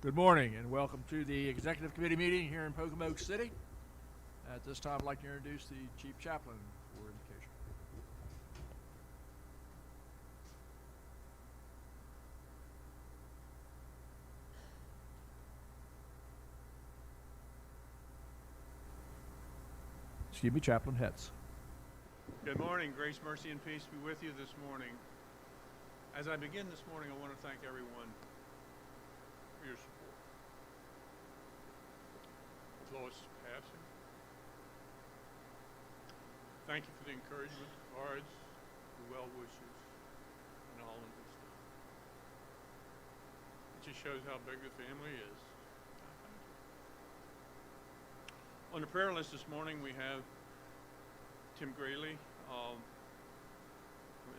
Good morning and welcome to the Executive Committee meeting here in Pocomoke City. At this time, I'd like to introduce the Chief Chaplain for invocation. Excuse me, Chaplain Hetz. Good morning. Grace, mercy, and peace be with you this morning. As I begin this morning, I want to thank everyone for your support. With Lois' passing, thank you for the encouragement, the cards, the well wishes, and all of this stuff. It just shows how big the family is. Thank you. On the prayer list this morning, we have Tim Grayley from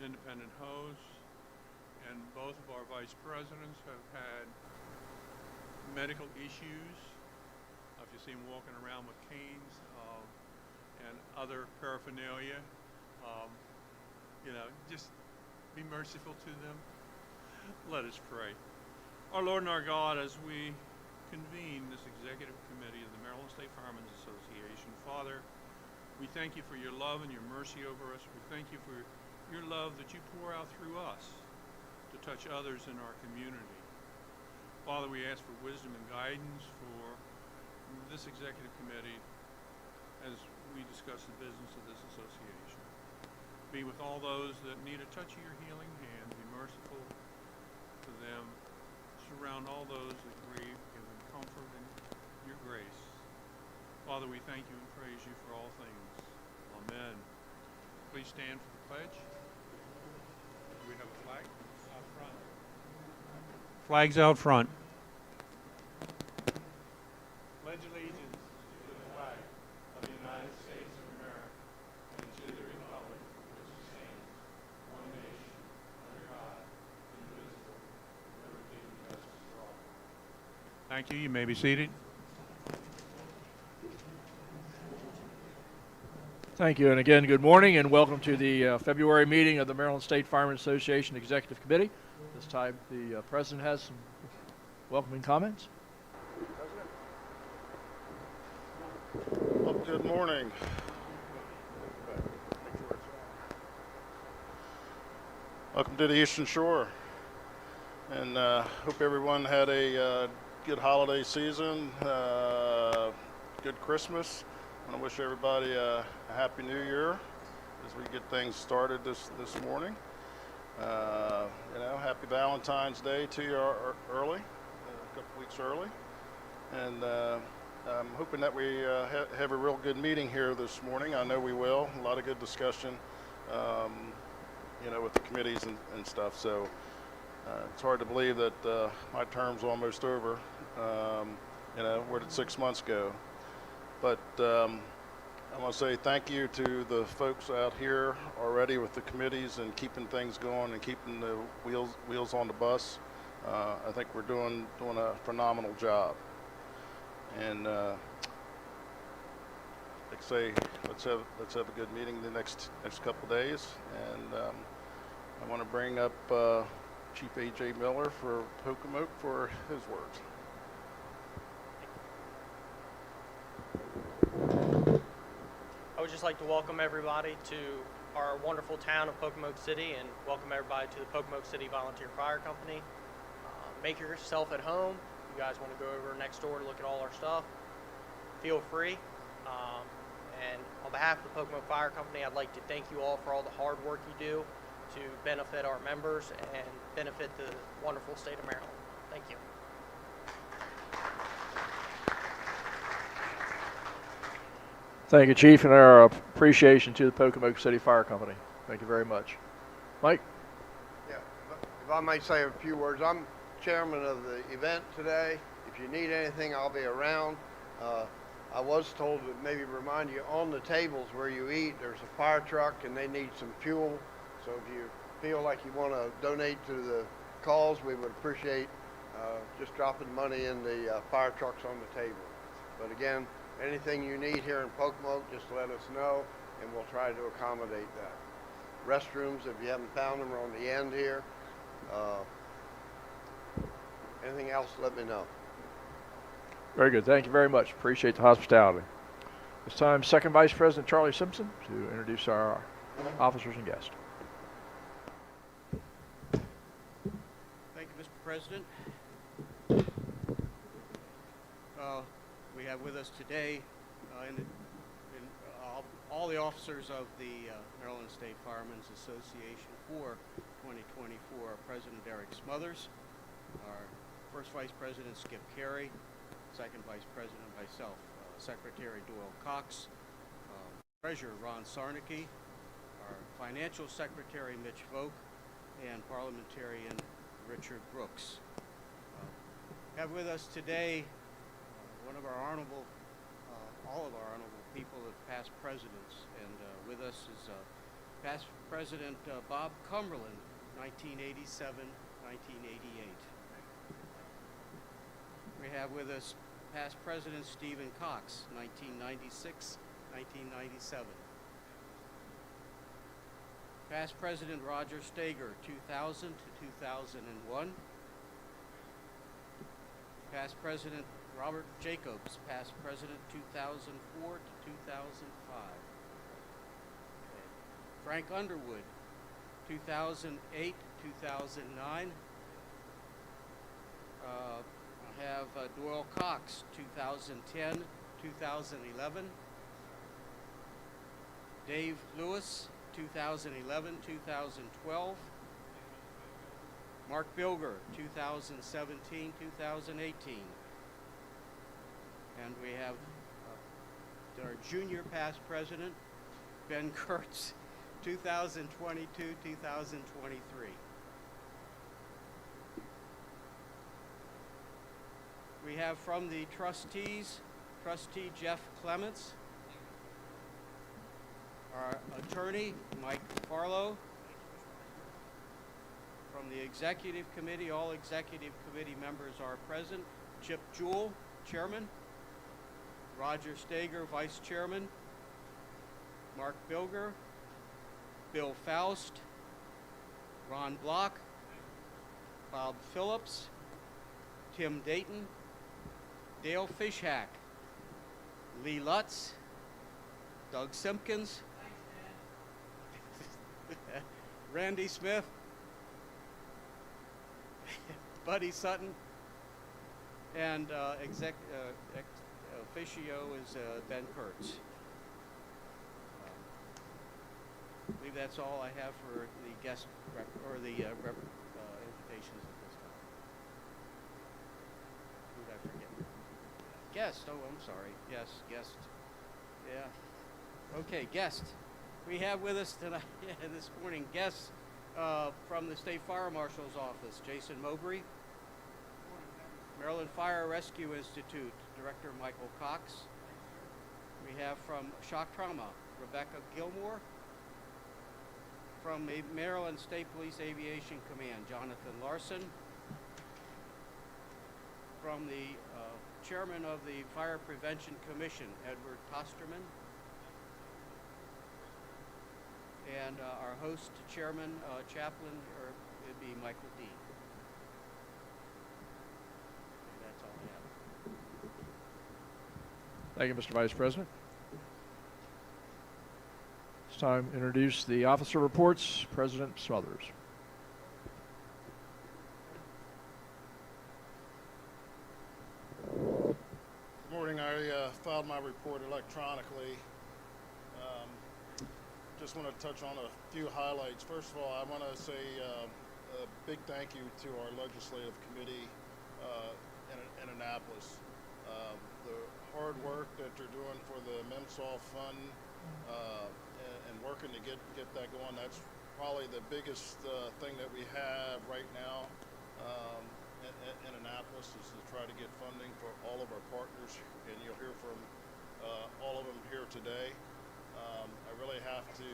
Independent Hose, and both of our vice presidents have had medical issues. If you see them walking around with canes and other paraphernalia, just be merciful to them. Let us pray. Our Lord and our God, as we convene this executive committee of the Maryland State Firemen's Association, Father, we thank you for your love and your mercy over us. We thank you for your love that you pour out through us to touch others in our community. Father, we ask for wisdom and guidance for this executive committee as we discuss the business of this association. Be with all those that need a touch of your healing hand. Be merciful to them. Surround all those that grieve. Give them comfort and your grace. Father, we thank you and praise you for all things. Amen. Please stand for the pledge. Do we have a flag out front? Flags out front. Pledge allegiance to the flag of the United States of America and to the republic which stands one nation under God, indivisible, with liberty and justice for all. Thank you. You may be seated. Thank you, and again, good morning and welcome to the February meeting of the Maryland State Firemen Association Executive Committee. This time, the President has some welcoming comments. Well, good morning. Welcome to the Eastern Shore, and hope everyone had a good holiday season, good Christmas. I want to wish everybody a Happy New Year as we get things started this morning. Happy Valentine's Day to you early, a couple weeks early, and I'm hoping that we have a real good meeting here this morning. I know we will. A lot of good discussion, with the committees and stuff. So it's hard to believe that my term's almost over. Where did 6 months go? But I want to say thank you to the folks out here already with the committees and keeping things going and keeping the wheels on the bus. I think we're doing a phenomenal job. And like I say, let's have a good meeting the next couple days. And I want to bring up Chief A.J. Miller for Pocomoke for his words. I would just like to welcome everybody to our wonderful town of Pocomoke City and welcome everybody to the Pocomoke City Volunteer Fire Company. Make yourself at home. If you guys want to go over next door to look at all our stuff, feel free. And on behalf of the Pocomoke Fire Company, I'd like to thank you all for all the hard work you do to benefit our members and benefit the wonderful state of Maryland. Thank you. Thank you, Chief, and our appreciation to the Pocomoke City Fire Company. Thank you very much. Mike? Yeah, if I might say a few words, I'm chairman of the event today. If you need anything, I'll be around. I was told to maybe remind you on the tables where you eat, there's a fire truck and they need some fuel. So if you feel like you want to donate to the cause, we would appreciate just dropping money in the fire trucks on the table. But again, anything you need here in Pocomoke, just let us know and we'll try to accommodate that. Restrooms, if you haven't found them, are on the end here. Anything else, let me know. Very good. Thank you very much. Appreciate the hospitality. This time, Second Vice President Charlie Simpson to introduce our officers and guests. Thank you, Mr. President. We have with us today all the officers of the Maryland State Firemen's Association for 2024. Our President Eric Smothers, our First Vice President Skip Carey, Second Vice President myself, Secretary Doyle Cox, Treasurer Ron Sarnicki, our Financial Secretary Mitch Vogt, and Parliamentarian Richard Brooks. Have with us today one of our honorable, all of our honorable people of past presidents, and with us is past President Bob Cumberland, 1987-1988. We have with us past President Stephen Cox, 1996-1997. Past President Roger Stager, 2000 to 2001. Past President Robert Jacobs, past President 2004 to 2005. Okay. Frank Underwood, 2008, 2009. I have Doyle Cox, 2010, 2011. Dave Lewis, 2011, 2012. Mark Bilger, 2017, 2018. And we have our junior past president, Ben Kurtz, 2022, 2023. We have from the trustees, Trustee Jeff Clements, our attorney, Mike Farlow. From the executive committee, all executive committee members are present. Chip Jewell, chairman. Roger Stager, vice chairman. Mark Bilger, Bill Faust, Ron Block, Bob Phillips, Tim Dayton, Dale Fishhack, Lee Lutz, Doug Simpkins, Randy Smith, Buddy Sutton, and officio is Ben Kurtz. I believe that's all I have for the guest invitations at this time. Who did I forget? Guest. Oh, I'm sorry. Yes, guest. Yeah. Okay, guest. We have with us tonight, this morning, guests from the State Fire Marshal's Office, Jason Mowbray, Maryland Fire Rescue Institute, Director Michael Cox. We have from Shock Trauma, Rebecca Gilmore. From Maryland State Police Aviation Command, Jonathan Larson. From the Chairman of the Fire Prevention Commission, Edward Tosterman. And our host, Chairman, Chaplain, it'd be Michael Dean. And that's all I have. Thank you, Mr. Vice President. It's time to introduce the officer reports. President Smothers. Good morning. I filed my report electronically. Just want to touch on a few highlights. First of all, I want to say a big thank you to our legislative committee in Annapolis. The hard work that they're doing for the MemSoft Fund and working to get that going, that's probably the biggest thing that we have right now in Annapolis, is to try to get funding for all of our partners, and you'll hear from all of them here today. I really have to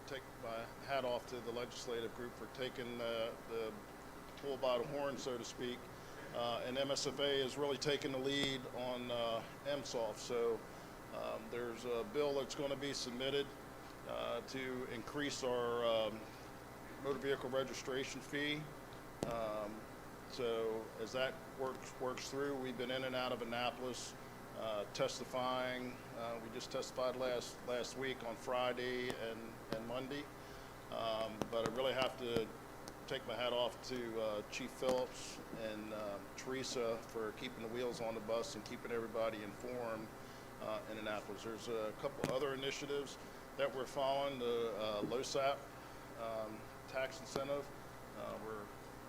take my hat off to the legislative group for taking the bull by the horn, so to speak. And MSFA is really taking the lead on MSoft. So there's a bill that's going to be submitted to increase our motor vehicle registration fee. So as that works through. We've been in and out of Annapolis testifying. We just testified last week on Friday and Monday. But I really have to take my hat off to Chief Phillips and Teresa for keeping the wheels on the bus and keeping everybody informed in Annapolis. There's a couple other initiatives that we're following. The LoSAP tax incentive, where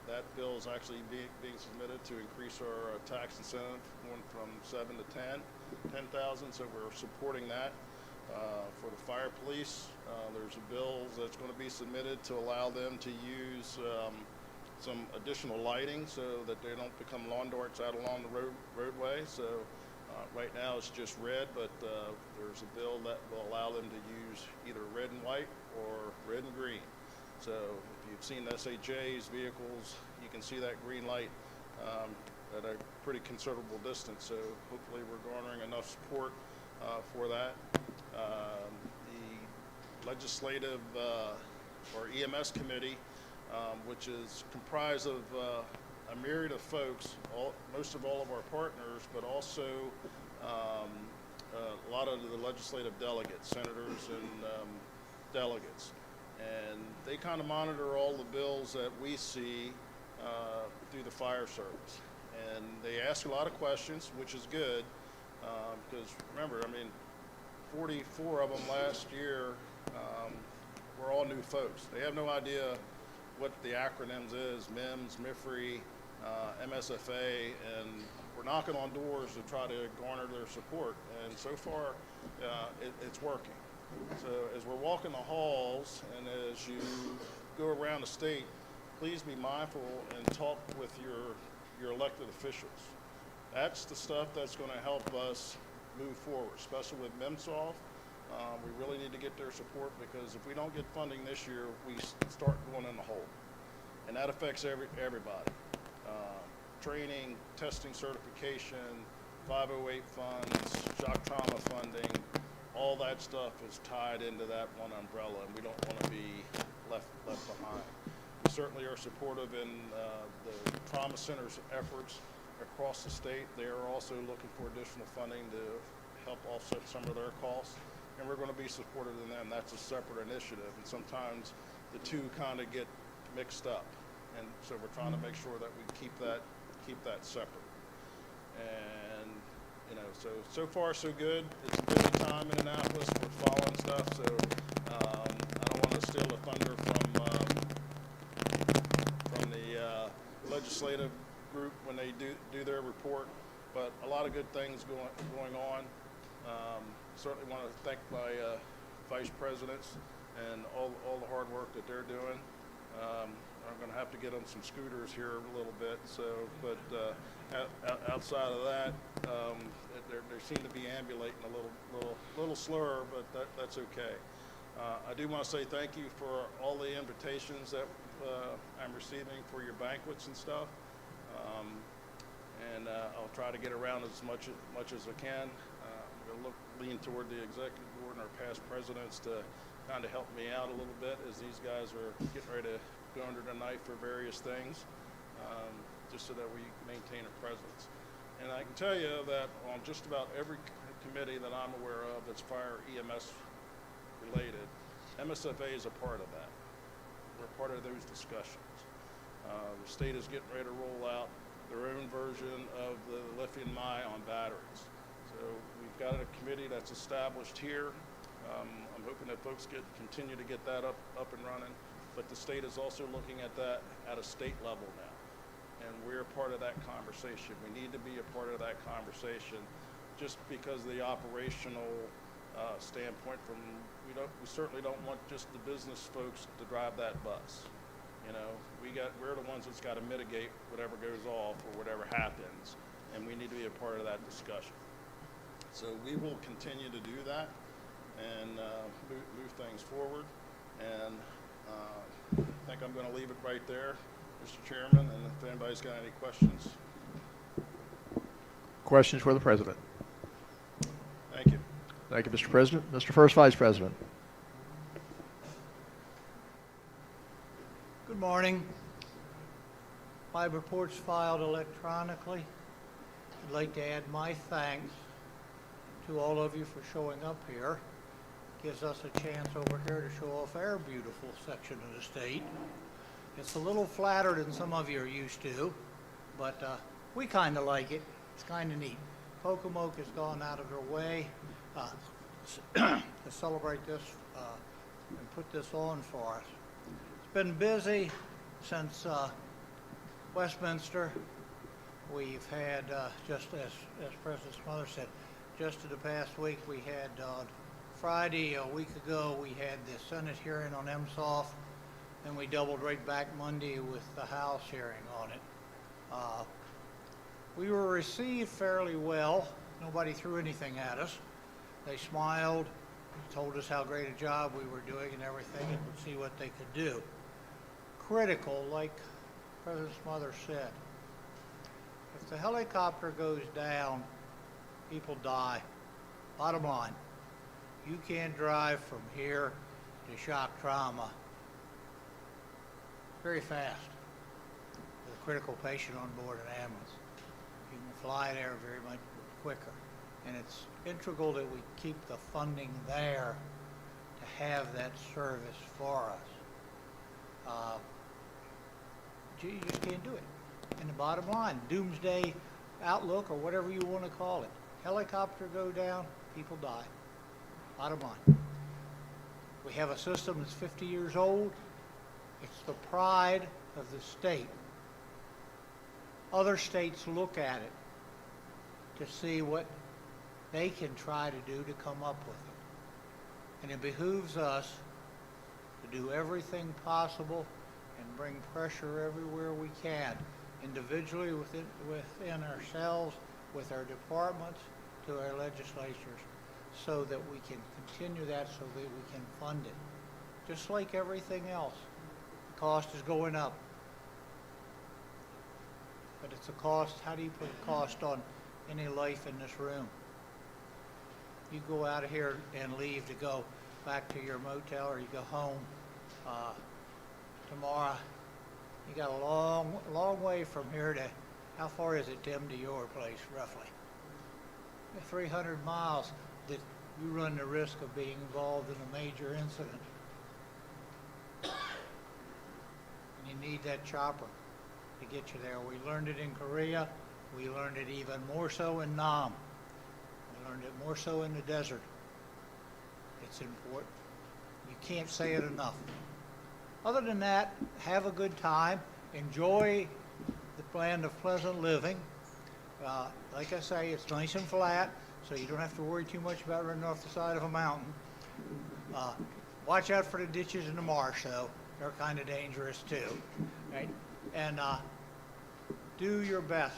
that bill is actually being submitted to increase our tax incentive going from 7 to 10,000. So we're supporting that. For the fire police, there's a bill that's going to be submitted to allow them to use some additional lighting so that they don't become lawn darts out along the roadway. So right now it's just red, but there's a bill that will allow them to use either red and white or red and green. So if you've seen SHA's vehicles, you can see that green light at a pretty considerable distance. So hopefully we're garnering enough support for that. The legislative or EMS committee, which is comprised of a myriad of folks, most of all of our partners, but also a lot of the legislative delegates, senators and delegates. And they kind of monitor all the bills that we see through the fire service. And they ask a lot of questions, which is good, because remember, I mean, 44 of them last year were all new folks. They have no idea what the acronyms is, MIMS, MIFRE, MSFA, and we're knocking on doors to try to garner their support. And so far, it's working. So as we're walking the halls and as you go around the state, please be mindful and talk with your elected officials. That's the stuff that's going to help us move forward, especially with MIMSOF. We really need to get their support, because if we don't get funding this year, we start going in the hole. And that affects everybody. Training, testing certification, 508 funds, shock trauma funding, all that stuff is tied into that one umbrella, and we don't want to be left behind. We certainly are supportive in the trauma center's efforts across the state. They are also looking for additional funding to help offset some of their costs, and we're going to be supportive in them. That's a separate initiative, and sometimes the two kind of get mixed up, and so we're trying to make sure that we keep that separate. And you know, so far so good. It's a busy time in Annapolis. We're following stuff, so I don't want to steal the thunder from the legislative group when they do their report, but a lot of good things going on. Certainly want to thank my vice presidents and all the hard work that they're doing. I'm going to have to get on some scooters here a little bit. So, but outside of that, they seem to be ambulating a little slower, but that's okay. I do want to say thank you for all the invitations that I'm receiving for your banquets and stuff. And I'll try to get around as much as I can. I'm going to lean toward the executive board and our past presidents to kind of help me out a little bit as these guys are getting ready to go under the knife for various things, just so that we maintain a presence. And I can tell you that on just about every committee that I'm aware of that's fire EMS related, MSFA is a part of that. We're part of those discussions. The state is getting ready to roll out their own version of the lithium-ion batteries. So we've got a committee that's established here. I'm hoping that folks continue to get that up and running, but the state is also looking at that at a state level now, and we're part of that conversation. We need to be a part of that conversation, just because of the operational standpoint. We certainly don't want just the business folks to drive that bus. You know, we're the ones that's got to mitigate whatever goes off or whatever happens, and we need to be a part of that discussion. So we will continue to do that and move things forward. And I think I'm going to leave it right there, Mr. Chairman, and if anybody's got any questions. Questions for the president? Thank you. Thank you, Mr. President. Mr. First Vice President. Good morning. My report's filed electronically. I'd like to add my thanks to all of you for showing up here. Gives us a chance over here to show off our beautiful section of the state. It's a little flatter than some of you are used to, but we kind of like it. It's kind of neat. Pocomoke has gone out of their way to celebrate this and put this on for us. It's been busy since Westminster. We've had, just as President Smother said, just in the past week we had Friday, a week ago, we had the Senate hearing on MSOF, and we doubled right back Monday with the House hearing on it. We were received fairly well. Nobody threw anything at us. They smiled, told us how great a job we were doing and everything, and would see what they could do. Critical, like President Smother said. If the helicopter goes down, people die. Bottom line, you can't drive from here to shock trauma very fast with a critical patient on board an ambulance. You can fly there very much quicker. And it's integral that we keep the funding there to have that service for us. You just can't do it. And the bottom line, doomsday outlook or whatever you want to call it, helicopter go down, people die. Bottom line. We have a system that's 50 years old. It's the pride of the state. Other states look at it to see what they can try to do to come up with it. And it behooves us to do everything possible and bring pressure everywhere we can, individually within ourselves, with our departments, to our legislatures, so that we can continue that, so that we can fund it. Just like everything else, the cost is going up. But it's a cost. How do you put a cost on any life in this room? You go out of here and leave to go back to your motel, or you go home tomorrow. You got a long way from here to, how far is it, Tim, to your place, roughly? 300 miles that you run the risk of being involved in a major incident. And you need that chopper to get you there. We learned it in Korea. We learned it even more so in Nam. We learned it more so in the desert. It's important. You can't say it enough. Other than that, have a good time. Enjoy the land of pleasant living. Like I say, it's nice and flat, so you don't have to worry too much about running off the side of a mountain. Watch out for the ditches in the marsh, though. They're kind of dangerous, too. Right? And do your best.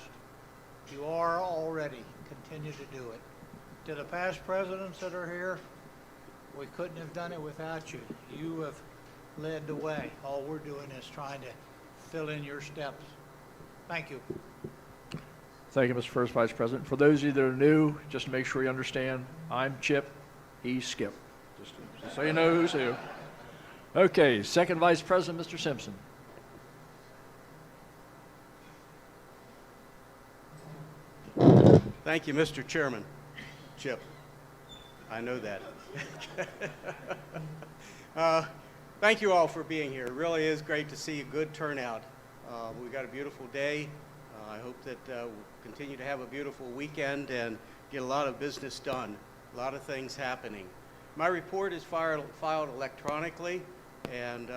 You are already. Continue to do it. To the past presidents that are here, we couldn't have done it without you. You have led the way. All we're doing is trying to fill in your steps. Thank you. Thank you, Mr. First Vice President. For those of you that are new, just to make sure you understand, I'm Chip, he's Skip. Just so you know who's who. Okay, Second Vice President, Mr. Simpson. Thank you, Mr. Chairman. Chip, I know that. Thank you all for being here. It really is great to see a good turnout. We've got a beautiful day. I hope that we'll continue to have a beautiful weekend and get a lot of business done, a lot of things happening. My report is filed electronically, and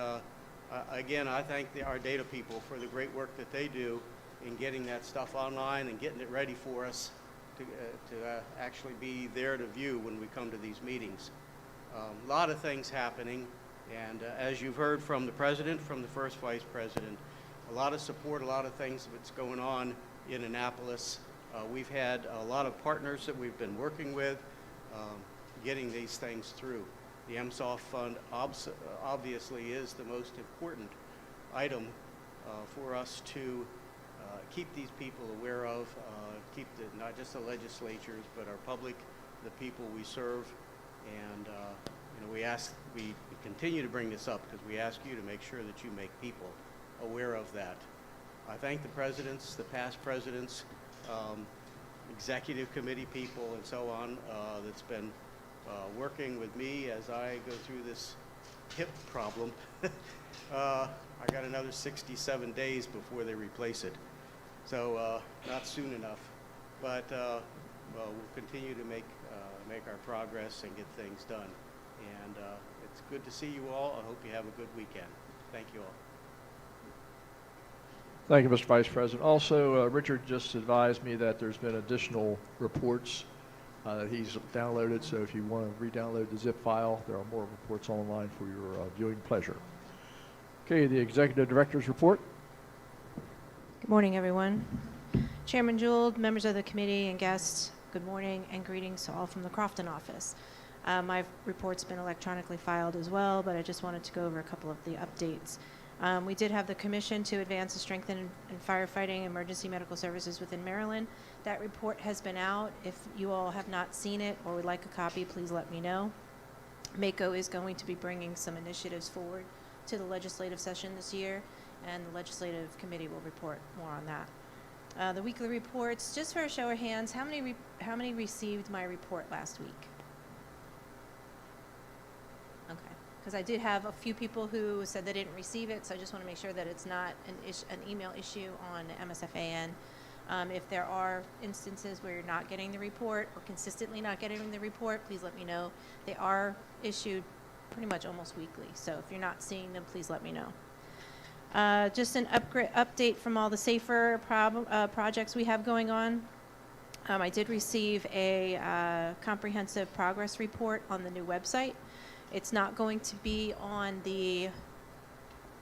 again, I thank our data people for the great work that they do in getting that stuff online and getting it ready for us to actually be there to view when we come to these meetings. A lot of things happening, and as you've heard from the President, from the First Vice President, a lot of support, a lot of things that's going on in Annapolis. We've had a lot of partners that we've been working with, getting these things through. The MSOF fund obviously is the most important item for us to keep these people aware of, keep not just the legislatures, but our public, the people we serve. And we continue to bring this up because we ask you to make sure that you make people aware of that. I thank the presidents, the past presidents, executive committee people, and so on that's been working with me as I go through this hip problem. I got another 67 days before they replace it, so not soon enough. But we'll continue to make our progress and get things done. And it's good to see you all. I hope you have a good weekend. Thank you all. Thank you, Mr. Vice President. Also, Richard just advised me that there's been additional reports that he's downloaded, so if you want to re-download the zip file, there are more reports online for your viewing pleasure. Okay, the Executive Director's report. Good morning, everyone. Chairman Jewell, members of the committee, and guests, good morning and greetings to all from the Crofton office. My report's been electronically filed as well, but I just wanted to go over a couple of the updates. We did have the Commission to Advance and Strengthen in Firefighting Emergency Medical Services within Maryland. That report has been out. If you all have not seen it or would like a copy, please let me know. MACO is going to be bringing some initiatives forward to the legislative session this year, and the Legislative Committee will report more on that. The weekly reports, just for a show of hands, how many received my report last week? Okay, because I did have a few people who said they didn't receive it, so I just want to make sure that it's not an email issue on MSFAN. If there are instances where you're not getting the report or consistently not getting the report, please let me know. They are issued pretty much almost weekly, so if you're not seeing them, please let me know. Just an update from all the SAFER projects we have going on. I did receive a comprehensive progress report on the new website. It's not going to be on the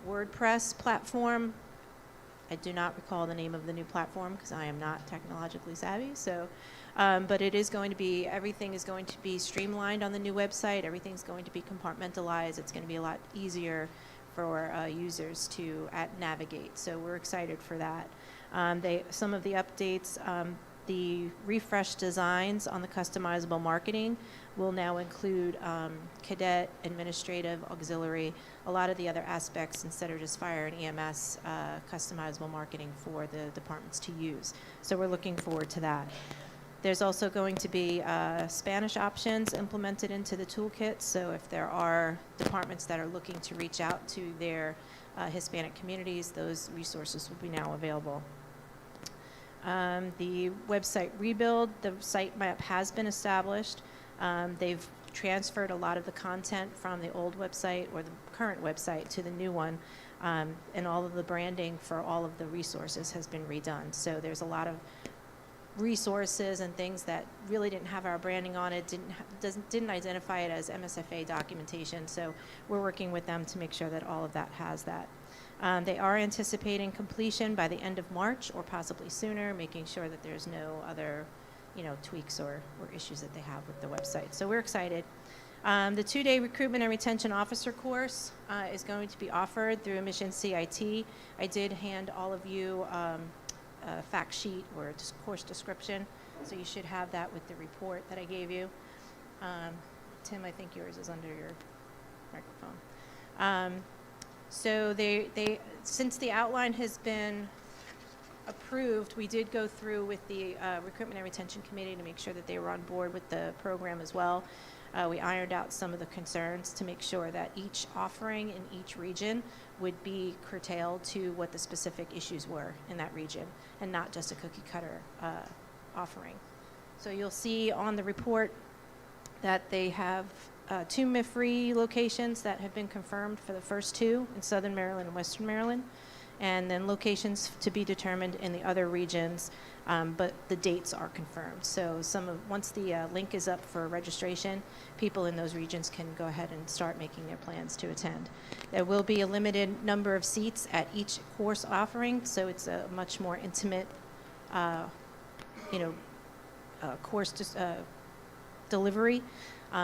WordPress platform. I do not recall the name of the new platform because I am not technologically savvy. So, but it is going to be, everything is going to be streamlined on the new website. Everything's going to be compartmentalized. It's going to be a lot easier for users to navigate. So we're excited for that. Some of the updates, the refreshed designs on the customizable marketing will now include cadet, administrative, auxiliary, a lot of the other aspects instead of just fire and EMS customizable marketing for the departments to use. So we're looking forward to that. There's also going to be Spanish options implemented into the toolkit. So if there are departments that are looking to reach out to their Hispanic communities, those resources will be now available. The website rebuild, the site map has been established. They've transferred a lot of the content from the old website or the current website to the new one, and all of the branding for all of the resources has been redone. So there's a lot of resources and things that really didn't have our branding on it, didn't identify it as MSFA documentation. So we're working with them to make sure that all of that has that. They are anticipating completion by the end of March or possibly sooner, making sure that there's no other, tweaks or issues that they have with the website. So we're excited. The 2-day recruitment and retention officer course is going to be offered through Mission CIT. I did hand all of you a fact sheet or a course description, so you should have that with the report that I gave you. Tim, I think yours is under your microphone. So since the outline has been approved, we did go through with the Recruitment and Retention Committee to make sure that they were on board with the program as well. We ironed out some of the concerns to make sure that each offering in each region would be curtailed to what the specific issues were in that region and not just a cookie cutter offering. So you'll see on the report that they have 2 MIFRE locations that have been confirmed for the first 2 in Southern Maryland and Western Maryland, and then locations to be determined in the other regions, but the dates are confirmed. So once the link is up for registration, people in those regions can go ahead and start making their plans to attend. There will be a limited number of seats at each course offering, so it's a much more intimate, course delivery.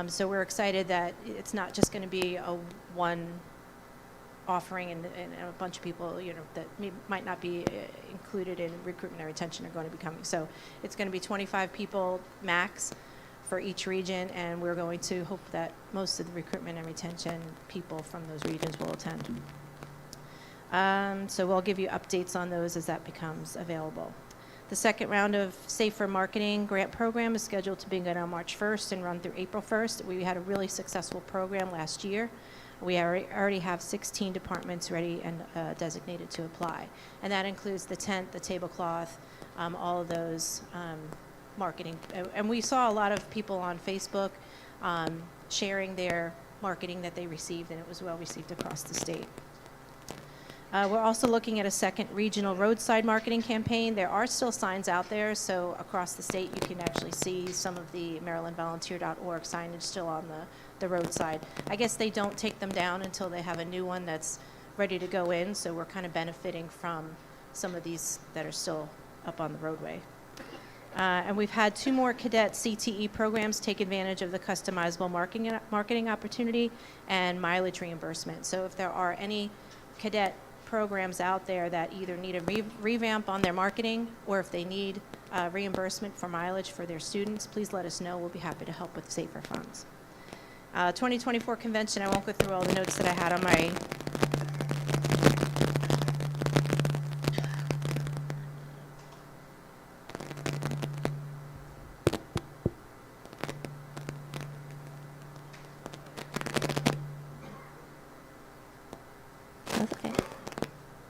So we're excited that it's not just going to be a one offering and a bunch of people, that might not be included in recruitment and retention are going to be coming. So it's going to be 25 people max for each region, and we're going to hope that most of the recruitment and retention people from those regions will attend. So we'll give you updates on those as that becomes available. The second round of Safer Marketing Grant Program is scheduled to begin on March 1st and run through April 1st. We had a really successful program last year. We already have 16 departments ready and designated to apply. And that includes the tent, the tablecloth, all of those marketing. And we saw a lot of people on Facebook sharing their marketing that they received, and it was well received across the state. We're also looking at a second regional roadside marketing campaign. There are still signs out there, so across the state you can actually see some of the marylandvolunteer.org signage still on the roadside. I guess they don't take them down until they have a new one that's ready to go in, so we're kind of benefiting from some of these that are still up on the roadway. And we've had 2 more cadet CTE programs take advantage of the customizable marketing opportunity and mileage reimbursement. So if there are any cadet programs out there that either need a revamp on their marketing or if they need reimbursement for mileage for their students, please let us know. We'll be happy to help with safer funds. 2024 convention, I won't go through all the notes that I had on my okay.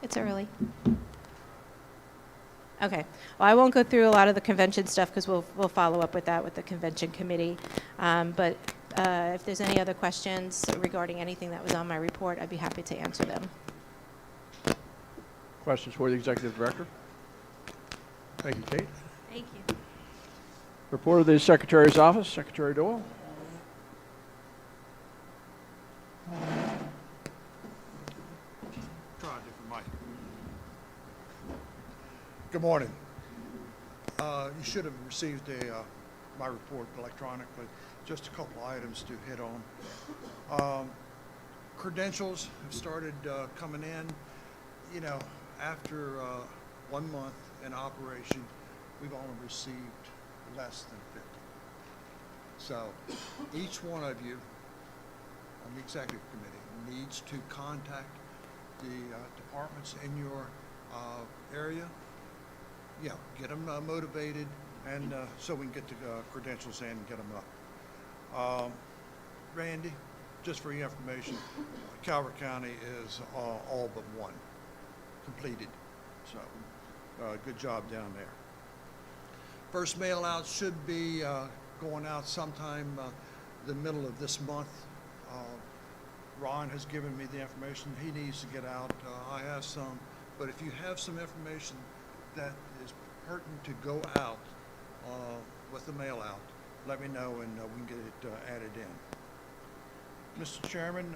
It's early. Okay. Well, I won't go through a lot of the convention stuff because we'll follow up with that with the convention committee. But if there's any other questions regarding anything that was on my report, I'd be happy to answer them. Questions for the Executive Director? Thank you, Kate. Thank you. Report of the Secretary's Office, Secretary Doyle. Try a different mic. Good morning. You should have received my report electronically. Just a couple items to hit on. Credentials have started coming in. You know, after 1 month in operation, we've only received less than 50. So each one of you on the executive committee needs to contact the departments in your area. Yeah, get them motivated, and so we can get the credentials in and get them up. Randy, just for your information, Calvert County is all but one completed. So good job down there. First mail out should be going out sometime the middle of this month. Ron has given me the information he needs to get out. I have some, but if you have some information that is pertinent to go out with the mail out, let me know and we can get it added in. Mr. Chairman,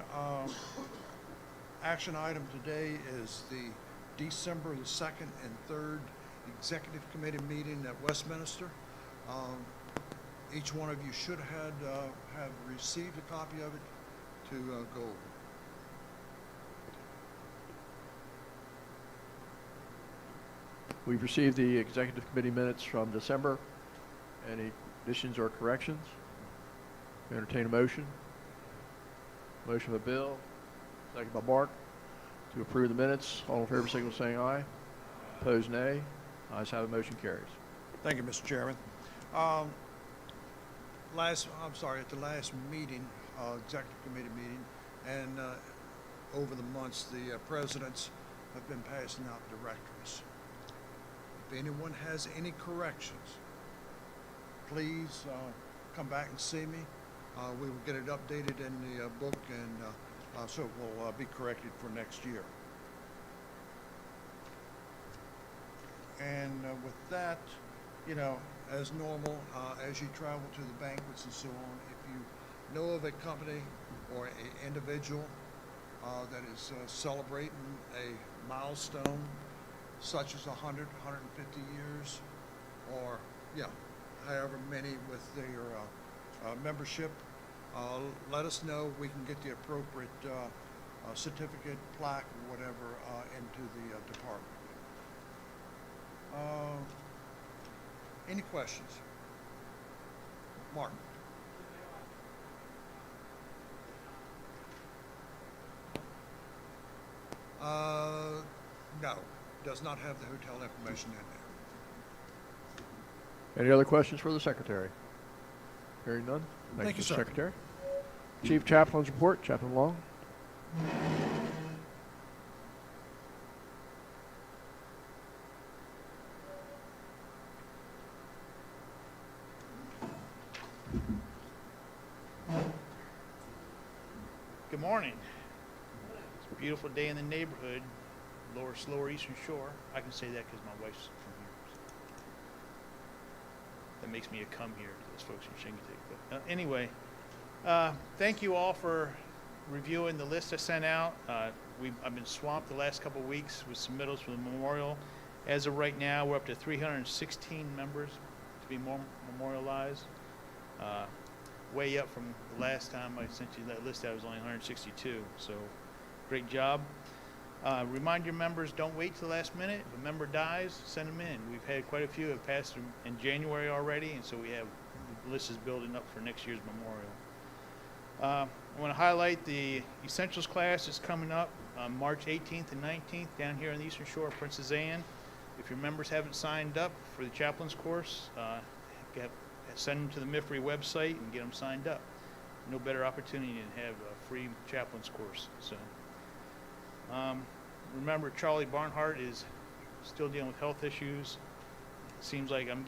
action item today is the December the 2nd and 3rd Executive Committee meeting at Westminster. Each one of you should have received a copy of it to go over. We've received the Executive Committee minutes from December. Any additions or corrections? Entertain a motion. Motion by Bill, second by Mark, to approve the minutes. All in favor, signal saying aye. Opposed, nay. Ayes have it, motion carries. Thank you, Mr. Chairman. At the last meeting, Executive Committee meeting, and over the months, the presidents have been passing out directories. If anyone has any corrections, please come back and see me. We will get it updated in the book, and so it will be corrected for next year. And with that, you know, as normal, as you travel to the banquets and so on, if you know of a company or an individual that is celebrating a milestone, such as 100, 150 years, or, yeah, however many with their membership, let us know. We can get the appropriate certificate, plaque, or whatever into the department. Any questions? Mark? does not have the hotel information in there. Any other questions for the secretary? Hearing none. Thank you, Mr. sir. Secretary. Chief Chaplain's report, Chaplain Long. Good morning. It's a beautiful day in the neighborhood, slower Eastern Shore. I can say that because my wife's from here. So. That makes me a come here to those folks from Chincoteague. But anyway, thank you all for reviewing the list I sent out. I've been swamped the last couple of weeks with submittals for the memorial. As of right now, we're up to 316 members to be memorialized. Way up from the last time I sent you that list. That was only 162. So, great job. Remind your members, don't wait till the last minute. If a member dies, send them in. We've had quite a few have passed in January already, and so the list is building up for next year's memorial. I want to highlight the Essentials class is coming up on March 18th and 19th down here on the Eastern Shore of Princess Anne. If your members haven't signed up for the chaplain's course, send them to the MIFRE website and get them signed up. No better opportunity to have a free chaplain's course. So, remember, Charlie Barnhart is still dealing with health issues. It seems like one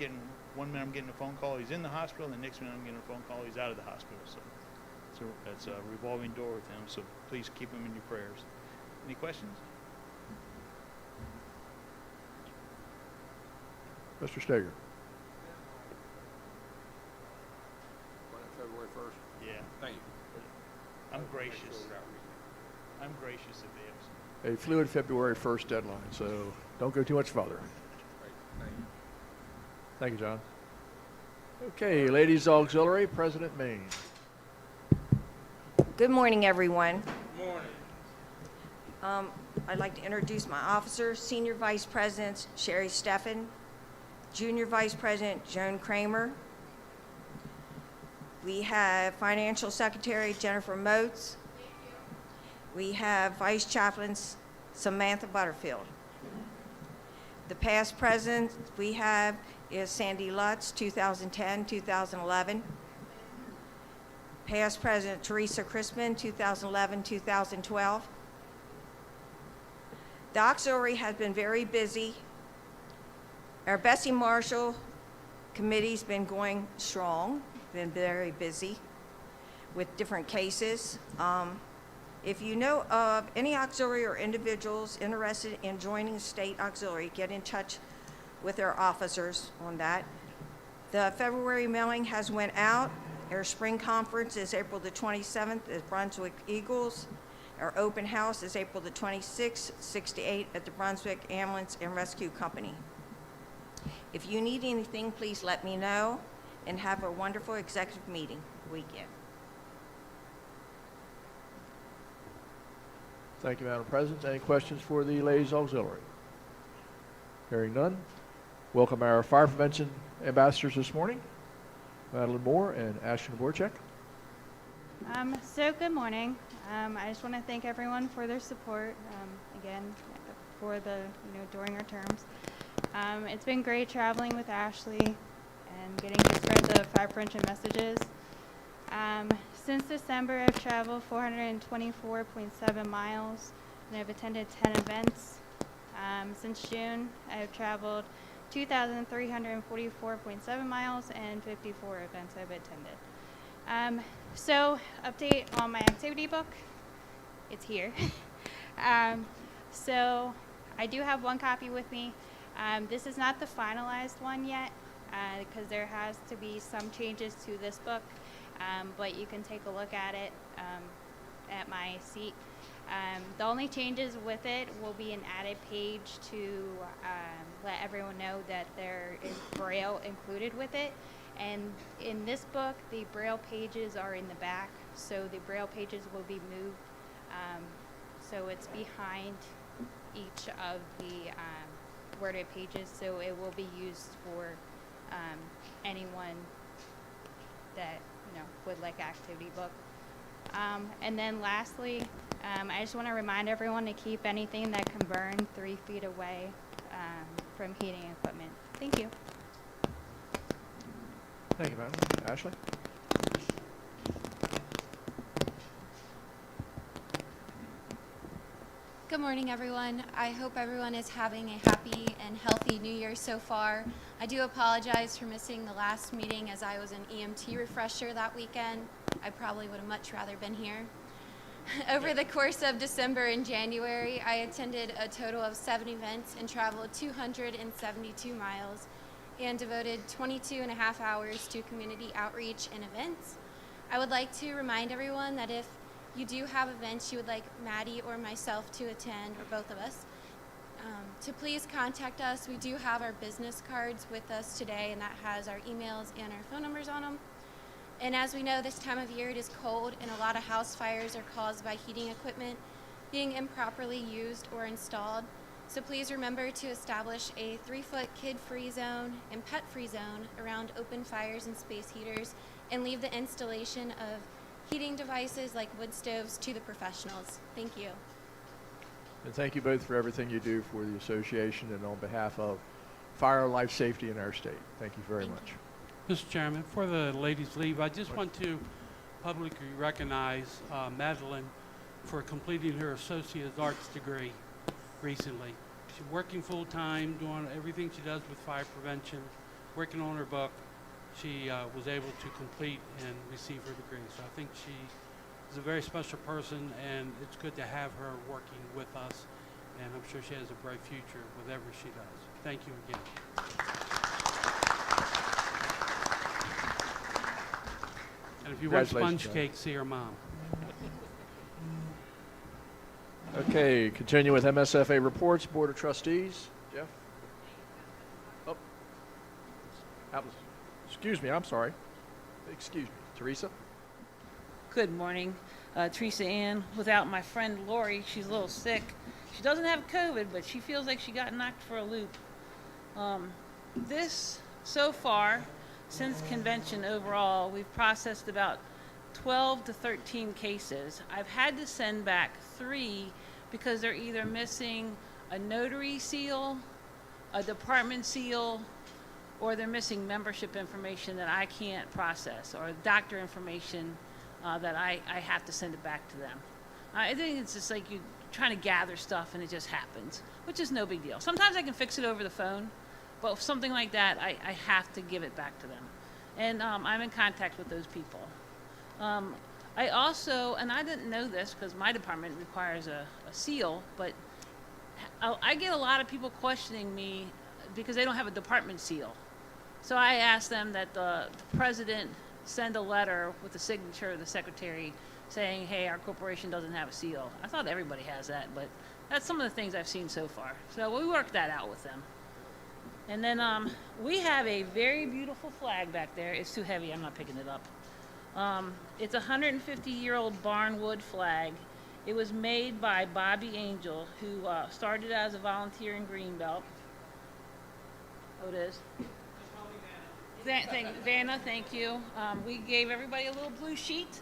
minute I'm getting a phone call, he's in the hospital, and the next minute I'm getting a phone call, he's out of the hospital. So that's a revolving door with him, so please keep him in your prayers. Any questions? Mr. Steger. February 1st. Yeah. Thank you. I'm gracious. I'm gracious of this. A fluid February 1st deadline, so don't go too much farther. Thank you. Thank you, John. Okay, Ladies Auxiliary, President Maine. Good morning, everyone. Good morning. I'd like to introduce my officers, Senior Vice President Sherry Steffen, Junior Vice President Joan Kramer. We have Financial Secretary Jennifer Moats. We have Vice Chaplain Samantha Butterfield. The past president we have is Sandy Lutz, 2010-2011. Past President Teresa Crispin, 2011-2012. The auxiliary has been very busy. Our Bessie Marshall committee's been going strong, been very busy with different cases. If you know of any auxiliary or individuals interested in joining state auxiliary, get in touch with our officers on that. The February mailing has went out. Our spring conference is April the 27th at Brunswick Eagles. Our open house is April the 26th, 6 to 8 at the Brunswick Ambulance and Rescue Company. If you need anything, please let me know, and have a wonderful executive meeting weekend. Thank you, Madam President. Any questions for the Ladies Auxiliary? Hearing none. Welcome our fire prevention ambassadors this morning, Madeline Moore and Ashton Borchek. So good morning. I just want to thank everyone for their support, again, for during our terms. It's been great traveling with Ashley and getting to spread the fire prevention messages. Since December, I've traveled 424.7 miles, and I've attended 10 events. Since June, I've traveled 2,344.7 miles and 54 events I've attended. So, update on my activity book. It's here. So, I do have one copy with me. This is not the finalized one yet, because there has to be some changes to this book, but you can take a look at it at my seat. The only changes with it will be an added page to let everyone know that there is Braille included with it. And in this book, the Braille pages are in the back, so the Braille pages will be moved. So it's behind each of the worded pages, so it will be used for anyone that would like an activity book. And then lastly, I just want to remind everyone to keep anything that can burn 3 feet away from heating equipment. Thank you. Thank you, madam. Ashley? Good morning, everyone. I hope everyone is having a happy and healthy New Year so far. I do apologize for missing the last meeting as I was an EMT refresher that weekend. I probably would have much rather been here. Over the course of December and January, I attended a total of 7 events and traveled 272 miles and devoted 22 and a half hours to community outreach and events. I would like to remind everyone that if you do have events you would like Maddie or myself to attend, or both of us, to please contact us. We do have our business cards with us today, and that has our emails and our phone numbers on them. And as we know, this time of year it is cold, and a lot of house fires are caused by heating equipment being improperly used or installed. So please remember to establish a 3-foot kid-free zone and pet-free zone around open fires and space heaters, and leave the installation of heating devices like wood stoves to the professionals. Thank you. And thank you both for everything you do for the association and on behalf of fire life safety in our state. Thank you very much. Mr. Chairman, for the ladies' leave, I just want to publicly recognize Madeline for completing her associate's arts degree recently. She's working full-time, doing everything she does with fire prevention, working on her book. She was able to complete and receive her degree. So I think she is a very special person, and it's good to have her working with us. And I'm sure she has a bright future, whatever she does. Thank you again. And if you want Congratulations, sponge cake, see her mom. Okay, continue with MSFA reports, Board of Trustees. Jeff? Oh. Excuse me, I'm sorry. Excuse me. Teresa? Good morning. Teresa Ann. Without my friend Lori, she's a little sick. She doesn't have COVID, but she feels like she got knocked for a loop. So far, since convention overall, we've processed about 12 to 13 cases. I've had to send back 3 because they're either missing a notary seal, a department seal, or they're missing membership information that I can't process, or doctor information that I have to send it back to them. I think it's just like you trying to gather stuff and it just happens, which is no big deal. Sometimes I can fix it over the phone, but with something like that, I have to give it back to them. And I'm in contact with those people. I also, and I didn't know this because my department requires a seal, but I get a lot of people questioning me because they don't have a department seal. So I asked them that the president send a letter with the signature of the secretary saying, hey, our corporation doesn't have a seal. I thought everybody has that, but that's some of the things I've seen so far. So we worked that out with them. And then we have a very beautiful flag back there. It's too heavy, I'm not picking it up. It's a 150-year-old barnwood flag. It was made by Bobby Angel, who started as a volunteer in Greenbelt. Oh, it is? Vanna, thank you. We gave everybody a little blue sheet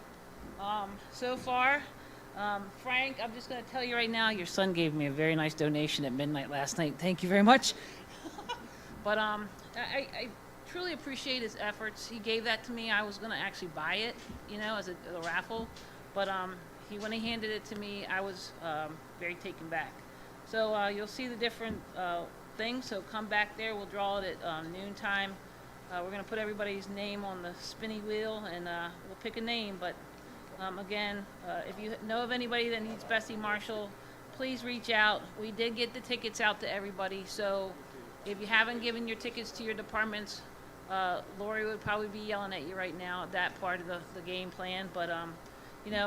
so far. Frank, I'm just going to tell you right now, your son gave me a very nice donation at midnight last night. Thank you very much. But I truly appreciate his efforts. He gave that to me. I was going to actually buy it, as a raffle. But when he handed it to me, I was very taken back. So you'll see the different things. So come back there. We'll draw it at noontime. We're going to put everybody's name on the spinny wheel, and we'll pick a name. But again, if you know of anybody that needs Bessie Marshall, please reach out. We did get the tickets out to everybody. So if you haven't given your tickets to your departments, Lori would probably be yelling at you right now at that part of the game plan. But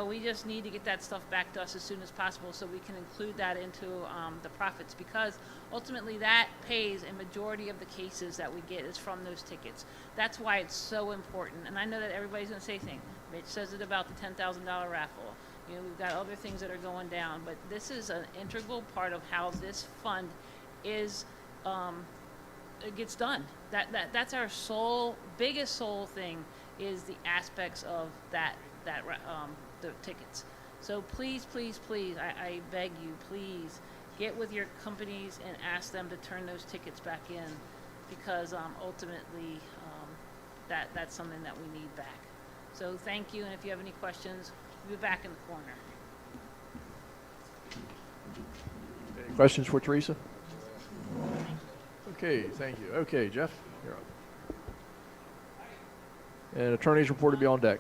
we just need to get that stuff back to us as soon as possible so we can include that into the profits, because ultimately that pays a majority of the cases that we get is from those tickets. That's why it's so important. And I know that everybody's going to say things. Mitch says it about the $10,000 raffle. We've got other things that are going down, but this is an integral part of how this fund is it gets done. That's our biggest soul thing, is the aspects of that the tickets. So please, please, please, I beg you, please, get with your companies and ask them to turn those tickets back in, because ultimately, that's something that we need back. So thank you, and if you have any questions, we'll be back in the corner. Any questions for Teresa? Okay, thank you. Okay, Jeff, you're up. And attorney's report to be on deck.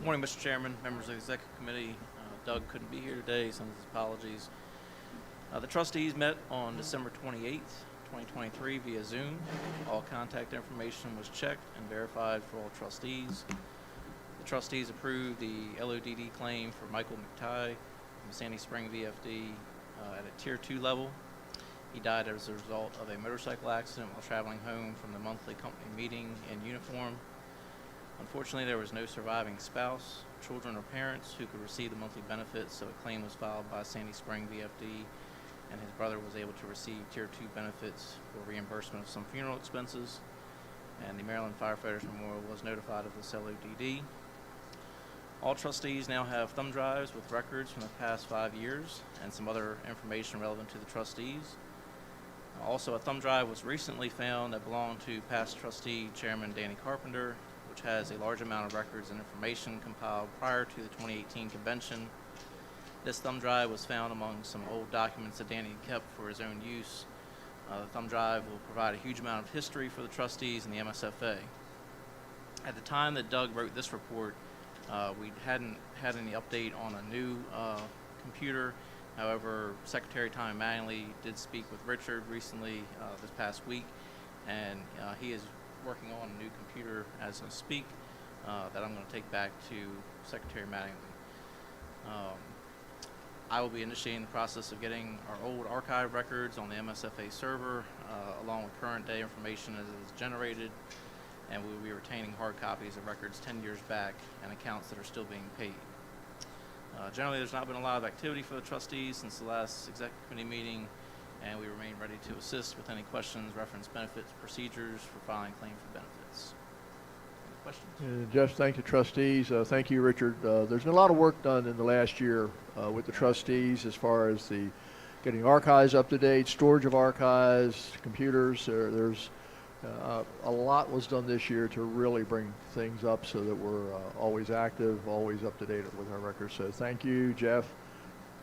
Morning, Mr. Chairman, members of the Executive Committee. Doug couldn't be here today, he sends his apologies. The trustees met on December 28th, 2023 via Zoom. All contact information was checked and verified for all trustees. The trustees approved the LODD claim for Michael McTighe from Sandy Spring VFD at a Tier 2 level. He died as a result of a motorcycle accident while traveling home from the monthly company meeting in uniform. Unfortunately, there was no surviving spouse, children, or parents who could receive the monthly benefits, so a claim was filed by Sandy Spring VFD, and his brother was able to receive Tier 2 benefits for reimbursement of some funeral expenses, and the Maryland Firefighters Memorial was notified of this LODD. All trustees now have thumb drives with records from the past 5 years and some other information relevant to the trustees. Also, a thumb drive was recently found that belonged to past trustee Chairman Danny Carpenter, which has a large amount of records and information compiled prior to the 2018 convention. This thumb drive was found among some old documents that Danny kept for his own use. The thumb drive will provide a huge amount of history for the trustees and the MSFA. At the time that Doug wrote this report, we hadn't had any update on a new computer. However, Secretary Tommy Manley did speak with Richard recently this past week, and he is working on a new computer as I speak that I'm going to take back to Secretary Manley. I will be initiating the process of getting our old archive records on the MSFA server, along with current day information as it is generated, and we will be retaining hard copies of records 10 years back and accounts that are still being paid. Generally, there's not been a lot of activity for the trustees since the last executive committee meeting, and we remain ready to assist with any questions, reference benefits, procedures for filing claim for benefits. Any questions? Jeff, thank the trustees. Thank you, Richard. There's been a lot of work done in the last year with the trustees as far as the getting archives up to date, storage of archives, computers. There's a lot was done this year to really bring things up so that we're always active, always up to date with our records. So thank you, Jeff.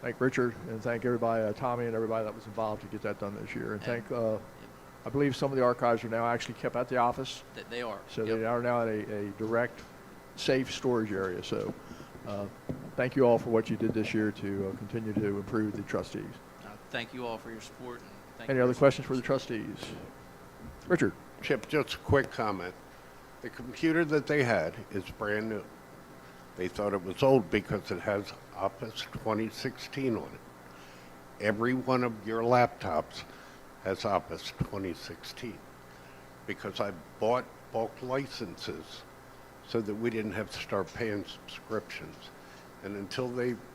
Thank Richard, and thank everybody, Tommy and everybody that was involved to get that done this year. And thank, I believe some of the archives are now actually kept at the office. They are. So they are now at a direct, safe storage area. So thank you all for what you did this year to continue to improve the trustees. Thank you all for your support. And thank Any you other questions for the trustees? Richard. Chip, just a quick comment. The computer that they had is brand new. They thought it was old because it has Office 2016 on it. Every one of your laptops has Office 2016 because I bought bulk licenses so that we didn't have to start paying subscriptions. And until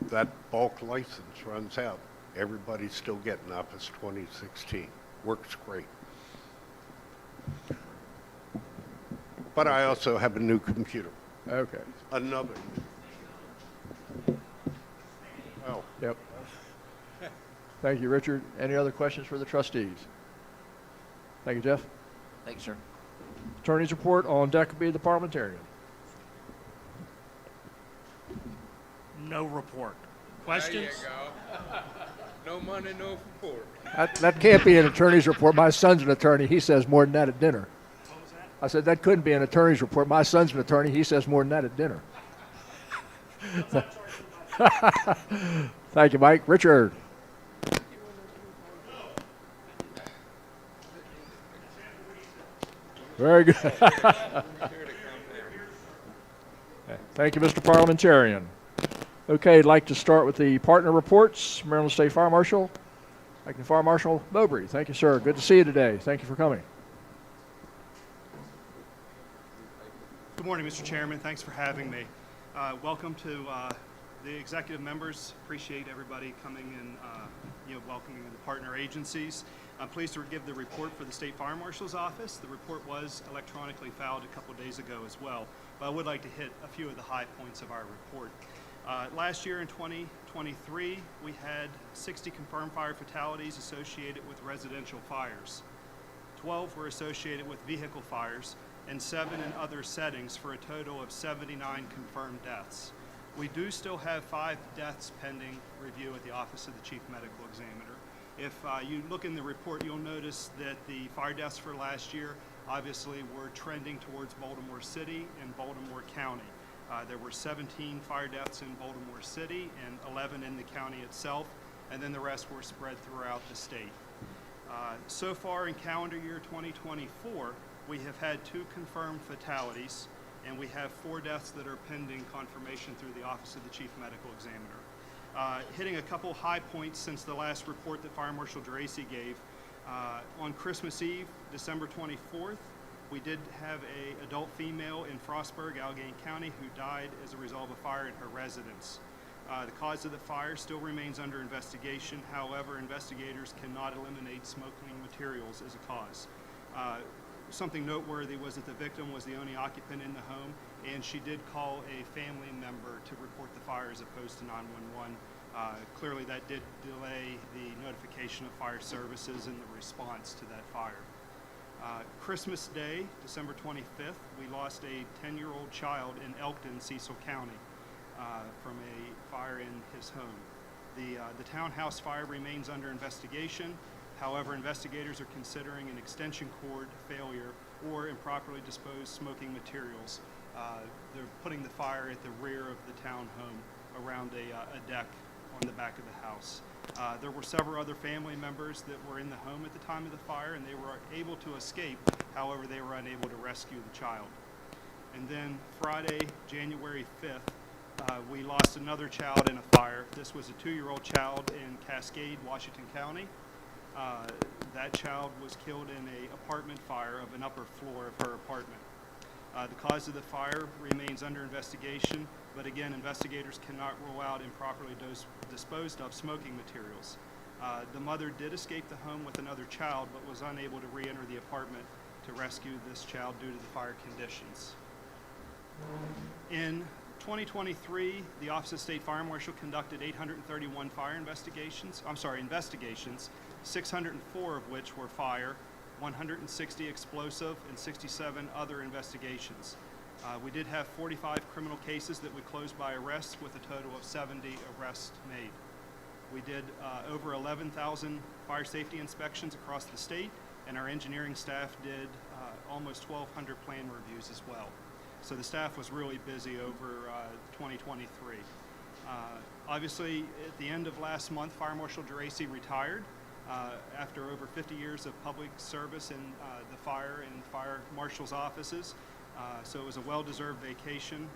that bulk license runs out, everybody's still getting Office 2016. Works great. But I also have a new computer. Okay. Another. Oh. Yep. Thank you, Richard. Any other questions for the trustees? Thank you, Jeff. Thank you, sir. Attorney's report on deck will be the parliamentarian. No report. Questions? There you go. No money, no report. That can't be an attorney's report. My son's an attorney. He says more than that at dinner. What was that? I said that couldn't be an attorney's report. My son's an attorney. He says more than that at dinner. Thank you, Mike. Richard. Very good. Thank you, Mr. Parliamentarian. Okay, I'd like to start with the partner reports. Maryland State Fire Marshal. Acting Fire Marshal Mowbray. Thank you, sir. Good to see you today. Thank you for coming. Good morning, Mr. Chairman. Thanks for having me. Welcome to the executive members. Appreciate everybody coming and welcoming the partner agencies. I'm pleased to give the report for the State Fire Marshal's Office. The report was electronically filed a couple days ago as well, but I would like to hit a few of the high points of our report. Last year in 2023, we had 60 confirmed fire fatalities associated with residential fires. 12 were associated with vehicle fires, and 7 in other settings, for a total of 79 confirmed deaths. We do still have 5 deaths pending review at the Office of the Chief Medical Examiner. If you look in the report, you'll notice that the fire deaths for last year obviously were trending towards Baltimore City and Baltimore County. There were 17 fire deaths in Baltimore City and 11 in the county itself, and then the rest were spread throughout the state. So far in calendar year 2024, we have had 2 confirmed fatalities, and we have 4 deaths that are pending confirmation through the Office of the Chief Medical Examiner. Hitting a couple high points since the last report that Fire Marshal Geraci gave. On Christmas Eve, December 24th, we did have an adult female in Frostburg, Allegheny County, who died as a result of a fire in her residence. The cause of the fire still remains under investigation. However, investigators cannot eliminate smoking materials as a cause. Something noteworthy was that the victim was the only occupant in the home, and she did call a family member to report the fire as opposed to 911. Clearly that did delay the notification of fire services and the response to that fire. Christmas Day, December 25th, we lost a 10-year-old child in Elkton, Cecil County, from a fire in his home. The townhouse fire remains under investigation. However, investigators are considering an extension cord failure or improperly disposed smoking materials. They're putting the fire at the rear of the townhome around a deck on the back of the house. There were several other family members that were in the home at the time of the fire, and they were able to escape. However, they were unable to rescue the child. And then Friday, January 5th, we lost another child in a fire. This was a 2-year-old child in Cascade, Washington County. That child was killed in an apartment fire of an upper floor of her apartment. The cause of the fire remains under investigation, but again, investigators cannot rule out improperly disposed of smoking materials. The mother did escape the home with another child, but was unable to re-enter the apartment to rescue this child due to the fire conditions. In 2023, the Office of State Fire Marshal conducted 831 investigations, 604 of which were fire, 160 explosive, and 67 other investigations. We did have 45 criminal cases that we closed by arrest, with a total of 70 arrests made. We did over 11,000 fire safety inspections across the state, and our engineering staff did almost 1,200 plan reviews as well. So the staff was really busy over 2023. Obviously, at the end of last month, Fire Marshal Geraci retired after over 50 years of public service in the fire and fire marshal's offices. So it was a well-deserved vacation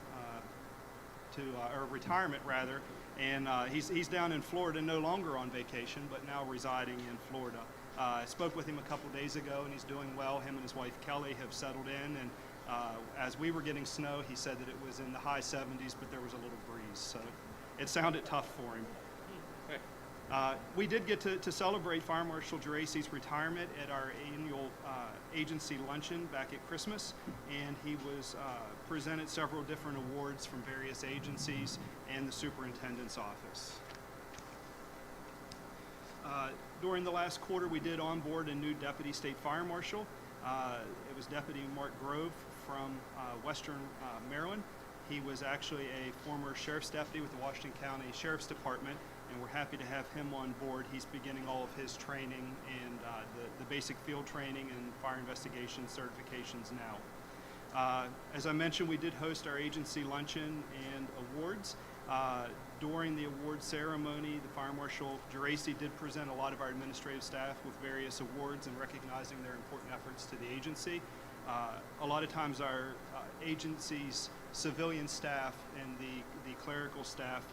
or retirement rather. And he's down in Florida, no longer on vacation, but now residing in Florida. I spoke with him a couple days ago, and he's doing well. Him and his wife Kelly have settled in, and as we were getting snow, he said that it was in the high 70s, but there was a little breeze, so it sounded tough for him. We did get to celebrate Fire Marshal Geraci's retirement at our annual agency luncheon back at Christmas, and he was presented several different awards from various agencies and the superintendent's office. During the last quarter, we did onboard a new deputy state fire marshal. It was Deputy Mark Grove from Western Maryland. He was actually a former sheriff's deputy with the Washington County Sheriff's Department, and we're happy to have him on board. He's beginning all of his training and the basic field training and fire investigation certifications now. As I mentioned, we did host our agency luncheon and awards. During the award ceremony, the Fire Marshal Geraci did present a lot of our administrative staff with various awards and recognizing their important efforts to the agency. A lot of times our agency's civilian staff and the clerical staff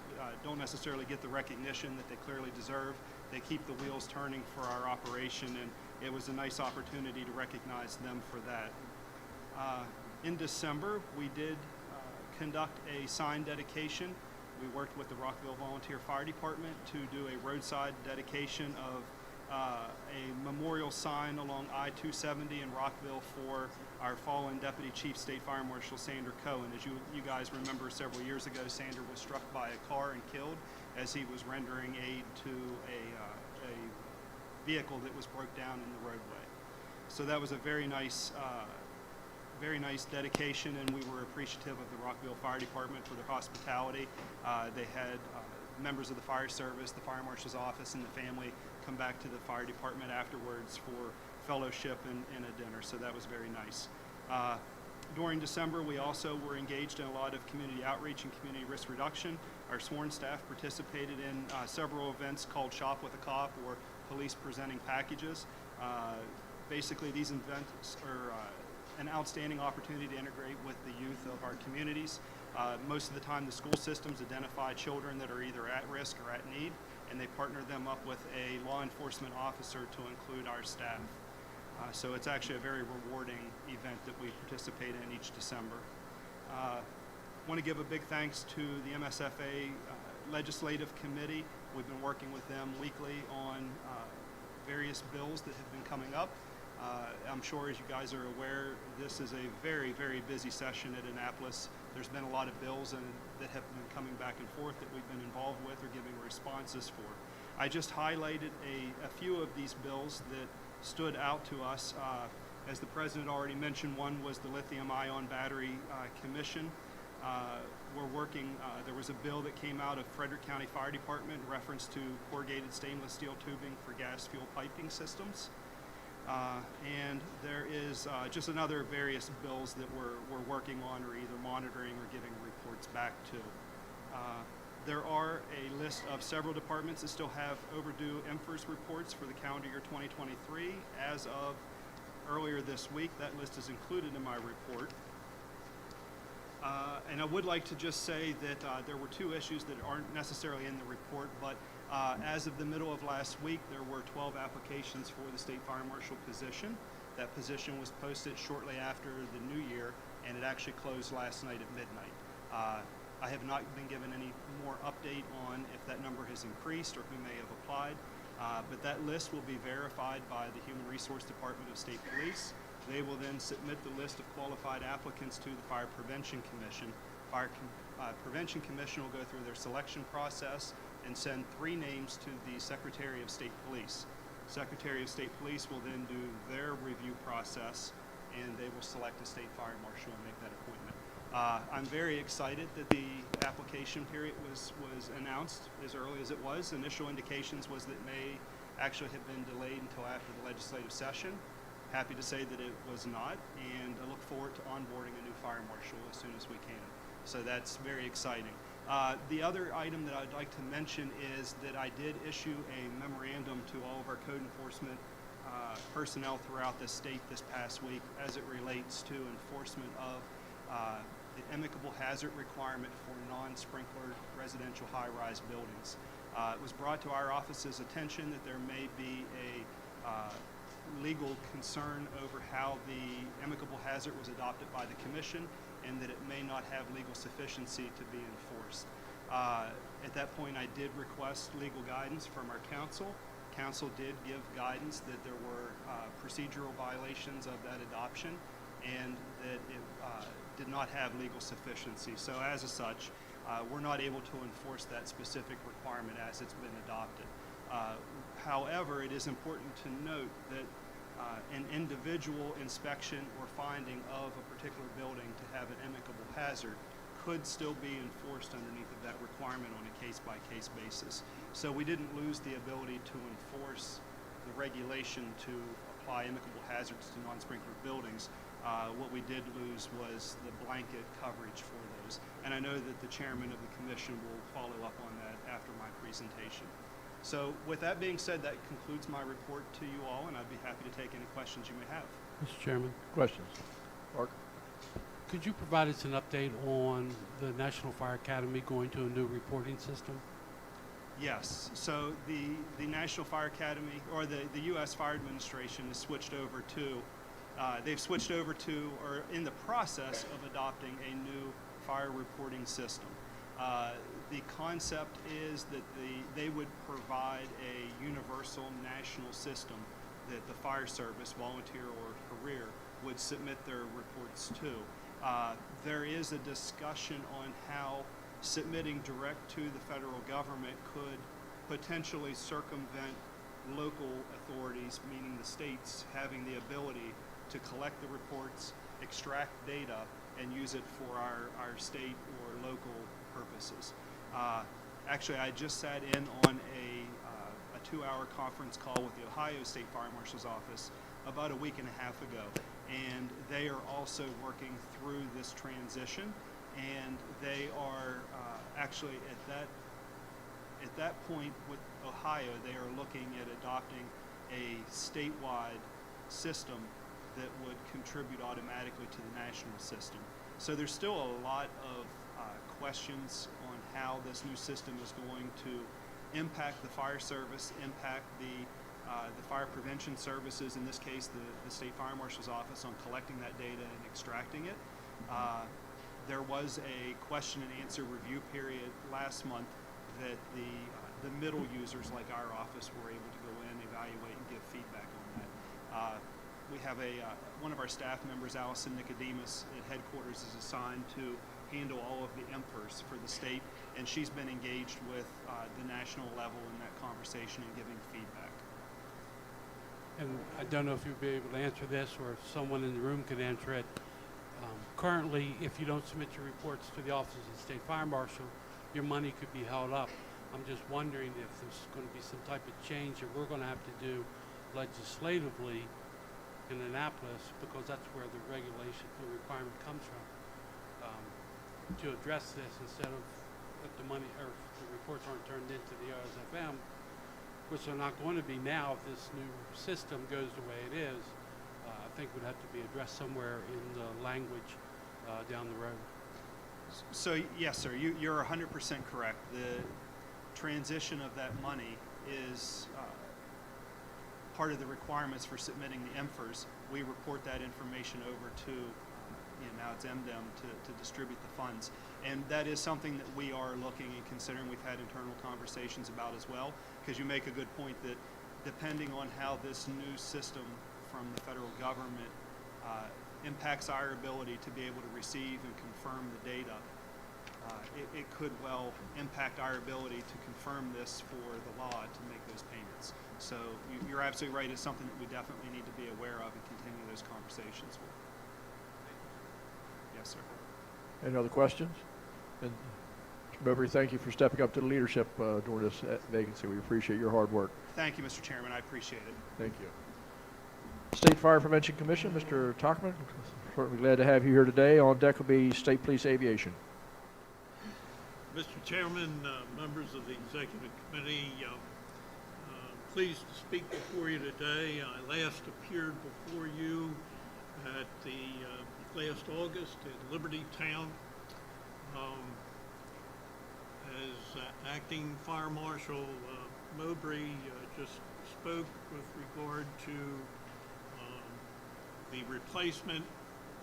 don't necessarily get the recognition that they clearly deserve. They keep the wheels turning for our operation, and it was a nice opportunity to recognize them for that. In December, we did conduct a sign dedication. We worked with the Rockville Volunteer Fire Department to do a roadside dedication of a memorial sign along I-270 in Rockville for our fallen Deputy Chief State Fire Marshal Sandra Cohen. As you guys remember, several years ago, Sandra was struck by a car and killed as he was rendering aid to a vehicle that was broke down in the roadway. So that was a very nice dedication, and we were appreciative of the Rockville Fire Department for their hospitality. They had members of the fire service, the fire marshal's office, and the family come back to the fire department afterwards for fellowship and a dinner, so that was very nice. During December, we also were engaged in a lot of community outreach and community risk reduction. Our sworn staff participated in several events called Shop with a Cop or Police Presenting Packages. Basically, these events are an outstanding opportunity to integrate with the youth of our communities. Most of the time, the school systems identify children that are either at risk or at need, and they partner them up with a law enforcement officer to include our staff. So it's actually a very rewarding event that we participate in each December. Want to give a big thanks to the MSFA Legislative Committee. We've been working with them weekly on various bills that have been coming up. I'm sure, as you guys are aware, this is a very, very busy session at Annapolis. There's been a lot of bills that have been coming back and forth that we've been involved with or giving responses for. I just highlighted a few of these bills that stood out to us. As the President already mentioned, one was the Lithium-Ion Battery Commission. We're working, there was a bill that came out of Frederick County Fire Department in reference to corrugated stainless steel tubing for gas fuel piping systems. And there is just another various bills that we're working on or either monitoring or giving reports back to. There are a list of several departments that still have overdue MFERS reports for the calendar year 2023. As of earlier this week, that list is included in my report. And I would like to just say that there were two issues that aren't necessarily in the report, but as of the middle of last week, there were 12 applications for the State Fire Marshal position. That position was posted shortly after the new year, and it actually closed last night at midnight. I have not been given any more update on if that number has increased or who may have applied, but that list will be verified by the Human Resource Department of State Police. They will then submit the list of qualified applicants to the Fire Prevention Commission. Prevention Commission will go through their selection process and send 3 names to the Secretary of State Police. Secretary of State Police will then do their review process, and they will select a state fire marshal and make that appointment. I'm very excited that the application period was announced as early as it was. Initial indications was that it may actually have been delayed until after the legislative session. Happy to say that it was not, and I look forward to onboarding a new fire marshal as soon as we can. So that's very exciting. The other item that I'd like to mention is that I did issue a memorandum to all of our code enforcement personnel throughout the state this past week as it relates to enforcement of the amicable hazard requirement for non-sprinkler residential high-rise buildings. It was brought to our office's attention that there may be a legal concern over how the amicable hazard was adopted by the Commission and that it may not have legal sufficiency to be enforced. At that point, I did request legal guidance from our counsel. Counsel did give guidance that there were procedural violations of that adoption and that it did not have legal sufficiency. So as such, we're not able to enforce that specific requirement as it's been adopted. However, it is important to note that an individual inspection or finding of a particular building to have an amicable hazard could still be enforced underneath of that requirement on a case-by-case basis. So we didn't lose the ability to enforce the regulation to apply amicable hazards to non-sprinkler buildings. What we did lose was the blanket coverage for those. And I know that the chairman of the commission will follow up on that after my presentation. So with that being said, that concludes my report to you all, and I'd be happy to take any questions you may have. Mr. Chairman, Questions? Mark? could you provide us an update on the National Fire Academy going to a new reporting system? Yes. So the National Fire Academy, or the U.S. Fire Administration, has switched over to, they've switched over to, or in the process of adopting a new fire reporting system. The concept is that they would provide a universal national system that the fire service, volunteer or career, would submit their reports to. There is a discussion on how submitting direct to the federal government could potentially circumvent local authorities, meaning the states, having the ability to collect the reports, extract data, and use it for our state or local purposes. Actually, I just sat in on a 2-hour conference call with the Ohio State Fire Marshal's Office about a week and a half ago, and they are also working through this transition, and they are actually at that point with Ohio, they are looking at adopting a statewide system that would contribute automatically to the national system. So there's still a lot of questions on how this new system is going to impact the fire service, impact the fire prevention services, in this case the State Fire Marshal's Office, on collecting that data and extracting it. There was a question and answer review period last month that the middle users like our office were able to go in, evaluate, and give feedback on that. We have one of our staff members, Allison Nicodemus, at headquarters is assigned to handle all of the MPERS for the state, and she's been engaged with the national level in that conversation and giving feedback. And I don't know if you'll be able to answer this or if someone in the room can answer it. Currently, if you don't submit your reports to the Office of the State Fire Marshal, your money could be held up. I'm just wondering if there's going to be some type of change that we're going to have to do legislatively in Annapolis, because that's where the regulation, the requirement comes from, to address this instead of if the money or if the reports aren't turned into the OSFM, which are not going to be now if this new system goes the way it is. I think would have to be addressed somewhere in the language down the road. So yes, sir, you're 100% correct. The transition of that money is part of the requirements for submitting the MFERS. We report that information over to, now it's MDEM to distribute the funds. And that is something that we are looking and considering. We've had internal conversations about as well, because you make a good point that depending on how this new system from the federal government impacts our ability to be able to receive and confirm the data, it could well impact our ability to confirm this for the law to make those payments. So you're absolutely right. It's something that we definitely need to be aware of and continue those conversations with. Yes, sir. Any other questions? And Mr. Mowbray, thank you for stepping up to the leadership during this vacancy. We appreciate your hard work. Thank you, Mr. Chairman. I appreciate it. Thank you. State Fire Prevention Commission, Mr. Tachman, certainly glad to have you here today. On deck will be State Police Aviation. Mr. Chairman, members of the Executive Committee, pleased to speak before you today. I last appeared before you at the last August in Liberty Town as Acting Fire Marshal Mowbray just spoke with regard to the replacement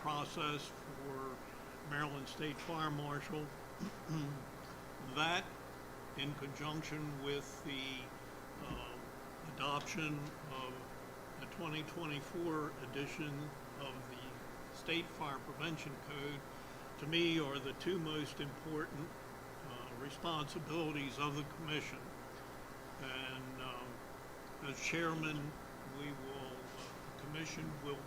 process for Maryland State Fire Marshal. That, in conjunction with the adoption of the 2024 edition of the State Fire Prevention Code, to me are the two most important responsibilities of the Commission. And as Chairman, the Commission will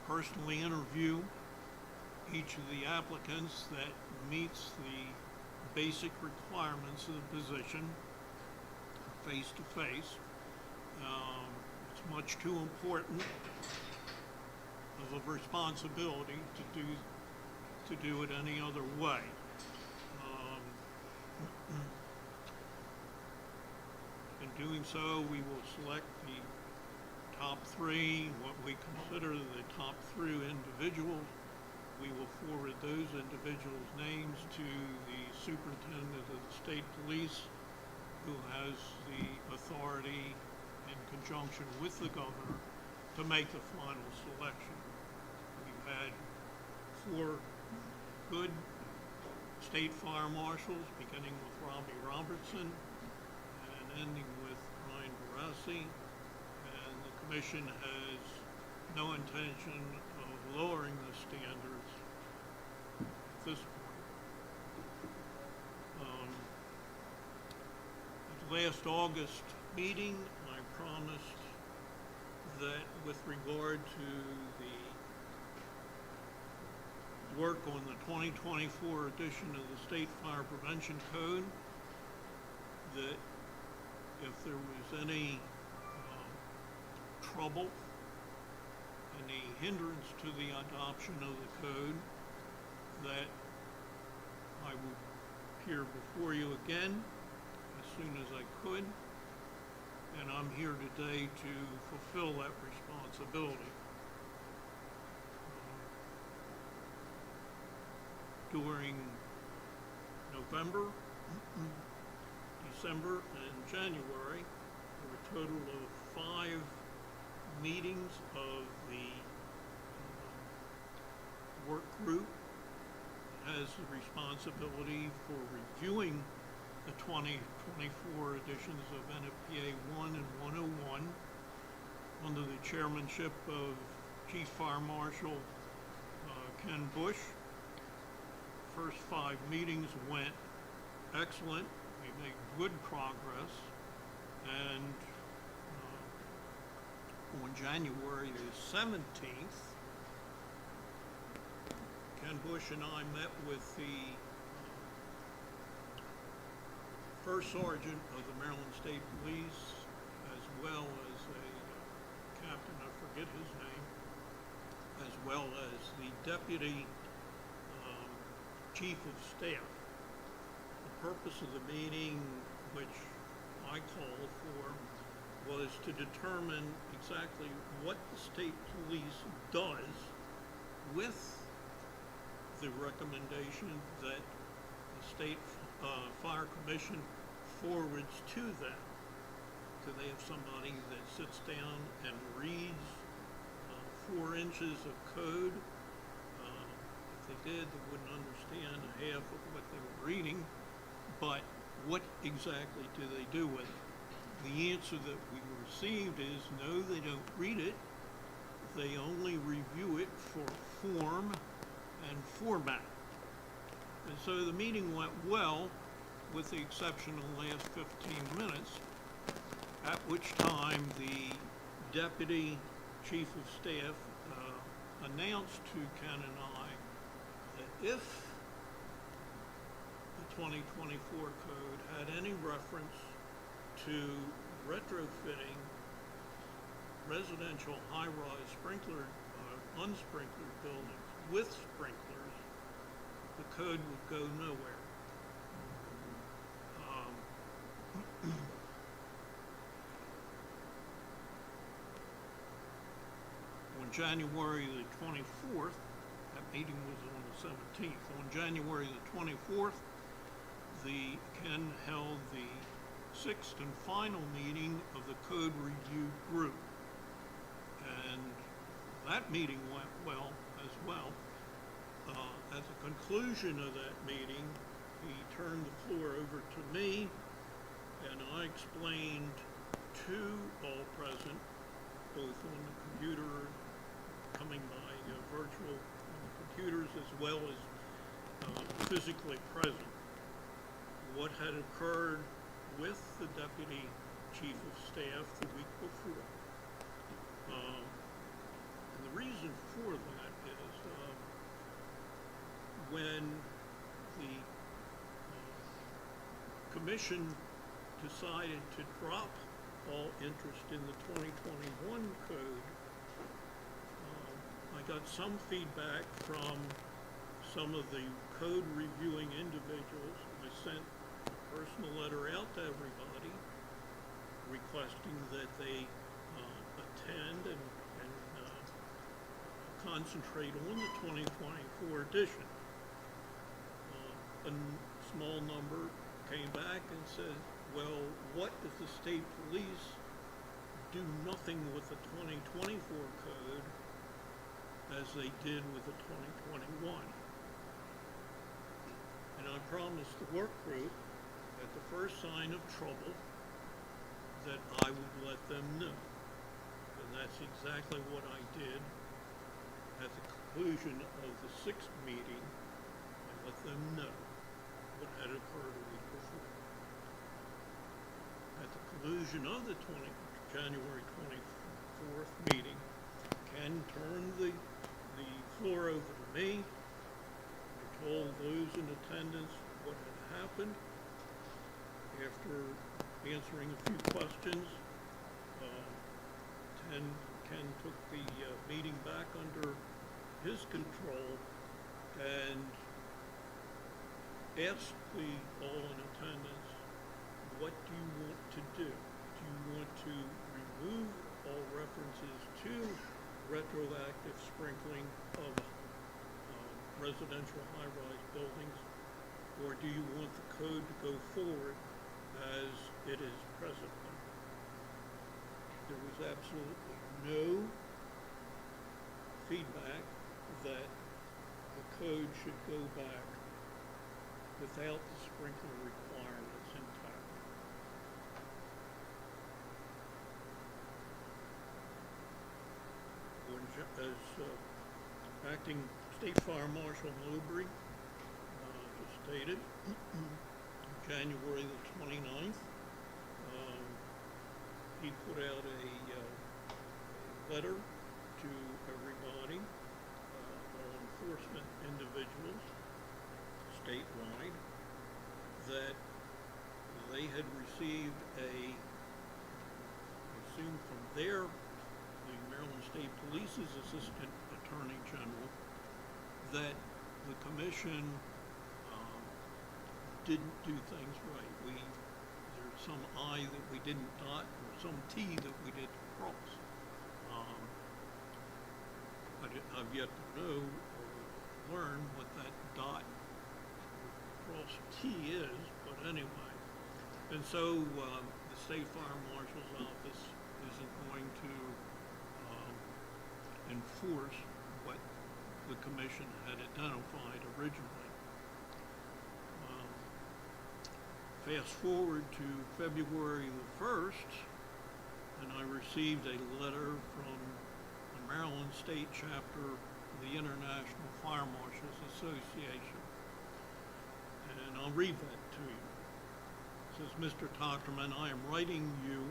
personally interview each of the applicants that meets the basic requirements of the position face to face. It's much too important of a responsibility to do it any other way. In doing so, we will select the top three, what we consider the top three individuals. We will forward those individuals' names to the Superintendent of the State Police, who has the authority, in conjunction with the Governor, to make the final selection. We've had 4 good, state fire marshals, beginning with Robbie Robertson and ending with Ryan Barassi. And the commission has no intention of lowering the standards at this point. At the last August meeting, I promised that with regard to the work on the 2024 edition of the State Fire Prevention Code, that if there was any trouble, any hindrance to the adoption of the code, that I would appear before you again as soon as I could, and I'm here today to fulfill that responsibility. During November, December, and January, there were a total of 5 meetings of the work group that has the responsibility for reviewing the 2024 editions of NFPA 1 and 101 under the chairmanship of Chief Fire Marshal Ken Bush. First 5 meetings went excellent. We made good progress, and on January the 17th, Ken Bush and I met with the First Sergeant of the Maryland State Police, as well as a captain, I forget his name, as well as the Deputy Chief of Staff. The purpose of the meeting, which I called for, was to determine exactly what the state police does with the recommendation that the State Fire Commission forwards to them. Do they have somebody that sits down and reads 4 inches of code? If they did, they wouldn't understand half of what they were reading, but what exactly do they do with it? The answer that we received is no, they don't read it. They only review it for form and format. And so the meeting went well, with the exception of the last 15 minutes, at which time the Deputy Chief of Staff announced to Ken and I that if the 2024 code had any reference to retrofitting residential high-rise sprinkler, unsprinklered buildings with sprinklers, the code would go nowhere. On January the 24th, that meeting was on the 17th. On January the 24th, Ken held the 6th and final meeting of the Code Review Group. And that meeting went well as well. At the conclusion of that meeting, he turned the floor over to me, and I explained to all present, both on the computer, coming by virtual computers, as well as physically present, what had occurred with the Deputy Chief of Staff the week before. And the reason for that is when the Commission decided to drop all interest in the 2021 code, I got some feedback from some of the code reviewing individuals. I sent a personal letter out to everybody requesting that they attend and concentrate on the 2024 edition. A small number came back and said, well, what if the state police do nothing with the 2024 code as they did with the 2021? And I promised the work group at the first sign of trouble that I would let them know. And that's exactly what I did. At the conclusion of the 6th meeting, I let them know what had occurred a week before. At the conclusion of the January 24th meeting, Ken turned the floor over to me. I told those in attendance what had happened. After answering a few questions, Ken took the meeting back under his control and asked the all in attendance, what do you want to do? Do you want to remove all references to retroactive sprinkling of residential high-rise buildings, or do you want the code to go forward as it is presently? There was absolutely no feedback that the code should go back without the sprinkler requirements intact. As Acting State Fire Marshal Mowbray just stated, January the 29th, he put out a letter to everybody, all enforcement individuals statewide, that they had received I assume from the Maryland State Police's Assistant Attorney General, that the commission didn't do things right. There's some I that we didn't dot, or some T that we didn't cross. I've yet to know or learn what that dot cross T is, but anyway. And so the State Fire Marshal's Office isn't going to enforce what the commission had identified originally. Fast forward to February the 1st, and I received a letter from the Maryland State Chapter of the International Fire Marshals Association. And I'll read that to you. It says, Mr. Tochterman, I am writing you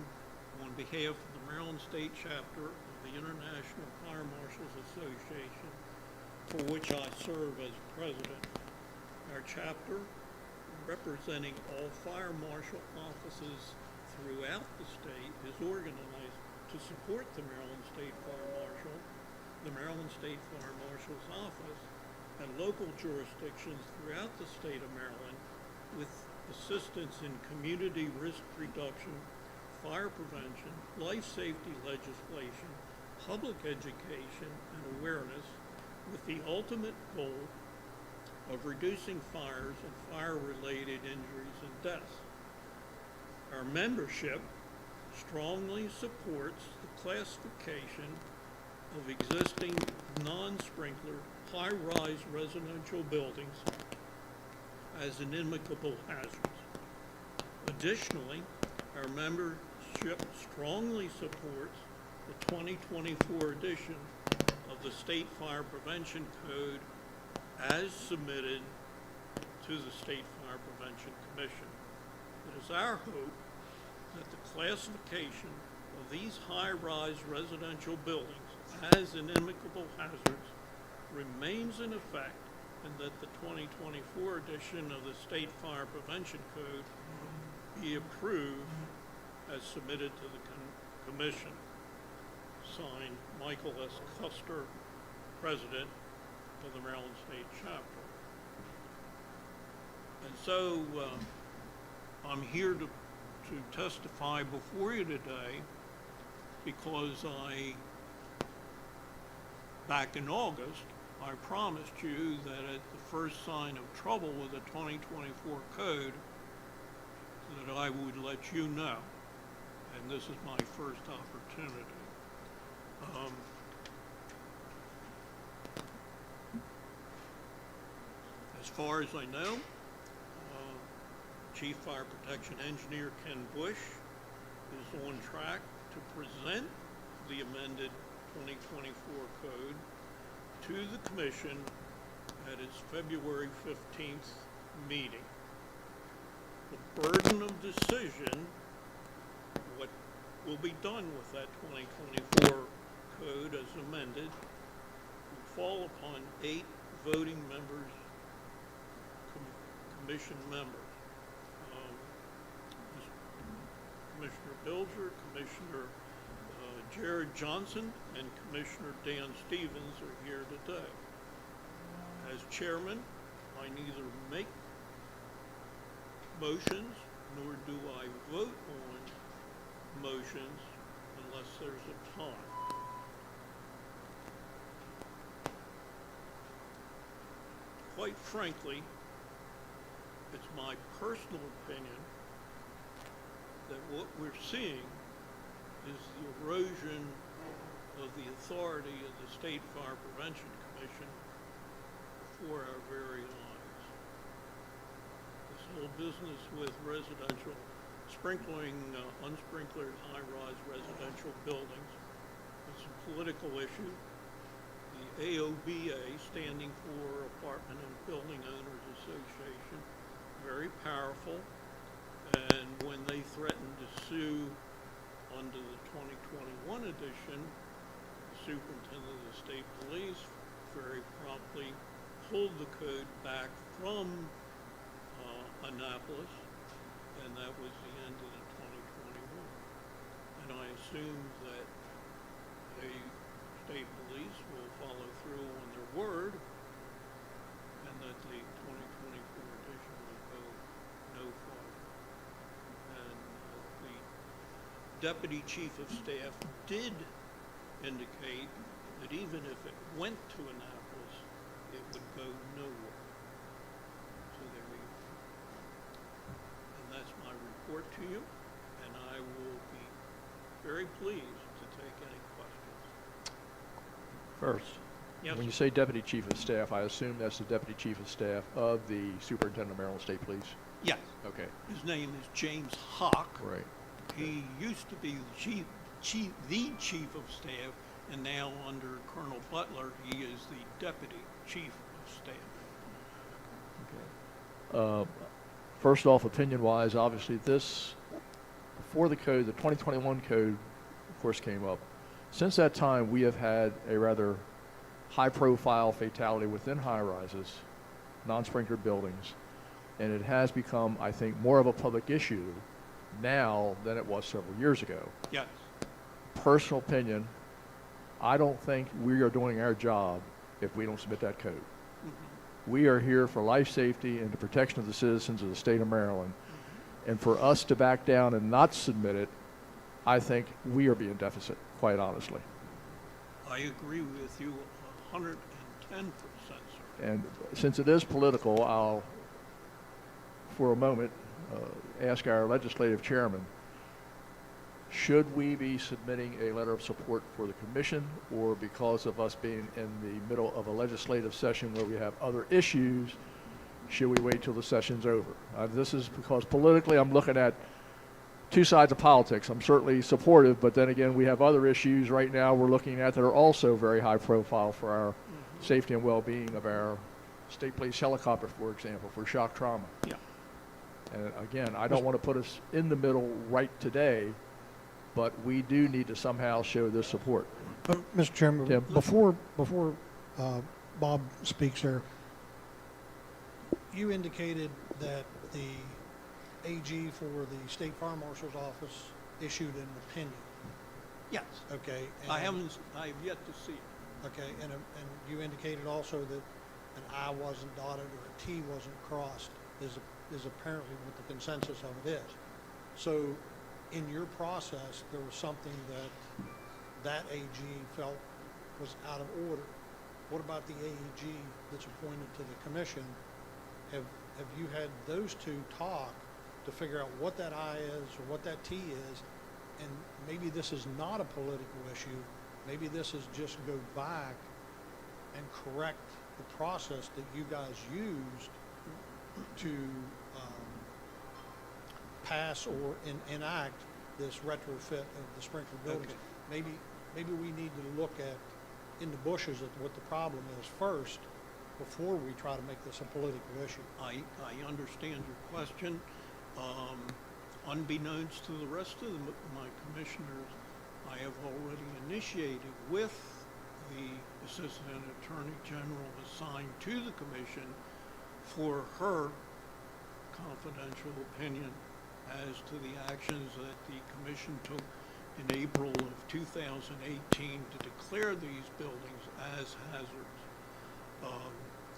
on behalf of the Maryland State Chapter of the International Fire Marshals Association, for which I serve as president. Our chapter, representing all fire marshal offices throughout the state, is organized to support the Maryland State Fire Marshal, the Maryland State Fire Marshal's Office, and local jurisdictions throughout the state of Maryland with assistance in community risk reduction, fire prevention, life safety legislation, public education, and awareness, with the ultimate goal of reducing fires and fire-related injuries and deaths. Our membership strongly supports the classification of existing non-sprinkler high-rise residential buildings as inimical hazards. Additionally, our membership strongly supports the 2024 edition of the State Fire Prevention Code as submitted to the State Fire Prevention Commission. It is our hope that the classification of these high-rise residential buildings as inimical hazards remains in effect, and that the 2024 edition of the State Fire Prevention Code be approved as submitted to the Commission. Signed, Michael S. Custer, President of the Maryland State Chapter. And so I'm here to testify before you today because back in August, I promised you that at the first sign of trouble with the 2024 code, that I would let you know. And this is my first opportunity. As far as I know, Chief Fire Protection Engineer Ken Bush is on track to present the amended 2024 code to the commission at its February 15th meeting. The burden of decision, what will be done with that 2024 code as amended, will fall upon 8 voting members, commission members. Commissioner Bilger, Commissioner Jared Johnson, and Commissioner Dan Stevens are here today. As chairman, I neither make motions nor do I vote on motions unless there's a time. Quite frankly, it's my personal opinion that what we're seeing is the erosion of the authority of the State Fire Prevention Commission before our very eyes. This whole business with residential sprinkling, unsprinklered high-rise residential buildings, it's a political issue. The AOBA, standing for Apartment and Building Owners Association, very powerful. And when they threatened to sue under the 2021 edition, the superintendent of the state police very promptly pulled the code back from Annapolis, and that was the end of the 2021. And I assume that the state police will follow through on their word, and that the 2024 edition will go no farther. Deputy Chief of Staff did indicate that even if it went to Annapolis, it would go nowhere. So there we go. And that's my report to you, and I will be very pleased to take any questions. First, Yes, when you sir. say Deputy Chief of Staff, I assume that's the Deputy Chief of Staff of the Superintendent of Maryland State Police? Yes. Okay. His name is James Hawk. Right. He used to be the chief of staff, and now under Colonel Butler, he is the deputy chief of staff. Okay. First off, opinion-wise, obviously this, before the code, the 2021 code, of course, came up. Since that time, we have had a rather high-profile fatality within high-rises, non-sprinklered buildings, and it has become, I think, more of a public issue now than it was several years ago. Yes. Personal opinion, I don't think we are doing our job if we don't submit that code. Mm-hmm. We are here for life safety and the protection of the citizens of the state of Maryland. Mm-hmm. And for us to back down and not submit it, I think we are being deficit, quite honestly. I agree with you 110%, sir. And since it is political, I'll, for a moment, ask our legislative chairman, should we be submitting a letter of support for the commission, or because of us being in the middle of a legislative session where we have other issues, should we wait till the session's over? This is because politically I'm looking at two sides of politics. I'm certainly supportive, but then again, we have other issues right now we're looking at that are also very high profile for our safety and well-being of our state police helicopter, for example, for shock trauma. Yeah. And again, I don't want to put us in the middle right today, but we do need to somehow show this support. Mr. Chairman, Tim? before Bob speaks there, you indicated that the AG for the State Fire Marshal's Office issued an opinion. Yes. Okay. I have yet to see it. Okay, and you indicated also that an I wasn't dotted or a T wasn't crossed is apparently what the consensus of it is. So in your process, there was something that AG felt was out of order. What about the AEG that's appointed to the commission? Have you had those two talk to figure out what that I is or what that T is? And maybe this is not a political issue. Maybe this is just go back and correct the process that you guys used to pass or enact this retrofit of the sprinkler buildings. Maybe we need to look at, in the bushes, at what the problem is first, before we try to make this a political issue. I understand your question. Unbeknownst to the rest of my commissioners, I have already initiated with the Assistant Attorney General assigned to the commission for her confidential opinion as to the actions that the commission took in April of 2018 to declare these buildings as hazards.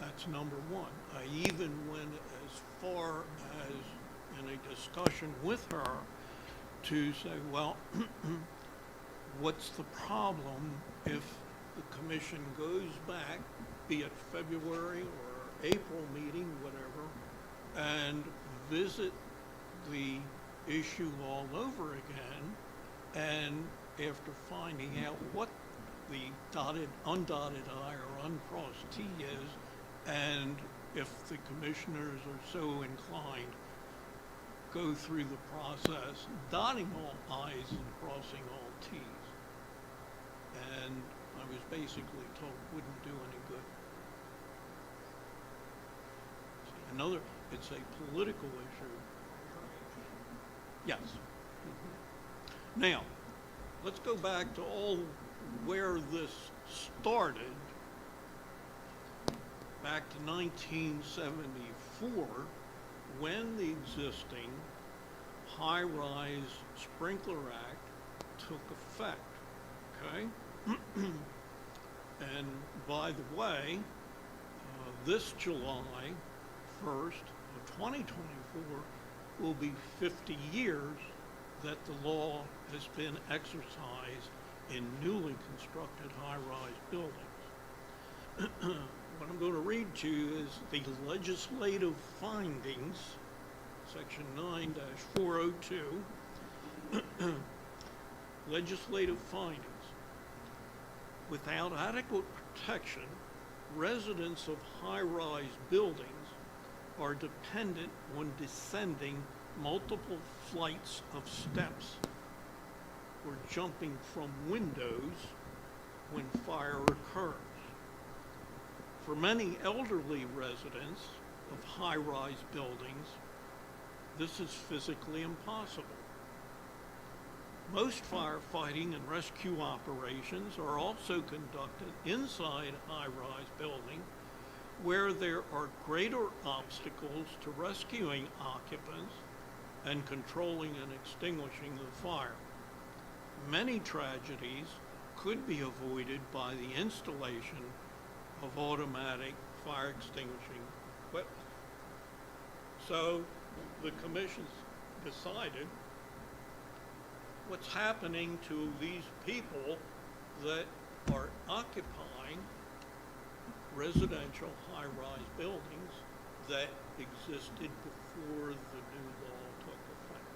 That's number one. I even went as far as in a discussion with her to say, well, what's the problem if the commission goes back, be it February or April meeting, whatever, and visit the issue all over again, and after finding out what the undotted I or uncrossed T is, and if the commissioners are so inclined, go through the process, dotting all I's and crossing all T's. And I was basically told it wouldn't do any good. It's a political issue. Yes. Now, let's go back to where this started. Back to 1974, when the existing high-rise sprinkler act took effect, okay? And by the way, this July 1st of 2024 will be 50 years that the law has been exercised in newly constructed high-rise buildings. What I'm going to read to you is the legislative findings, section 9-402, legislative findings. Without adequate protection, residents of high-rise buildings are dependent on descending multiple flights of steps or jumping from windows when fire occurs. For many elderly residents of high-rise buildings, this is physically impossible. Most firefighting and rescue operations are also conducted inside high-rise buildings where there are greater obstacles to rescuing occupants and controlling and extinguishing the fire. Many tragedies could be avoided by the installation of automatic fire extinguishing equipment. So the commission's decided what's happening to these people that are occupying residential high-rise buildings that existed before the new law took effect.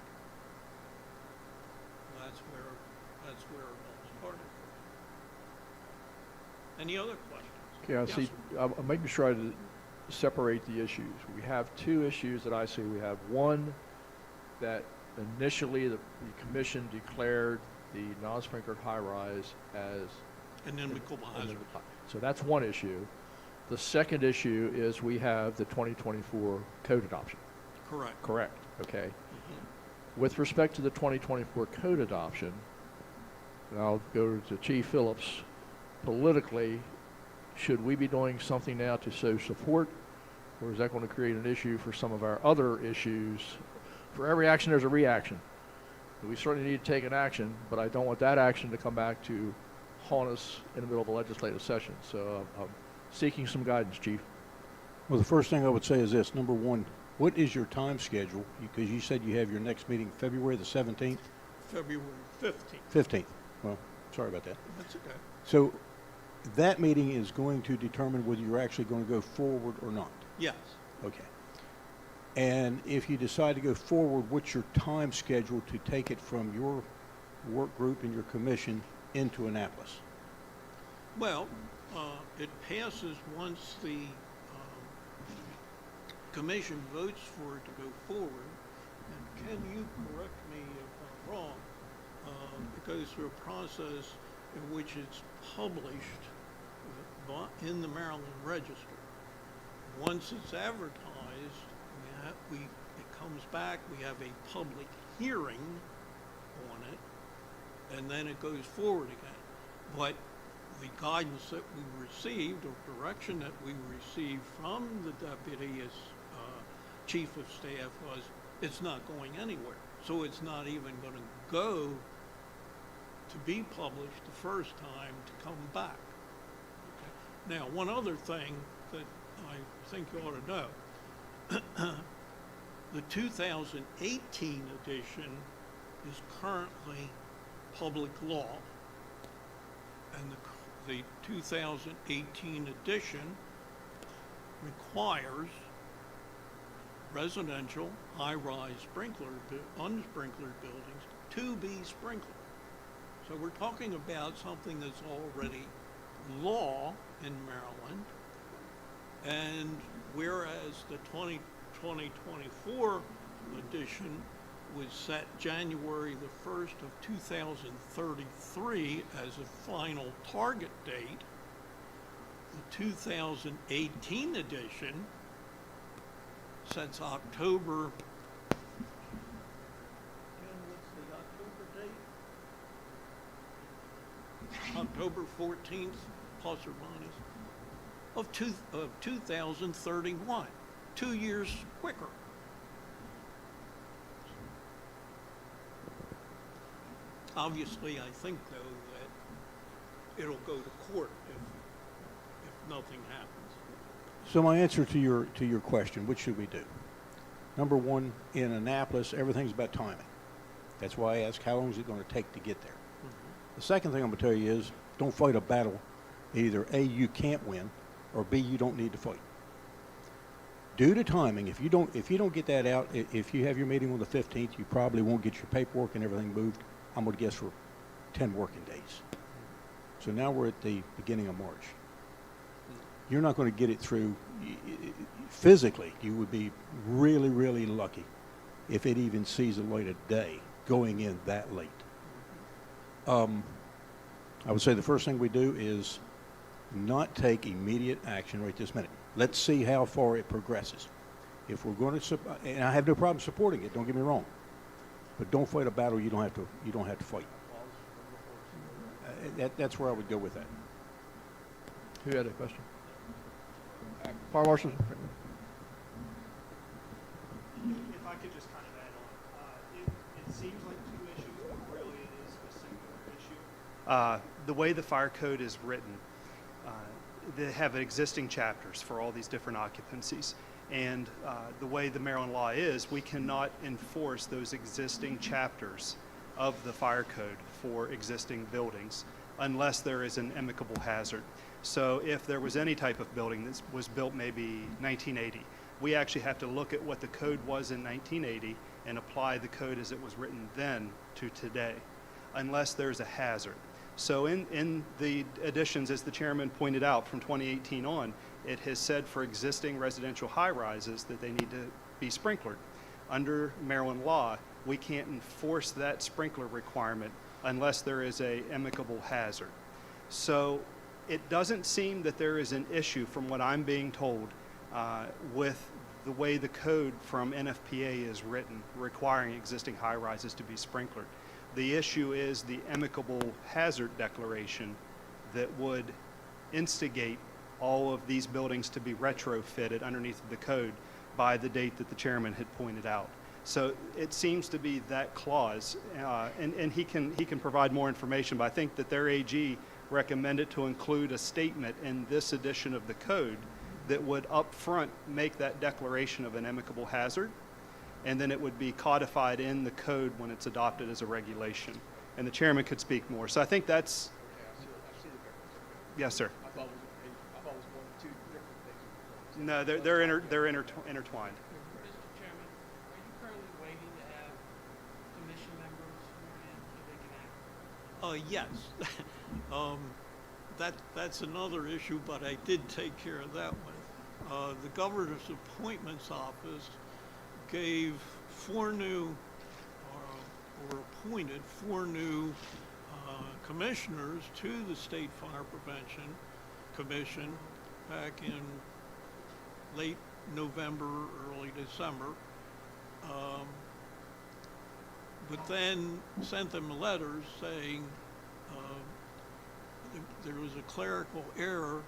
That's where it all started. Any other questions? Okay, I see. I'm making sure I separate the issues. We have two issues that I see. We have one that initially the commission declared the non-sprinklered high-rise as... And then we call it hazard. So that's one issue. The second issue is we have the 2024 code adoption. Correct. Correct, okay. With respect to the 2024 code adoption, and I'll go to Chief Phillips, politically, should we be doing something now to show support, or is that going to create an issue for some of our other issues? For every action, there's a reaction. We certainly need to take an action, but I don't want that action to come back to haunt us in the middle of a legislative session. So I'm seeking some guidance, Chief. Well, the first thing I would say is this. Number one, what is your time schedule? Because you said you have your next meeting February the 17th? February 15th. 15th. Well, sorry about that. That's okay. So that meeting is going to determine whether you're actually going to go forward or not. Yes. Okay. And if you decide to go forward, what's your time schedule to take it from your work group and your commission into Annapolis? Well, it passes once the commission votes for it to go forward. And can you correct me if I'm wrong? It goes through a process in which it's published in the Maryland Register. Once it's advertised, it comes back, we have a public hearing on it, and then it goes forward again. But the guidance that we received, or direction that we received from the deputy as chief of staff was, it's not going anywhere. So it's not even going to go to be published the first time to come back. Okay. Now, one other thing that I think you ought to know, the 2018 edition is currently public law, and the 2018 edition requires residential high-rise unsprinklered buildings to be sprinkled. So we're talking about something that's already law in Maryland, and whereas the 2024 edition was set January the 1st of 2033 as a final target date, the 2018 edition sets October, what's the October date? October 14th, plus or minus, of 2031, 2 years quicker. Obviously, I think, though, that it'll go to court if nothing happens. So my answer to your question, what should we do? Number one, in Annapolis, everything's about timing. That's why I ask, how long is it going to take to get there? The second thing I'm going to tell you is, don't fight a battle. Either A, you can't win, or B, you don't need to fight. Due to timing, if you don't get that out, if you have your meeting on the 15th, you probably won't get your paperwork and everything moved. I'm going to guess for 10 working days. So now we're at the beginning of March. You're not going to get it through physically. You would be really, really lucky if it even sees the light of day going in that late. I would say the first thing we do is not take immediate action right this minute. Let's see how far it progresses. If we're going to, and I have no problem supporting it, don't get me wrong, but don't fight a battle you don't have to fight. That's where I would go with that. Who had a question? Fire Marshal. If I could just kind of add on, it seems like two issues, but really it is a singular issue. The way the fire code is written, they have existing chapters for all these different occupancies. And the way the Maryland law is, we cannot enforce those existing chapters of the fire code for existing buildings unless there is an amicable hazard. So if there was any type of building that was built maybe 1980, we actually have to look at what the code was in 1980 and apply the code as it was written then to today, unless there's a hazard. So in the additions, as the chairman pointed out, from 2018 on, it has said for existing residential high-rises that they need to be sprinklered. Under Maryland law, we can't enforce that sprinkler requirement unless there is a amicable hazard. So it doesn't seem that there is an issue, from what I'm being told, with the way the code from NFPA is written, requiring existing high-rises to be sprinklered. The issue is the amicable hazard declaration that would instigate all of these buildings to be retrofitted underneath the code by the date that the chairman had pointed out. So it seems to be that clause, and he can provide more information, but I think that their AG recommended to include a statement in this edition of the code that would up front make that declaration of an amicable hazard, and then it would be codified in the code when it's adopted as a regulation. And the chairman could speak more. So I think that's... Okay, I see the difference. Yes, sir. I thought it was one of two different things. No, they're intertwined. Mr. Chairman, are you currently waiting to have commission members sworn in so they can act? Yes. That's another issue, but I did take care of that one. The governor's appointments office gave appointed 4 new commissioners to the State Fire Prevention Commission back in late November, early December. But then sent them letters saying there was a clerical error,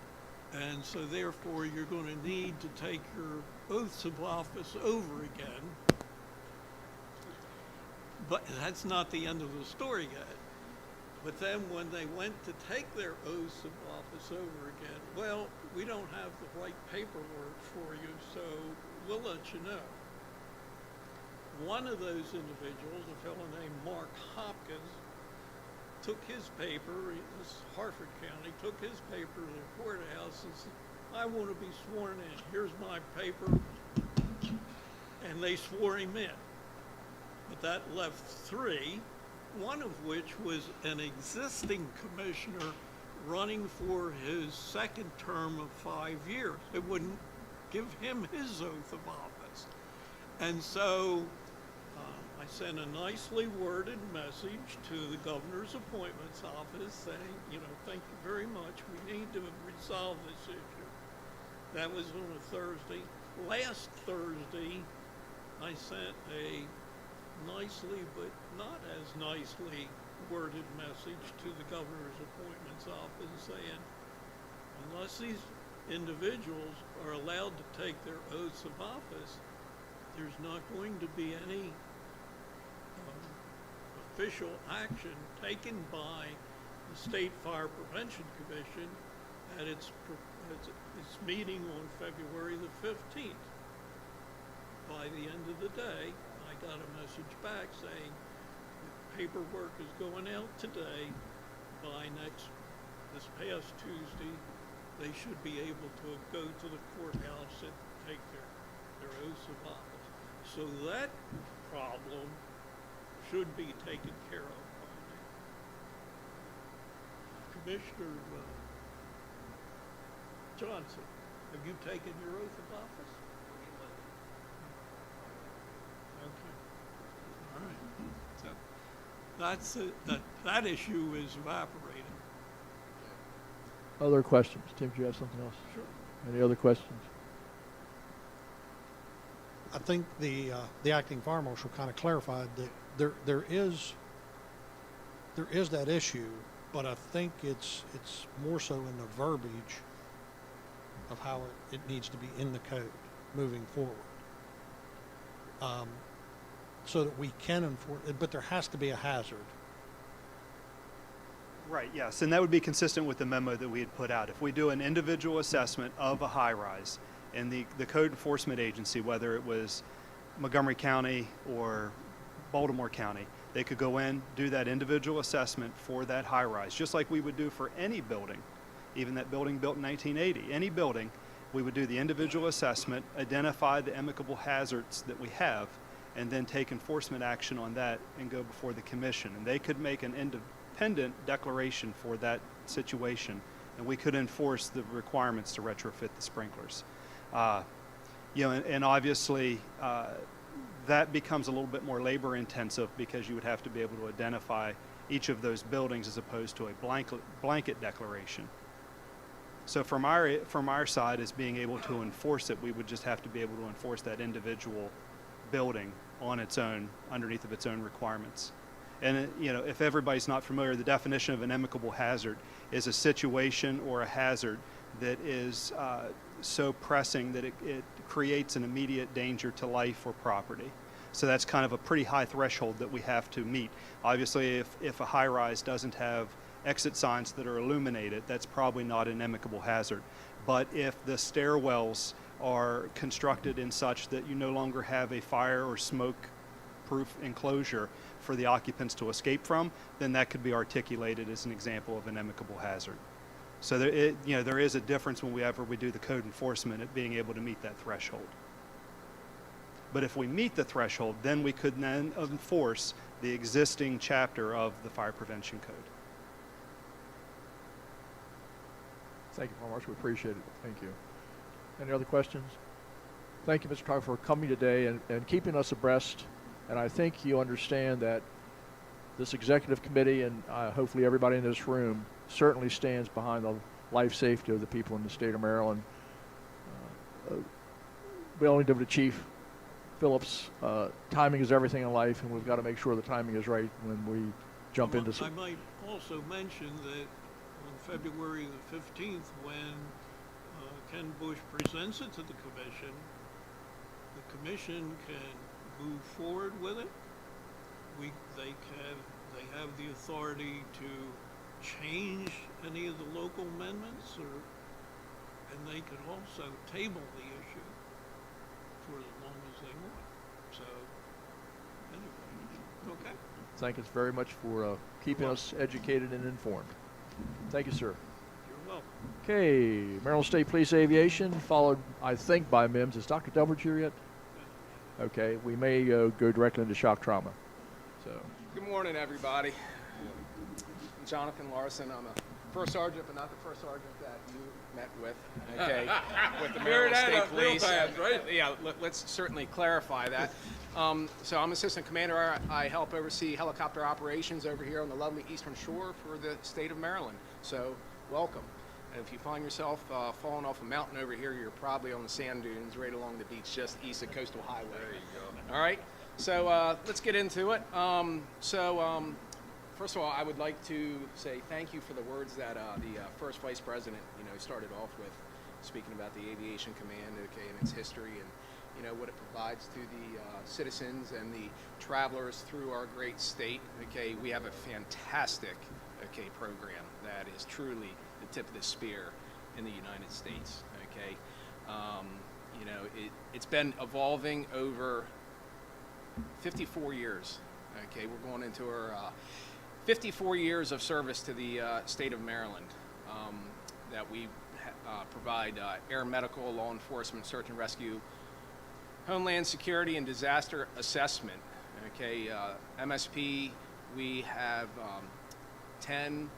and so therefore you're going to need to take your oaths of office over again. But that's not the end of the story yet. But then when they went to take their oaths of office over again, well, we don't have the right paperwork for you, so we'll let you know. One of those individuals, a fellow named Mark Hopkins, took his paper, this is Harford County, took his paper to the courthouse and said, I want to be sworn in. Here's my paper. And they swore him in. But that left 3, one of which was an existing commissioner running for his second term of 5 years. It wouldn't give him his oath of office. And so I sent a nicely worded message to the governor's appointments office saying, you know, thank you very much. We need to resolve this issue. That was on a Thursday. Last Thursday, I sent a nicely but not as nicely worded message to the governor's appointments office saying, unless these individuals are allowed to take their oaths of office, there's not going to be any official action taken by the State Fire Prevention Commission at its meeting on February the 15th. By the end of the day, I got a message back saying the paperwork is going out today. By this past Tuesday, they should be able to go to the courthouse and take their oaths of office. So that problem should be taken care of by now. Commissioner Johnson, have you taken your oath of office? Okay. All right. So that issue is evaporating. Other questions? Tim, do you have something else? Sure. Any other questions? I think the acting fire marshal kind of clarified that there is that issue, but I think it's more so in the verbiage of how it needs to be in the code moving forward, so that we can enforce it. But there has to be a hazard. Right, yes, and that would be consistent with the memo that we had put out. If we do an individual assessment of a high-rise, and the code enforcement agency, whether it was Montgomery County or Baltimore County, they could go in, do that individual assessment for that high-rise, just like we would do for any building, even that building built in 1980. Any building, we would do the individual assessment, identify the amicable hazards that we have, and then take enforcement action on that and go before the commission. And they could make an independent declaration for that situation, and we could enforce the requirements to retrofit the sprinklers. And obviously that becomes a little bit more labor intensive because you would have to be able to identify each of those buildings as opposed to a blanket declaration. So from our side, as being able to enforce it, we would just have to be able to enforce that individual building on its own, underneath of its own requirements. And if everybody's not familiar, the definition of an amicable hazard is a situation or a hazard that is so pressing that it creates an immediate danger to life or property. So that's kind of a pretty high threshold that we have to meet. Obviously, if a high-rise doesn't have exit signs that are illuminated, that's probably not an amicable hazard. But if the stairwells are constructed in such that you no longer have a fire or smoke-proof enclosure for the occupants to escape from, then that could be articulated as an example of an amicable hazard. So there is a difference whenever we do the code enforcement at being able to meet that threshold. But if we meet the threshold, then we could then enforce the existing chapter of the Fire Prevention Code. Thank you, Fire Marshal. We appreciate it. Thank you. Any other questions? Thank you, Mr. Carter, for coming today and keeping us abreast And I think you understand that this executive committee and hopefully everybody in this room certainly stands behind the life safety of the people in the state of Maryland. We only did with Chief Phillips. Timing is everything in life, and we've got to make sure the timing is right when we jump into I some. might also mention that on February the 15th, when Ken Bush presents it to the commission can move forward with it. They have the authority to change any of the local amendments, and they could also table the issue for as long as they want. So, anyway, okay. Thank us very much for keeping us educated and informed. Thank you, sir. You're welcome. Okay, Maryland State Police Aviation, followed, I think, by MIMS. Is Dr. Delbert here yet? Okay, we may go directly into shock trauma. So. Good morning, everybody. I'm Jonathan Larson. I'm a first sergeant, but not the first sergeant that you met with, okay, with the Maryland State Police. Fast, right? Yeah, let's certainly clarify that. So I'm Assistant Commander. I help oversee helicopter operations over here on the lovely Eastern Shore for the state of Maryland. So welcome. And if you find yourself falling off a mountain over here, you're probably on the sand dunes right along the beach just east of Coastal Highway. There you go. All right, so let's get into it. First of all, I would like to say thank you for the words that the first Vice President, started off with, speaking about the Aviation Command, okay, and its history, and what it provides to the citizens and the travelers through our great state. Okay, we have a fantastic, program that is truly the tip of the spear in the United States. Okay, it's been evolving over 54 years. Okay, we're going into our 54 years of service to the state of Maryland, that we provide air medical, law enforcement, search and rescue, homeland security, and disaster assessment. Okay, MSP, we have 10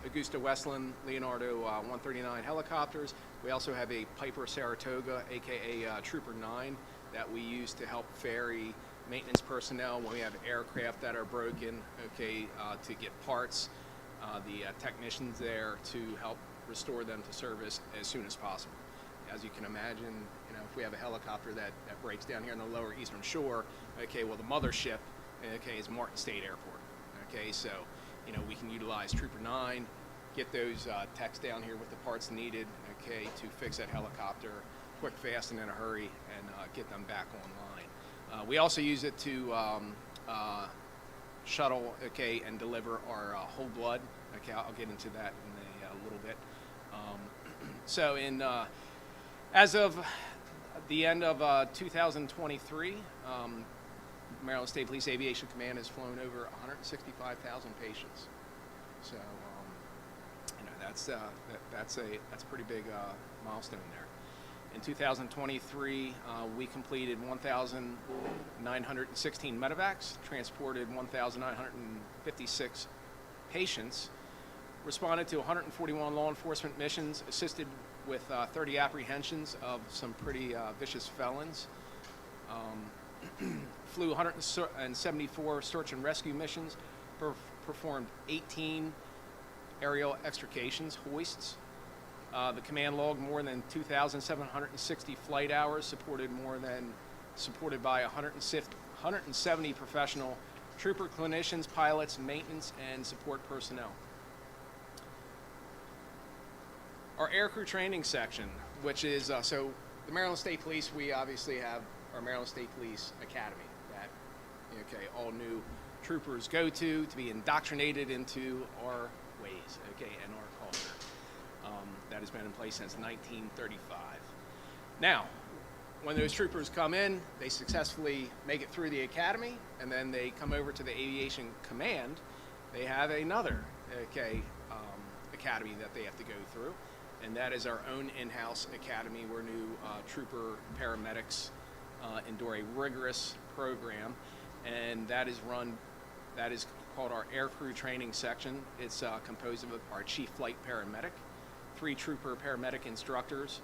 Augusta Westland Leonardo 139 helicopters. We also have a Piper Saratoga, aka Trooper 9, that we use to help ferry maintenance personnel when we have aircraft that are broken, to get parts, the technicians there to help restore them to service as soon as possible. As you can imagine, if we have a helicopter that breaks down here on the lower Eastern Shore, well, the mothership, is Martin State Airport. So, we can utilize Trooper 9, get those techs down here with the parts needed, to fix that helicopter quick, fast, and in a hurry, and get them back online. We also use it to shuttle, and deliver our whole blood. I'll get into that in a little bit. So as of the end of 2023, Maryland State Police Aviation Command has flown over 165,000 patients. So that's a pretty big milestone there. In 2023, we completed 1,916 medevacs, transported 1,956 patients, responded to 141 law enforcement missions, assisted with 30 apprehensions of some pretty vicious felons, flew 174 search and rescue missions, performed 18 aerial extrications, hoists. The command logged more than 2,760 flight hours, supported by 170 professional trooper, clinicians, pilots, maintenance, and support personnel. Our aircrew training section, which is, so the Maryland State Police, we obviously have our Maryland State Police Academy that, all new troopers go to be indoctrinated into our ways, and our culture. That has been in place since 1935. Now, when those troopers come in, they successfully make it through the academy, and then they come over to the Aviation Command. They have another, academy that they have to go through, and that is our own in-house academy where new trooper paramedics endure a rigorous program, and that is called our aircrew training section. It's composed of our chief flight paramedic, 3 trooper paramedic instructors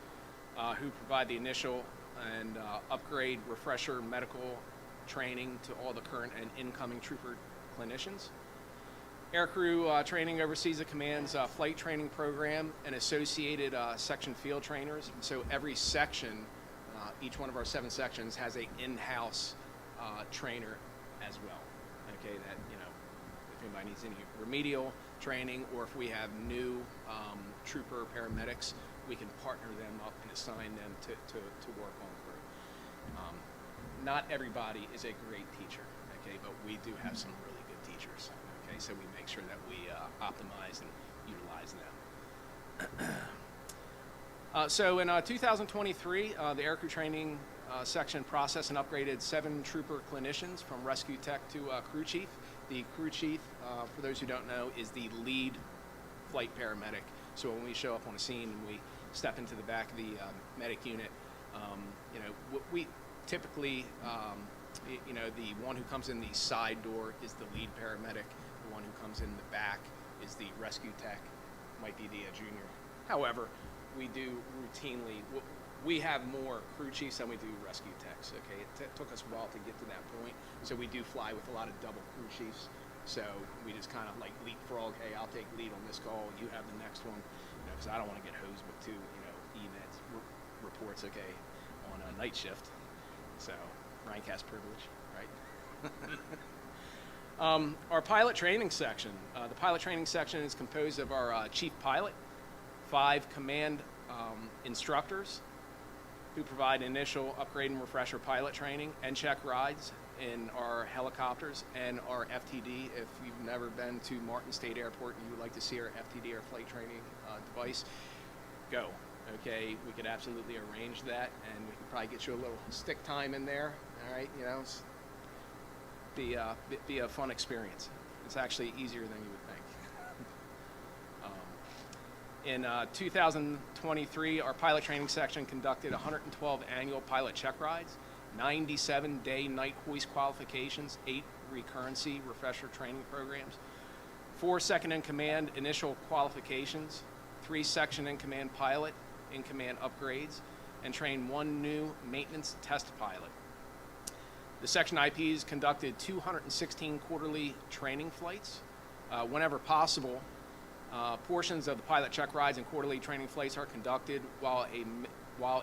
who provide the initial and upgrade refresher medical training to all the current and incoming trooper clinicians. Aircrew training oversees the command's flight training program and associated section field trainers. So every section, each one of our 7 sections has a in-house trainer as well. Okay, that, if anybody needs any remedial training, or if we have new trooper paramedics, we can partner them up and assign them to work on crew. Not everybody is a great teacher, okay, but we do have some really good teachers, okay, so we make sure that we optimize and utilize them. So in 2023, the aircrew training section processed and upgraded 7 trooper clinicians from rescue tech to crew chief. The crew chief, for those who don't know, is the lead flight paramedic. So when we show up on a scene and we step into the back of the medic unit, we typically, the one who comes in the side door is the lead paramedic. The one who comes in the back is the rescue tech, might be the junior. However, we do routinely, we have more crew chiefs than we do rescue techs, okay? It took us a while to get to that point, so we do fly with a lot of double crew chiefs. So we just kind of like leapfrog, hey, I'll take lead on this call, you have the next one, because I don't want to get hosed with 2, EMEDs reports, okay, on a night shift. So rank has privilege, right? Our pilot training section. The pilot training section is composed of our chief pilot, 5 command instructors who provide initial upgrade and refresher pilot training and check rides in our helicopters and our FTD. If you've never been to Martin State Airport and you would like to see our FTD, our flight training device, go. Okay, we could absolutely arrange that, and we could probably get you a little stick time in there. All right, be a fun experience. It's actually easier than you would think. In 2023, our pilot training section conducted 112 annual pilot check rides, 97 day-night hoist qualifications, 8 recurrency refresher training programs, 4 second-in-command initial qualifications, 3 section-in-command pilot in-command upgrades, and trained 1 new maintenance test pilot. The section IPs conducted 216 quarterly training flights. Whenever possible, portions of the pilot check rides and quarterly training flights are conducted while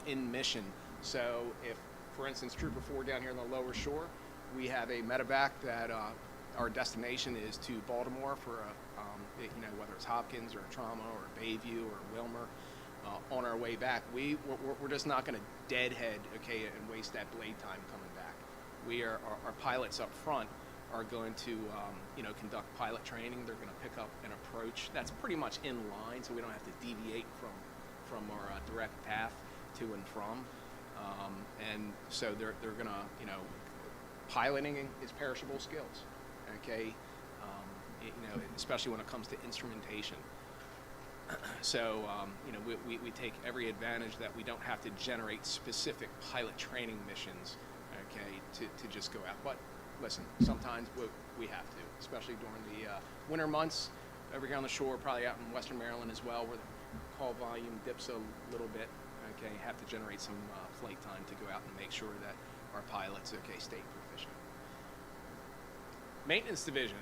in mission. So if, for instance, Trooper 4 down here in the lower shore, we have a medevac that our destination is to Baltimore for whether it's Hopkins or trauma or Bayview or Wilmer. On our way back, we're just not going to deadhead, okay, and waste that blade time coming back. Our pilots up front are going to conduct pilot training. They're going to pick up an approach that's pretty much in line, so we don't have to deviate from our direct path to and from. And so they're going to, piloting is perishable skills, okay? Especially when it comes to instrumentation. So, we take every advantage that we don't have to generate specific pilot training missions, okay, to just go out. But listen, sometimes we have to, especially during the winter months over here on the shore, probably out in Western Maryland as well, where the call volume dips a little bit, okay, have to generate some flight time to go out and make sure that our pilots, okay, stay proficient. Maintenance division.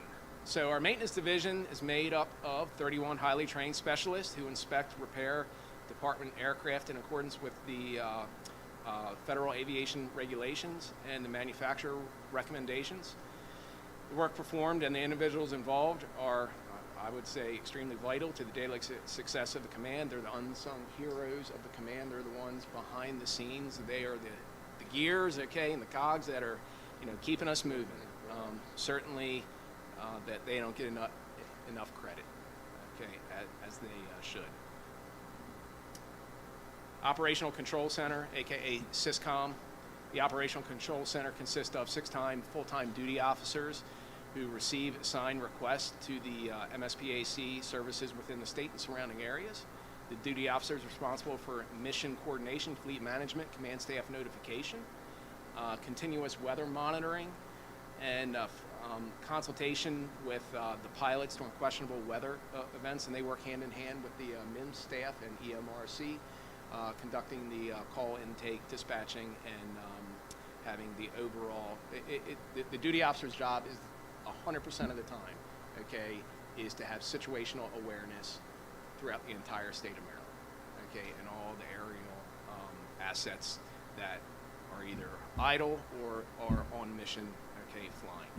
So our maintenance division is made up of 31 highly trained specialists who inspect, repair department aircraft in accordance with the federal aviation regulations and the manufacturer recommendations. The work performed and the individuals involved are, I would say, extremely vital to the daily success of the command. They're the unsung heroes of the command. They're the ones behind the scenes. They are the gears, okay, and the cogs that are, keeping us moving. Certainly, that they don't get enough credit, okay, as they should. Operational Control Center, aka SysCom. The Operational Control Center consists of 6 full-time duty officers who receive assigned requests to the MSPAC services within the state and surrounding areas. The duty officers are responsible for mission coordination, fleet management, command staff notification, continuous weather monitoring, and consultation with the pilots during questionable weather events, and they work hand in hand with the MIM staff and EMRC, conducting the call intake, dispatching, and having the overall, the duty officer's job is 100% of the time, okay, is to have situational awareness throughout the entire state of Maryland, okay, and all the aerial assets that are either idle or are on mission, okay, flying.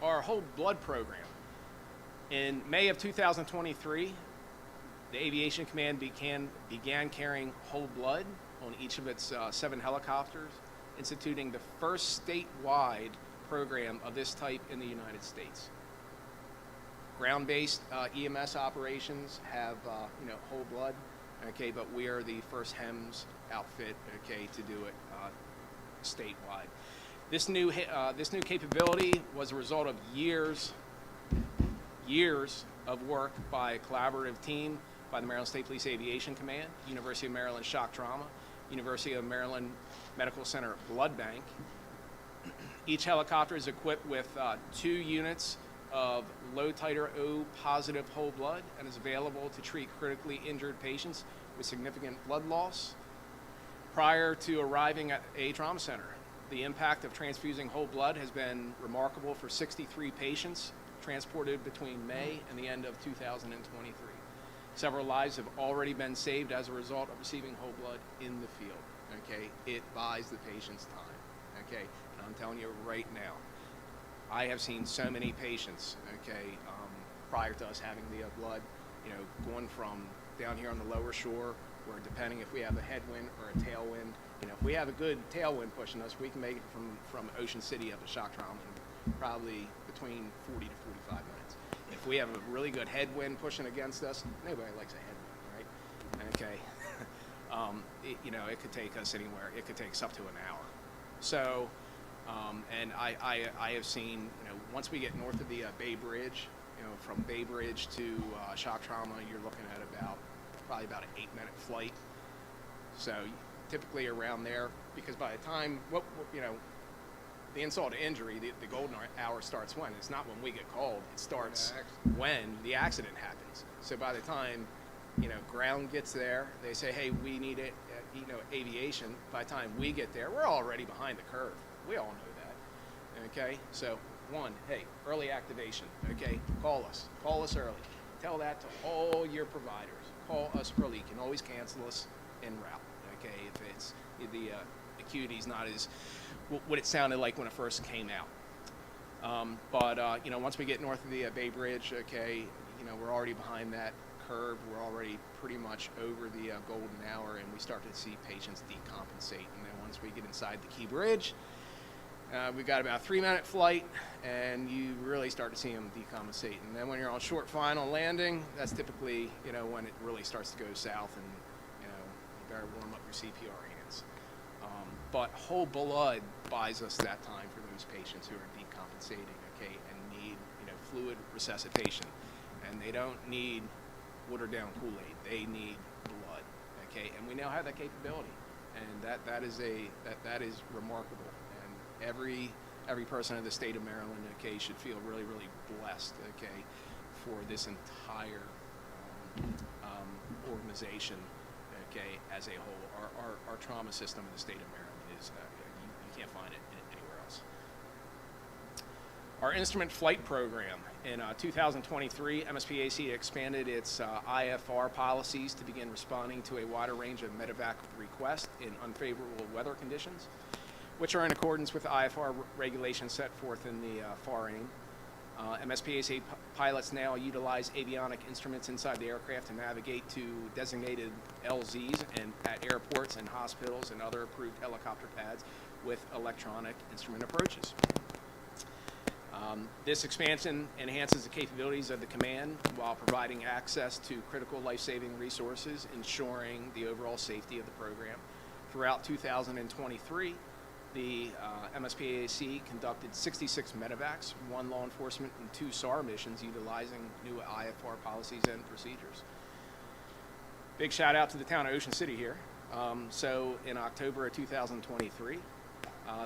Our whole blood program. In May of 2023, the Aviation Command began carrying whole blood on each of its 7 helicopters, instituting the first statewide program of this type in the United States. Ground-based EMS operations have, whole blood, okay, but we are the first HEMS outfit, okay, to do it statewide. This new capability was a result of years of work by a collaborative team by the Maryland State Police Aviation Command, University of Maryland Shock Trauma, University of Maryland Medical Center Blood Bank. Each helicopter is equipped with 2 units of low titer O positive whole blood and is available to treat critically injured patients with significant blood loss. Prior to arriving at a trauma center, the impact of transfusing whole blood has been remarkable for 63 patients transported between May and the end of 2023. Several lives have already been saved as a result of receiving whole blood in the field, okay? It buys the patient's time, okay? And I'm telling you right now, I have seen so many patients, okay, prior to us having the blood, going from down here on the lower shore, where depending if we have a headwind or a tailwind, if we have a good tailwind pushing us, we can make it from Ocean City up to Shock Trauma in probably between 40 to 45 minutes. If we have a really good headwind pushing against us, nobody likes a headwind, right? Okay. It could take us anywhere. It could take us up to an hour. So, and I have seen, once we get north of the Bay Bridge, from Bay Bridge to Shock Trauma, you're looking at probably about an 8-minute flight. So typically around there, because by the time, the insult to injury, the golden hour starts when? It's not when we get called. It starts when the accident happens. So by the time, ground gets there, they say, hey, we need it, aviation. By the time we get there, we're already behind the curve. We all know that, okay? So, one, hey, early activation, okay? Call us early. Tell that to all your providers. Call us early. You can always cancel us en route, okay? If it's the acuity's not as what it sounded like when it first came out. Once we get north of the Bay Bridge, okay, we're already behind that curve. We're already pretty much over the golden hour, and we start to see patients decompensate. And then once we get inside the Key Bridge, we've got about a 3-minute flight, and you really start to see them decompensate. And then when you're on short final landing, that's typically, when it really starts to go south, and, you better warm up your CPR hands. But whole blood buys us that time for those patients who are decompensating, okay, and need, fluid resuscitation. And they don't need watered down Kool-Aid. They need blood, okay? And we now have that capability. And that is remarkable. And every person in the state of Maryland, okay, should feel really, really blessed, okay, for this entire organization, okay, as a whole. Our trauma system in the state of Maryland is, you can't find it anywhere else. Our instrument flight program. In 2023, MSPAC expanded its IFR policies to begin responding to a wider range of medevac requests in unfavorable weather conditions, which are in accordance with IFR regulations set forth in the FAR-AIM. MSPAC pilots now utilize avionic instruments inside the aircraft to navigate to designated LZs and at airports and hospitals and other approved helicopter pads with electronic instrument approaches. This expansion enhances the capabilities of the command while providing access to critical life-saving resources, ensuring the overall safety of the program. Throughout 2023, the MSPAC conducted 66 medevacs, 1 law enforcement, and 2 SAR missions utilizing new IFR policies and procedures. Big shout out to the town of Ocean City here. So in October of 2023,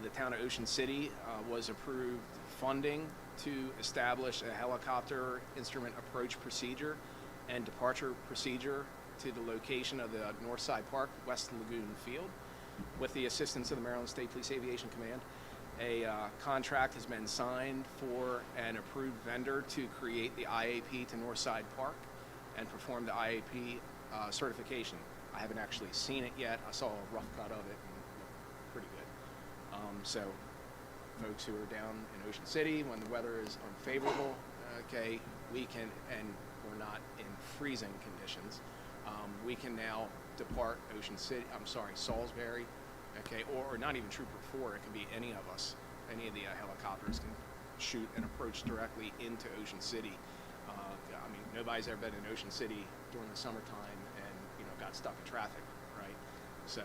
the town of Ocean City was approved funding to establish a helicopter instrument approach procedure and departure procedure to the location of the Northside Park West Lagoon Field. with the assistance of the Maryland State Police Aviation Command. A contract has been signed for an approved vendor to create the IAP to Northside Park and perform the IAP certification. I haven't actually seen it yet. I saw a rough cut of it and it looked pretty good. So folks who are down in Ocean City, when the weather is unfavorable, okay, we can, and we're not in freezing conditions, we can now depart Salisbury, okay, or not even Trooper 4, it can be any of us. Any of the helicopters can shoot and approach directly into Ocean City. I mean, nobody's ever been in Ocean City during the summertime and, you know, got stuck in traffic, right? So,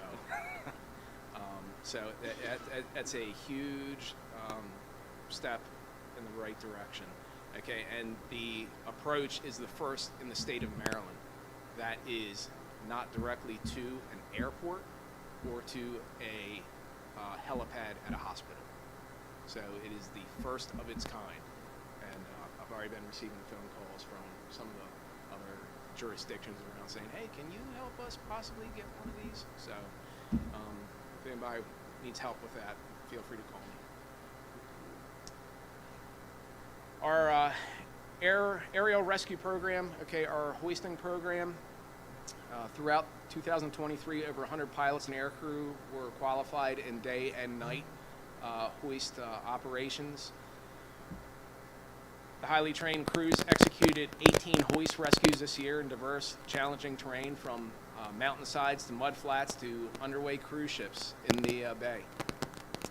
that's a huge step in the right direction. Okay, and the approach is the first in the state of Maryland that is not directly to an airport or to a helipad at a hospital. So it is the first of its kind. And I've already been receiving phone calls from some of the other jurisdictions around saying, hey, can you help us possibly get one of these? So if anybody needs help with that, feel free to call me. Our aerial rescue program, okay, our hoisting program, throughout 2023, over 100 pilots and aircrew were qualified in day and night hoist operations. The highly trained crews executed 18 hoist rescues this year in diverse, challenging terrain, from mountainsides to mudflats to underway cruise ships in the bay,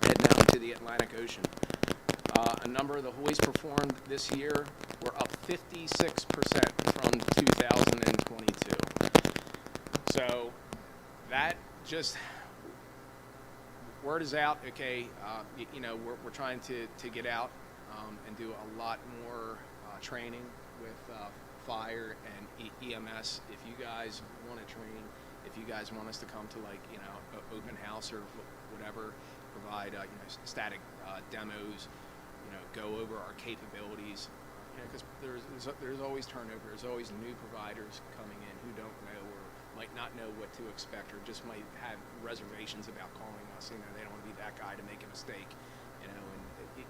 heading out into the Atlantic Ocean. A number of the hoists performed this year were up 56% from 2022. So that just, word is out, okay, you know, we're trying to get out and do a lot more training with fire and EMS. If you guys want to train, if you guys want us to come to, like, you know, open house or whatever, provide, you know, static demos, you know, go over our capabilities, you know, because there's always turnover. There's always new providers coming in who don't know or might not know what to expect, or just might have reservations about calling us. You know, they don't want to be that guy to make a mistake, you know, and,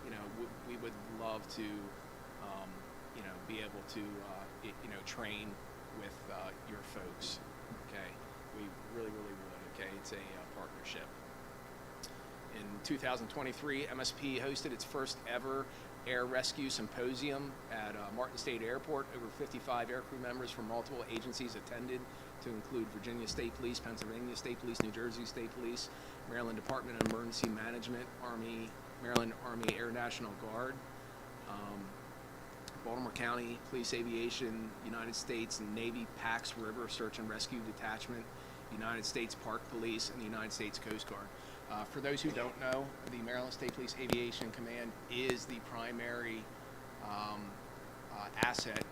you know, we would love to, you know, be able to, you know, train with your folks, okay? We really, really would, okay? It's a partnership. In 2023, MSP hosted its first ever Air Rescue Symposium at Martin State Airport. Over 55 aircrew members from multiple agencies attended, to include Virginia State Police, Pennsylvania State Police, New Jersey State Police, Maryland Department of Emergency Management, Maryland Army Air National Guard, Baltimore County Police Aviation, United States Navy Pax River Search and Rescue Detachment, United States Park Police, and the United States Coast Guard. For those who don't know, the Maryland State Police Aviation Command is the primary asset,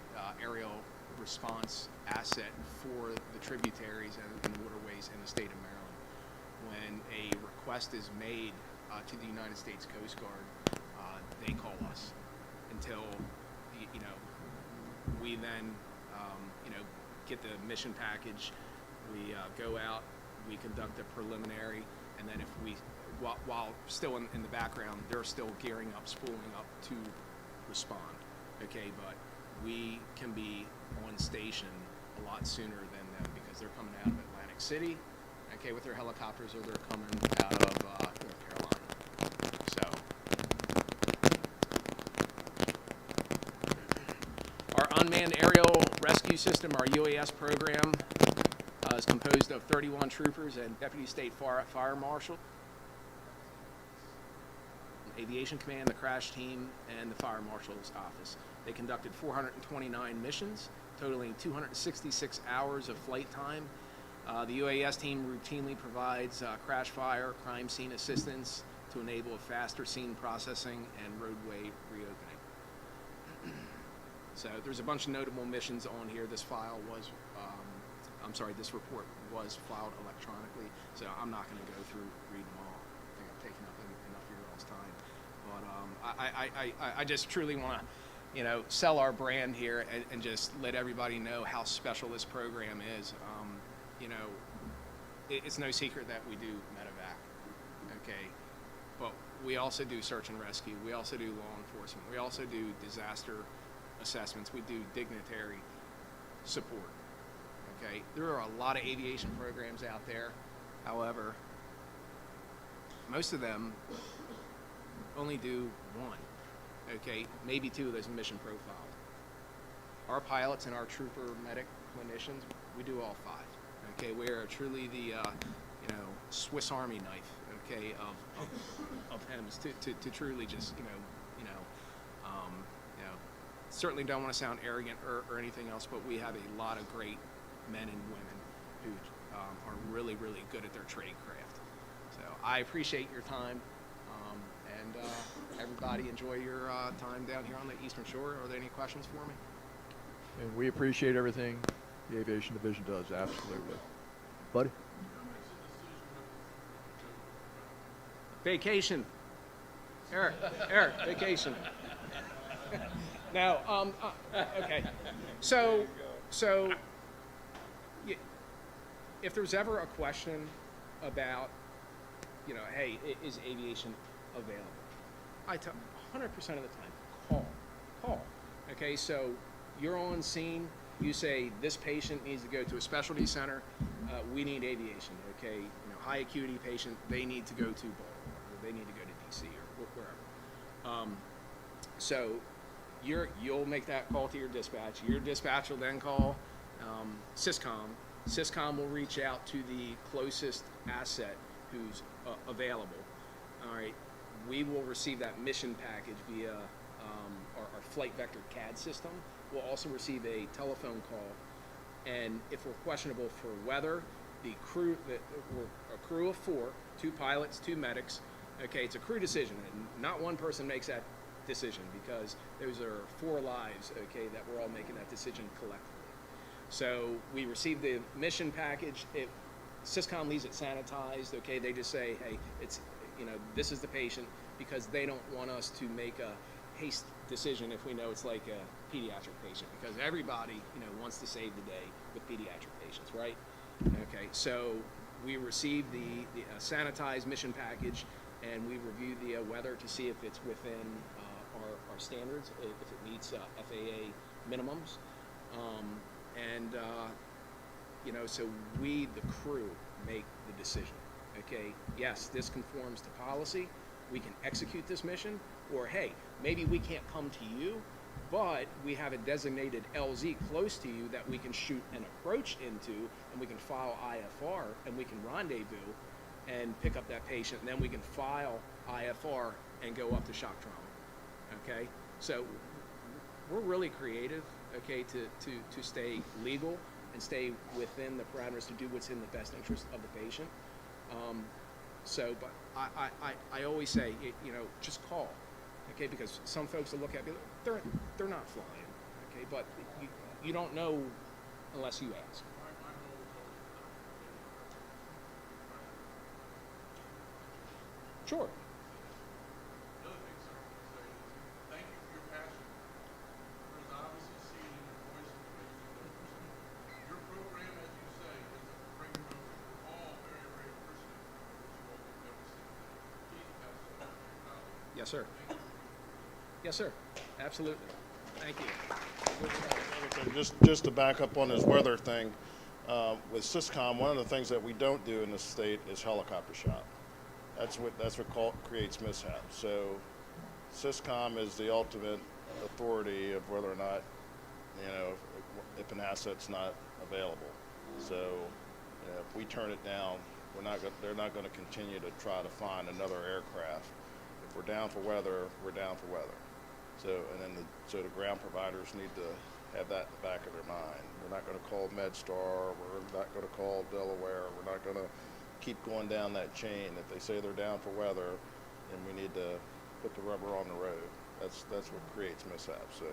aerial response asset for the tributaries and the waterways in the state of Maryland. When a request is made to the United States Coast Guard, they call us until, you know, we then, you know, get the mission package. We go out, we conduct a preliminary, and then if we, while still in the background, they're still gearing up, spooling up to respond, okay? But we can be on station a lot sooner than them, because they're coming out of Atlantic City, okay, with their helicopters, or they're coming out of North Carolina. So our unmanned aerial rescue system, our UAS program, is composed of 31 troopers and Deputy State Fire Marshal, Aviation Command, the crash team, and the Fire Marshal's office. They conducted 429 missions, totaling 266 hours of flight time. The UAS team routinely provides crash fire, crime scene assistance to enable a faster scene processing and roadway reopening. So there's a bunch of notable missions on here. This file was, this report was filed electronically, so I'm not going to go through, read them all. I think I've taken up enough of your all's time. But I just truly want to, you know, sell our brand here and just let everybody know how special this program is. You know, it's no secret that we do medevac. we also do search and rescue. We also do law enforcement. We also do disaster assessments. We do dignitary support. Okay, there are a lot of aviation programs out there. However, most of them only do one. Okay, maybe two of those mission profiled. Our pilots and our trooper medic clinicians, we do all five. Okay, we are truly the Swiss Army knife. Okay, of HEMS to truly just certainly don't want to sound arrogant or anything else, but we have a lot of great men and women who are really, really good at their trade craft. So I appreciate your time, and everybody enjoy your time down here on the Eastern Shore. Are there any questions for me? And we appreciate everything the Aviation Division does, absolutely. Buddy? Vacation. Eric, vacation. Now, okay. So, if there's ever a question about, hey, is aviation available? I tell 100% of the time, call. Okay, so you're on scene. You say this patient needs to go to a specialty center. We need aviation. Okay, high acuity patient. They need to go to Baltimore, or they need to go to DC or wherever. So you'll make that call to your dispatch. Your dispatch will then call Syscom. Syscom will reach out to the closest asset who's available. All right, we will receive that mission package via our flight vector CAD system. We'll also receive a telephone call, and if we're questionable for weather, we're a crew of 4, 2 pilots, 2 medics. Okay, it's a crew decision, and not one person makes that decision, because those are 4 lives, okay, that we're all making that decision collectively. So we receive the mission package. Syscom leaves it sanitized. Okay, they just say, hey, it's this is the patient, because they don't want us to make a haste decision if we know it's like a pediatric patient, because everybody wants to save the day with pediatric patients, right? Okay, so we receive the sanitized mission package, and we review the weather to see if it's within our standards, if it meets FAA minimums, so we, the crew, make the decision. Okay, yes, this conforms to policy. We can execute this mission, or hey, maybe we can't come to you, but we have a designated LZ close to you that we can shoot an approach into, and we can file IFR, and we can rendezvous and pick up that patient, and then we can file IFR and go up to shock trauma. Okay, so we're really creative, okay, to stay legal and stay within the parameters to do what's in the best interest of the patient. But I always say, just call, okay, because some folks will look at me, they're not flying, okay, but you don't know unless you ask. Sure. The other thing, sir, I want to say is thank you for your passion, because I obviously see it in your voice and the way you do it. Your program, as you say, is a great program. We're all very, very appreciative of what you all do every single day. Please pass it on to your colleagues. Yes, sir. Yes, sir. Absolutely. Thank you. Just to back up on this weather thing, with Syscom, one of the things that we don't do in this state is helicopter shot. That's what creates mishaps. So Syscom is the ultimate authority of whether or not, if an asset's not available. So if we turn it down, they're not going to continue to try to find another aircraft. If we're down for weather, we're down for weather. So the ground providers need to have that in the back of their mind. We're not going to call MedStar. We're not going to call Delaware. We're not going to keep going down that chain. If they say they're down for weather, then we need to put the rubber on the road. That's what creates mishaps. So,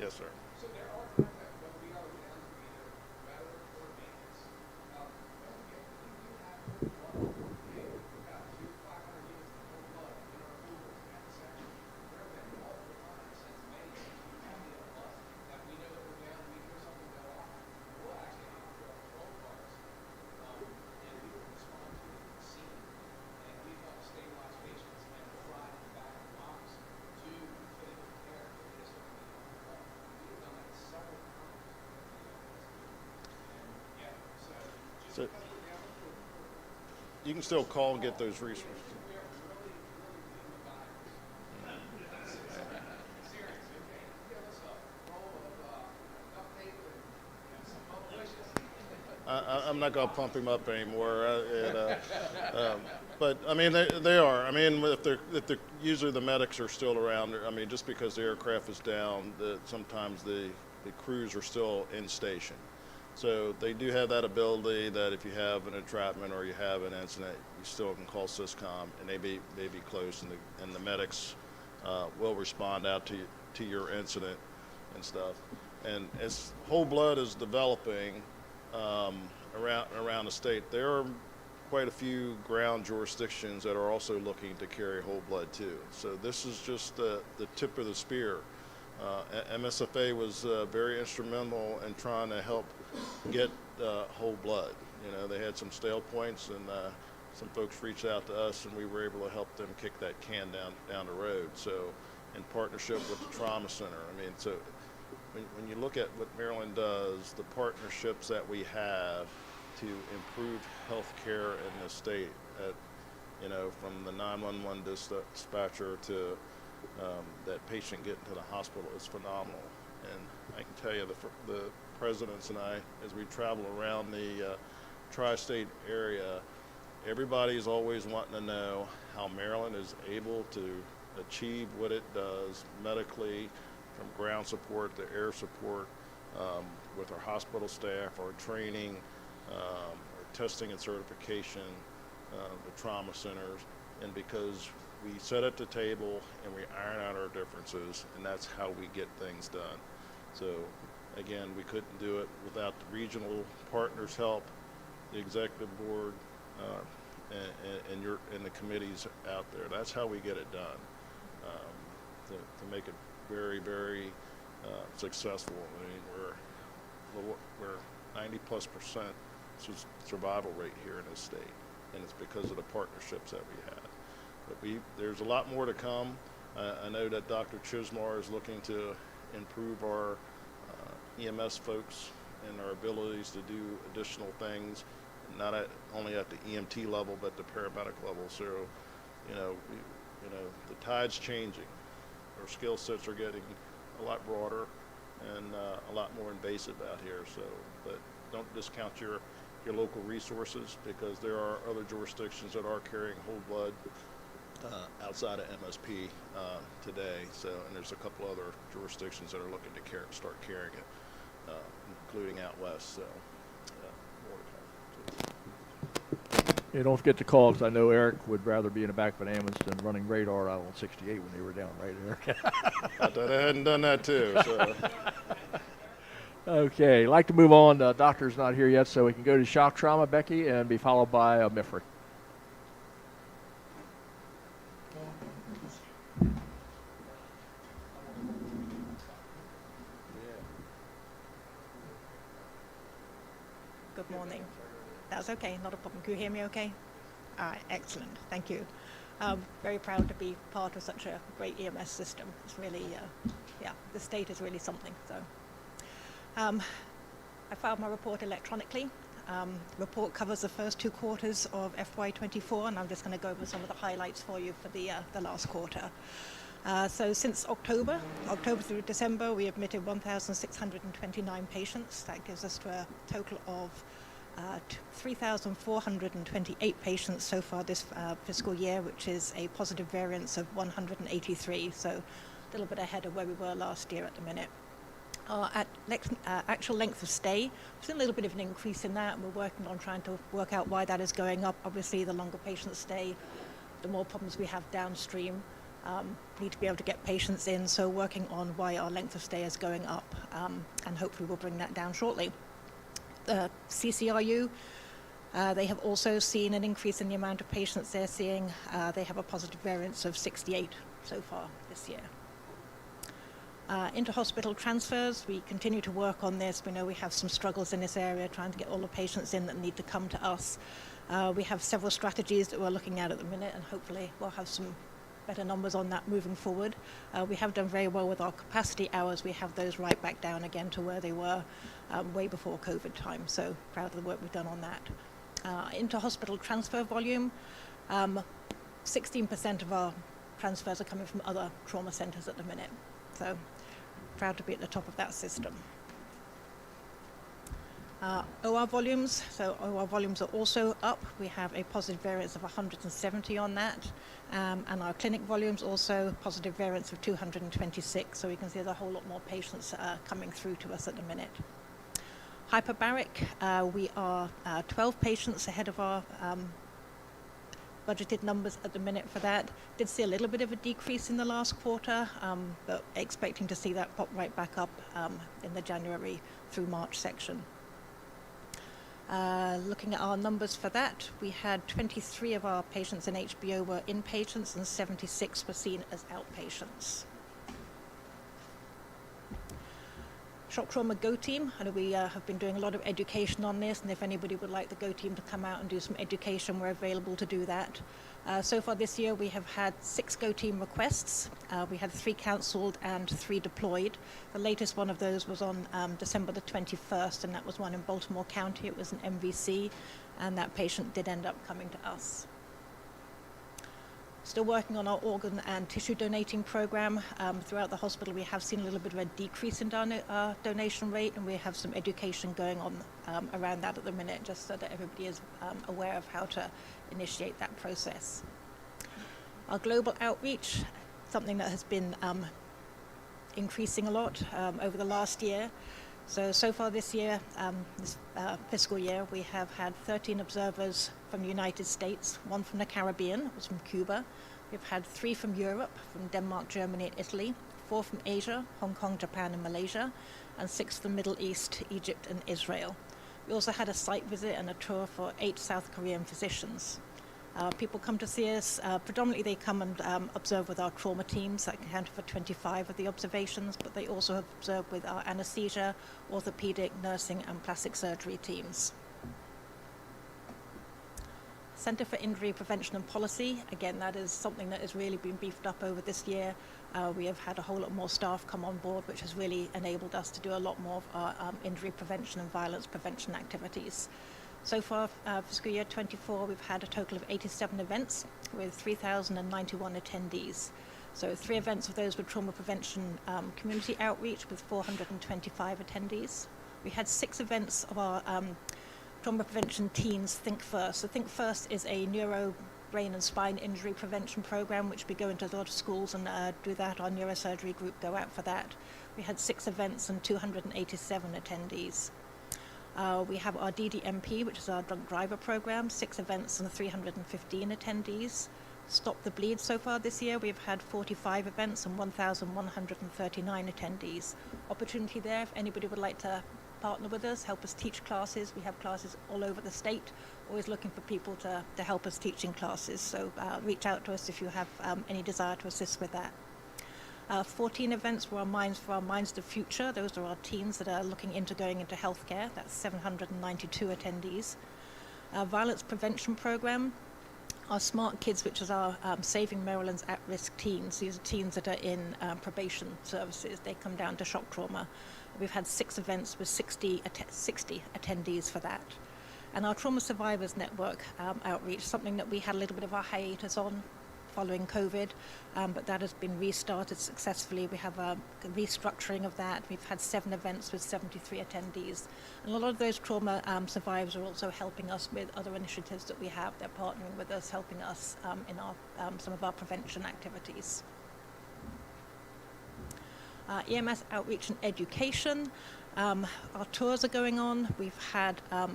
yes, sir. So there are times that when we are down for either weather or maintenance, don't forget, we do have full blood. Okay, we've got 500 units of full blood in our pools at the section. There have been multiple times since May since we have the plus that we know that we're down, we hear something go off. We'll actually hop to our patrol cars, and we will respond to the scene. And we've helped So you can still call and get those resources. I'm not going to pump him up anymore. But I mean, they are. I mean, if they're usually the medics are still around. I mean, just because the aircraft is down, sometimes the crews are still in station. So they do have that ability that if you have an entrapment or you have an incident, you still can call SysCom and they be close, and the medics will respond out to your incident and stuff. And as whole blood is developing around the state, there are quite a few ground jurisdictions that are also looking to carry whole blood too. So this is just the tip of the spear. MSFA was very instrumental in trying to help get whole blood. You know, they had some stale points, and some folks reached out to us, and we were able to help them kick that can down the road. So, in partnership with the Trauma Center, I mean, so when you look at what Maryland does, the partnerships that we have to improve health care in the state, you know, from the 911 dispatcher to that patient getting to the hospital is phenomenal. And I can tell you, the presidents and I, as we travel around the tri-state area, everybody's always wanting to know how Maryland is able to achieve what it does medically, from ground support to air support, with our hospital staff, our training, our testing and certification, the trauma centers, and because we sit at the table and we iron out our differences, and that's how we get things done. So again, we couldn't do it without the regional partners' help, the executive board, and the committees out there. That's how we get it done, to make it very, very successful. I mean, we're 90+% survival rate here in this state, and it's because of the partnerships that we have. But there's a lot more to come. I know that Dr. Chismar is looking to improve our EMS folks and our abilities to do additional things, not only at the EMT level, but the paramedic level. So, you know, the tide's changing. Our skill sets are getting a lot broader and a lot more invasive out here. So, but don't discount your local resources, because there are other jurisdictions that are carrying whole blood outside of MSP today. So, and there's a couple other jurisdictions that are looking to start carrying it, including out west. So, more to come. You don't forget to call, because I know Eric would rather be in the back of an ambulance than running radar out on 68 when they were down, right, Eric? I thought I hadn't done that too. So. Okay, I'd like to move on. The doctor's not here yet, so we can go to shock trauma, Becky, and be followed by MIFRI. Good morning. That's okay, not a problem. Can you hear me okay? All right, excellent. Thank you. Very proud to be part of such a great EMS system. It's really, yeah, the state is really something. So, I filed my report electronically. The report covers the first 2 quarters of FY24, and I'm just going to go over some of the highlights for you for the last quarter. So since October through December, we admitted 1,629 patients. That gives us to a total of 3,428 patients so far this fiscal year, which is a positive variance of 183, so a little bit ahead of where we were last year at the minute. Actual length of stay, we've seen a little bit of an increase in that, and we're working on trying to work out why that is going up. Obviously, the longer patients stay, the more problems we have downstream. Need to be able to get patients in, so working on why our length of stay is going up, and hopefully we'll bring that down shortly. The CCRU, they have also seen an increase in the amount of patients they're seeing. They have a positive variance of 68 so far this year. Inter-hospital transfers, we continue to work on this. We know we have some struggles in this area, trying to get all the patients in that need to come to us. We have several strategies that we're looking at the minute, and hopefully we'll have some better numbers on that moving forward. We have done very well with our capacity hours. We have those right back down again to where they were way before COVID time, so proud of the work we've done on that. Inter-hospital transfer volume, 16% of our transfers are coming from other trauma centers at the minute. So proud to be at the top of that system. OR volumes, so OR volumes are also up. We have a positive variance of 170 on that. And our clinic volumes also positive variance of 226. So we can see there's a whole lot more patients coming through to us at the minute. Hyperbaric, we are 12 patients ahead of our budgeted numbers at the minute for that. Did see a little bit of a decrease in the last quarter, but expecting to see that pop right back up in the January through March section. Looking at our numbers for that, we had 23 of our patients in HBO were inpatients and 76 were seen as outpatients. Shock Trauma Go Team, I know we have been doing a lot of education on this, and if anybody would like the Go Team to come out and do some education, we're available to do that. So far this year we have had 6 Go Team requests. We had 3 cancelled and 3 deployed. The latest one of those was on December the 21st, and that was one in Baltimore County. It was an MVC, and that patient did end up coming to us. Still working on our organ and tissue donating program. Throughout the hospital, we have seen a little bit of a decrease in donation rate, and we have some education going on around that at the minute, just so that everybody is aware of how to initiate that process. Our global outreach, something that has been increasing a lot over the last year. So far this year, this fiscal year, we have had 13 observers from the United States, 1 from the Caribbean, it was from Cuba. We've had 3 from Europe, from Denmark, Germany, and Italy, 4 from Asia, Hong Kong, Japan, and Malaysia, and 6 from the Middle East, Egypt, and Israel. We also had a site visit and a tour for 8 South Korean physicians. People come to see us, predominantly they come and observe with our trauma teams that accounted for 25 of the observations, but they also have observed with our anesthesia, orthopedic, nursing, and plastic surgery teams. Center for Injury Prevention and Policy, again, that is something that has really been beefed up over this year. We have had a whole lot more staff come on board, which has really enabled us to do a lot more of our injury prevention and violence prevention activities. So far, fiscal year 24, we've had a total of 87 events with 3,091 attendees. So 3 events of those were trauma prevention community outreach with 425 attendees. We had 6 events of our trauma prevention teens Think First. So Think First is a neuro, brain and spine injury prevention program, which we go into a lot of schools and do that. Our neurosurgery group go out for that. We had 6 events and 287 attendees. We have our DDMP, which is our drunk driver program, 6 events and 315 attendees. Stop the Bleed so far this year, we've had 45 events and 1,139 attendees. Opportunity there if anybody would like to partner with us, help us teach classes. We have classes all over the state, always looking for people to help us teaching classes. So reach out to us if you have any desire to assist with that. 14 events for our Minds of the Future. Those are our teens that are looking into going into healthcare. That's 792 attendees. Violence Prevention Program. Our Smart Kids, which is our Saving Maryland's At-Risk Teens. These are teens that are in probation services. They come down to shock trauma. We've had 6 events with 60 attendees for that. And our Trauma Survivors Network outreach, something that we had a little bit of a hiatus on following COVID, but that has been restarted successfully. We have a restructuring of that. We've had 7 events with 73 attendees. And a lot of those trauma survivors are also helping us with other initiatives that we have. They're partnering with us, helping us in our some of our prevention activities. EMS outreach and education. Our tours are going on. We've had a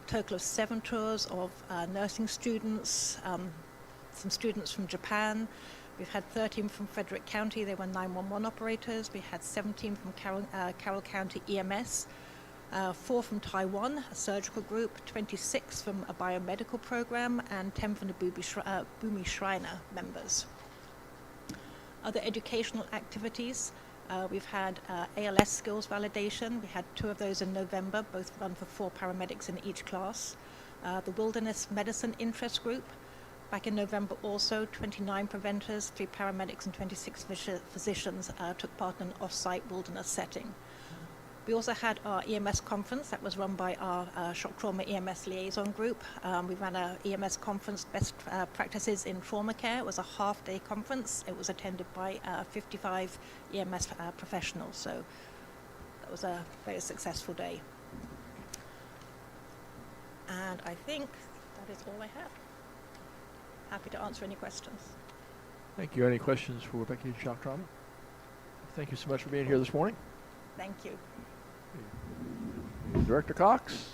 total of 7 tours of nursing students, some students from Japan. We've had 13 from Frederick County. They were 911 operators. We had 17 from Carroll County EMS, 4 from Taiwan, a surgical group, 26 from a biomedical program, and 10 from the Bumi Shriner members. Other educational activities. We've had ALS skills validation. We had 2 of those in November, both run for 4 paramedics in each class. The Wilderness Medicine Interest Group. Back in November also, 29 preventers, 3 paramedics and 26 physicians took part in an off-site wilderness setting. We also had our EMS conference that was run by our shock trauma EMS liaison group. We ran a EMS conference, best practices in trauma care. It was a half-day conference. It was attended by 55 EMS professionals, so that was a very successful day. And I think that is all I have. Happy to answer any questions. Thank you. Any questions for Becky Shock Trauma? Thank you so much for being here this morning. Thank you. Director Cox,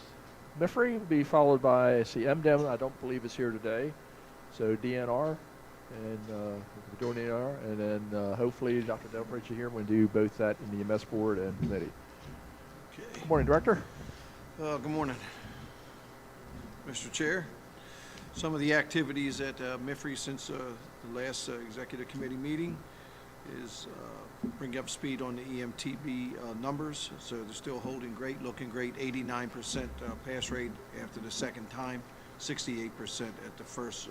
MIFRI will be followed by MDEM. I don't believe is here today. So DNR and DNR, and then hopefully Dr. Delbridge here will do both that in the MS board and committee. Okay. Good morning, Director. Good morning, Mr. Chair. Some of the activities at MIFRI since the last executive committee meeting is bring up speed on the EMTB numbers. So they're still holding great, looking great. 89% pass rate after the second time, 68% at the first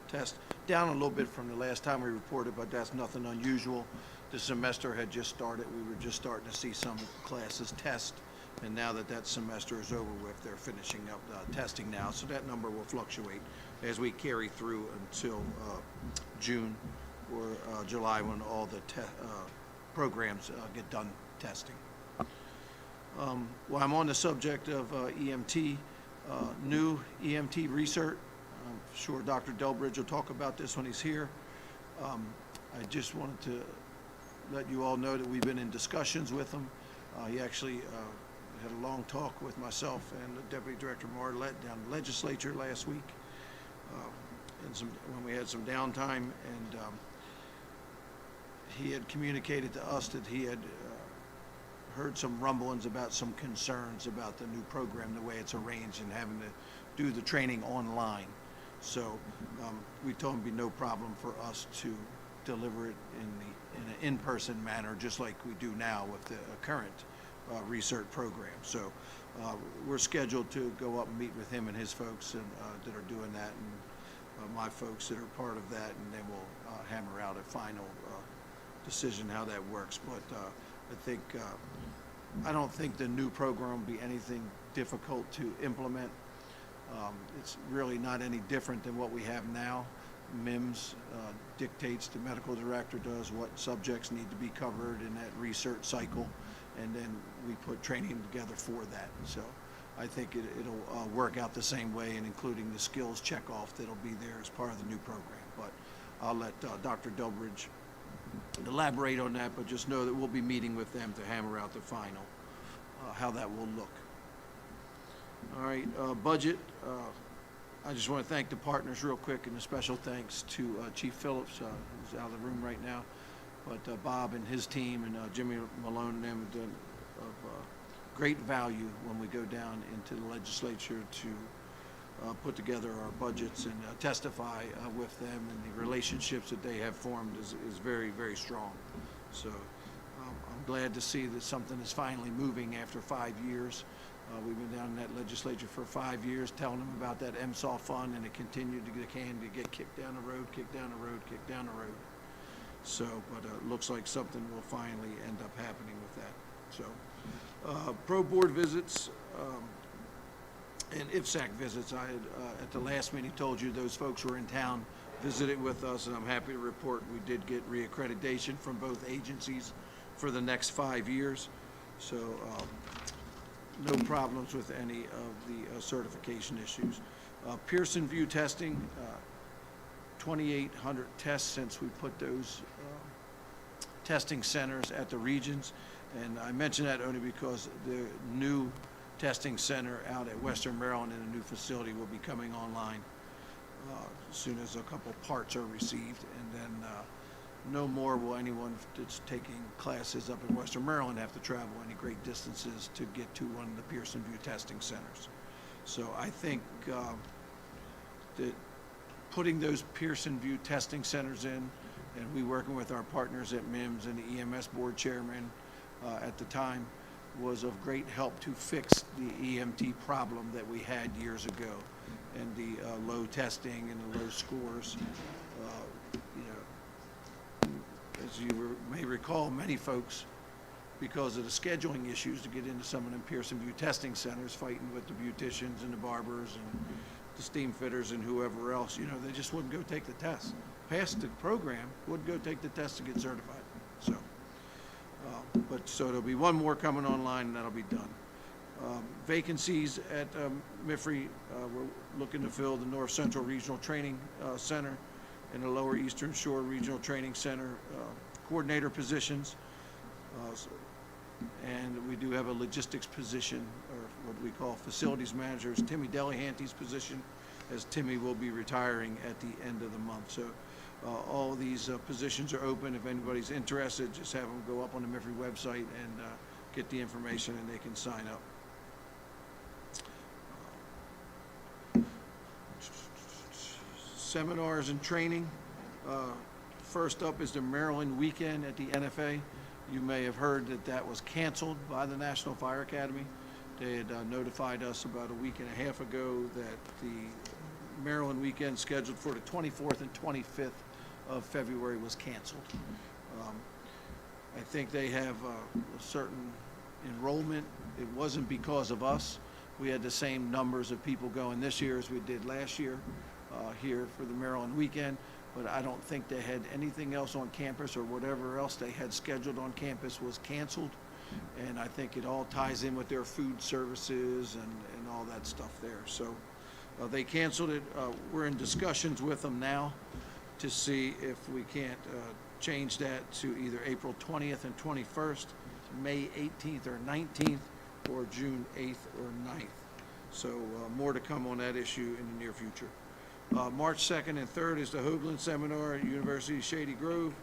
test. Down a little bit from the last time we reported, but that's nothing unusual. The semester had just started. We were just starting to see some classes test. And now that that semester is over with, they're finishing up testing now. So that number will fluctuate as we carry through until June or July, when all the programs get done testing. While I'm on the subject of EMT, new EMT research, I'm sure Dr. Delbridge will talk about this when he's here. I just wanted to let you all know that we've been in discussions with him. He actually had a long talk with myself and the Deputy Director Marlette down in the legislature last week, when we had some downtime, and he had communicated to us that he had heard some rumblings about some concerns about the new program, the way it's arranged, and having to do the training online. So we told him it'd be no problem for us to deliver it in an in-person manner, just like we do now with the current research program. So we're scheduled to go up and meet with him and his folks and, that are doing that, and my folks that are part of that, and then we'll hammer out a final decision how that works. But I don't think the new program will be anything difficult to implement. It's really not any different than what we have now. MIMS dictates, the medical director does what subjects need to be covered in that research cycle, and then we put training together for that. So I think it'll work out the same way, and including the skills checkoff that'll be there as part of the new program. But I'll let Dr. Delbridge elaborate on that, but just know that we'll be meeting with them to hammer out the final, how that will look. All right, budget. I just want to thank the partners real quick, and a special thanks to Chief Phillips, who's out of the room right now, but Bob and his team, and Jimmy Malone and them have done great value when we go down into the legislature to put together our budgets and testify with them, and the relationships that they have formed is very, very strong. So I'm glad to see that something is finally moving after 5 years. We've been down in that legislature for 5 years telling them about that MSAW fund, and it continued to get kicked down the road, kicked down the road, kicked down the road. So, but it looks like something will finally end up happening with that. So, pro board visits and IFSAC visits. I had at the last meeting told you those folks were in town, visited with us, and I'm happy to report we did get reaccreditation from both agencies for the next 5 years. So, no problems with any of the certification issues. Pearson VUE testing, 2,800 tests since we put those testing centers at the regions. And I mention that only because the new testing center out at Western Maryland in a new facility will be coming online as soon as a couple parts are received. And then no more will anyone that's taking classes up in Western Maryland have to travel any great distances to get to one of the Pearson VUE testing centers. So I think that putting those Pearson VUE testing centers in, and we working with our partners at MIMS and the EMS board chairman at the time, was of great help to fix the EMT problem that we had years ago, and the low testing and the low scores. You know, as you may recall, many folks because of the scheduling issues to get into some of them Pearson View testing centers, fighting with the beauticians and the barbers and the steam fitters and whoever else. You know, they just wouldn't go take the test. Passed the program, wouldn't go take the test to get certified. So, so there'll be one more coming online, and that'll be done. Vacancies at MIFRE, we're looking to fill the North Central Regional Training Center and the Lower Eastern Shore Regional Training Center coordinator positions. And we do have a logistics position, or what we call facilities managers, Timmy Delahanty's position, as Timmy will be retiring at the end of the month. So all these positions are open. If anybody's interested, just have them go up on the MIFRE website and get the information, and they can sign up. Seminars and training. First up is the Maryland weekend at the NFA. You may have heard that that was canceled by the National Fire Academy. They had notified us about a week and a half ago that the Maryland weekend scheduled for the 24th and 25th of February was canceled. I think they have a certain enrollment. It wasn't because of us. We had the same numbers of people going this year as we did last year here for the Maryland weekend, but I don't think they had anything else on campus, or whatever else they had scheduled on campus was canceled. And I think it all ties in with their food services and all that stuff there. So they canceled it. We're in discussions with them now to see if we can't change that to either April 20th and 21st, May 18th or 19th, or June 8th or 9th. So more to come on that issue in the near future. March 2nd and 3rd is the Hoagland Seminar at University of Shady Grove.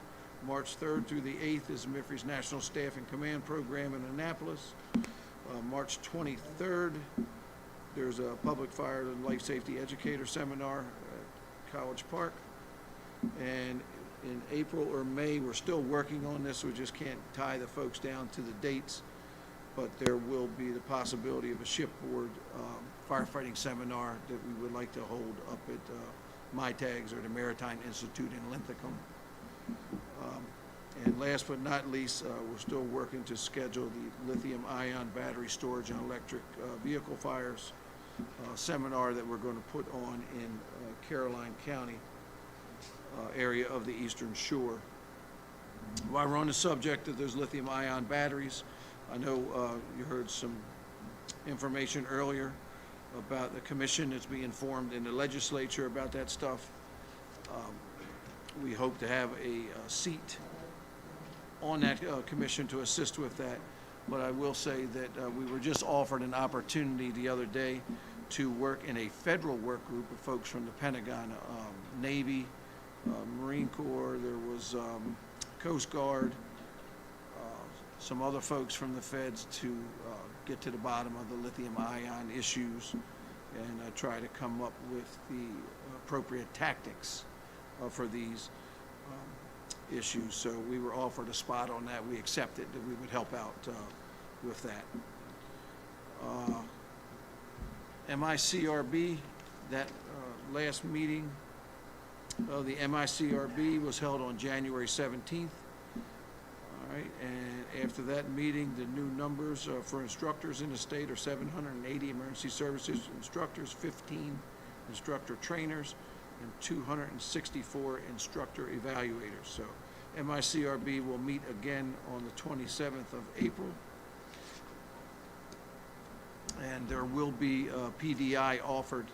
March 3rd through the 8th is MIFRE's National Staff and Command Program in Annapolis. March 23rd, there's a Public Fire and Life Safety Educator Seminar at College Park. And in April or May, we're still working on this. We just can't tie the folks down to the dates. But there will be the possibility of a shipboard firefighting seminar that we would like to hold up at MITAGS or the Maritime Institute in Linthicum. And last but not least, we're still working to schedule the lithium-ion battery storage and electric vehicle fires seminar that we're going to put on in Caroline County area of the Eastern Shore. While we're on the subject of those lithium-ion batteries, I know you heard some information earlier about the commission that's being formed in the legislature about that stuff. We hope to have a seat on that commission to assist with that. But I will say that we were just offered an opportunity the other day to work in a federal work group of folks from the Pentagon, Navy, Marine Corps, there was Coast Guard, some other folks from the feds to get to the bottom of the lithium-ion issues and try to come up with the appropriate tactics for these issues. So we were offered a spot on that. We accepted that we would help out with that. MICRB, that last meeting of the MICRB was held on January 17th. All right, and after that meeting, the new numbers for instructors in the state are 780 emergency services instructors, 15 instructor trainers, and 264 instructor evaluators. So MICRB will meet again on the 27th of April. And there will be PDI offered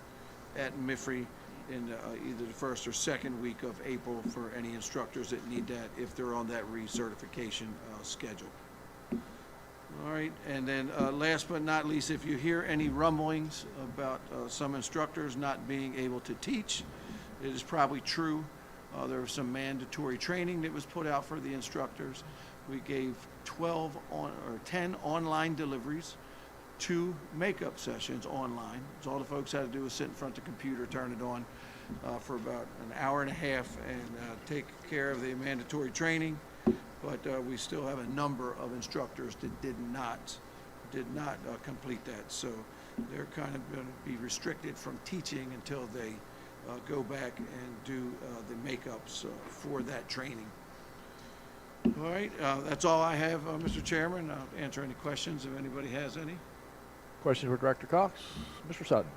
at MIFRE in either the first or second week of April for any instructors that need that if they're on that recertification schedule. All right, and then last but not least, if you hear any rumblings about some instructors not being able to teach, it is probably true. There was some mandatory training that was put out for the instructors. We gave 10 online deliveries, 2 makeup sessions online. So all the folks had to do was sit in front of the computer, turn it on for about an hour and a half and take care of the mandatory training. But we still have a number of instructors that did not complete that. So they're kind of going to be restricted from teaching until they go back and do the makeups for that training. All right, that's all I have, Mr. Chairman. I'll answer any questions if anybody has any. Questions for Director Cox? Mr. Sutton?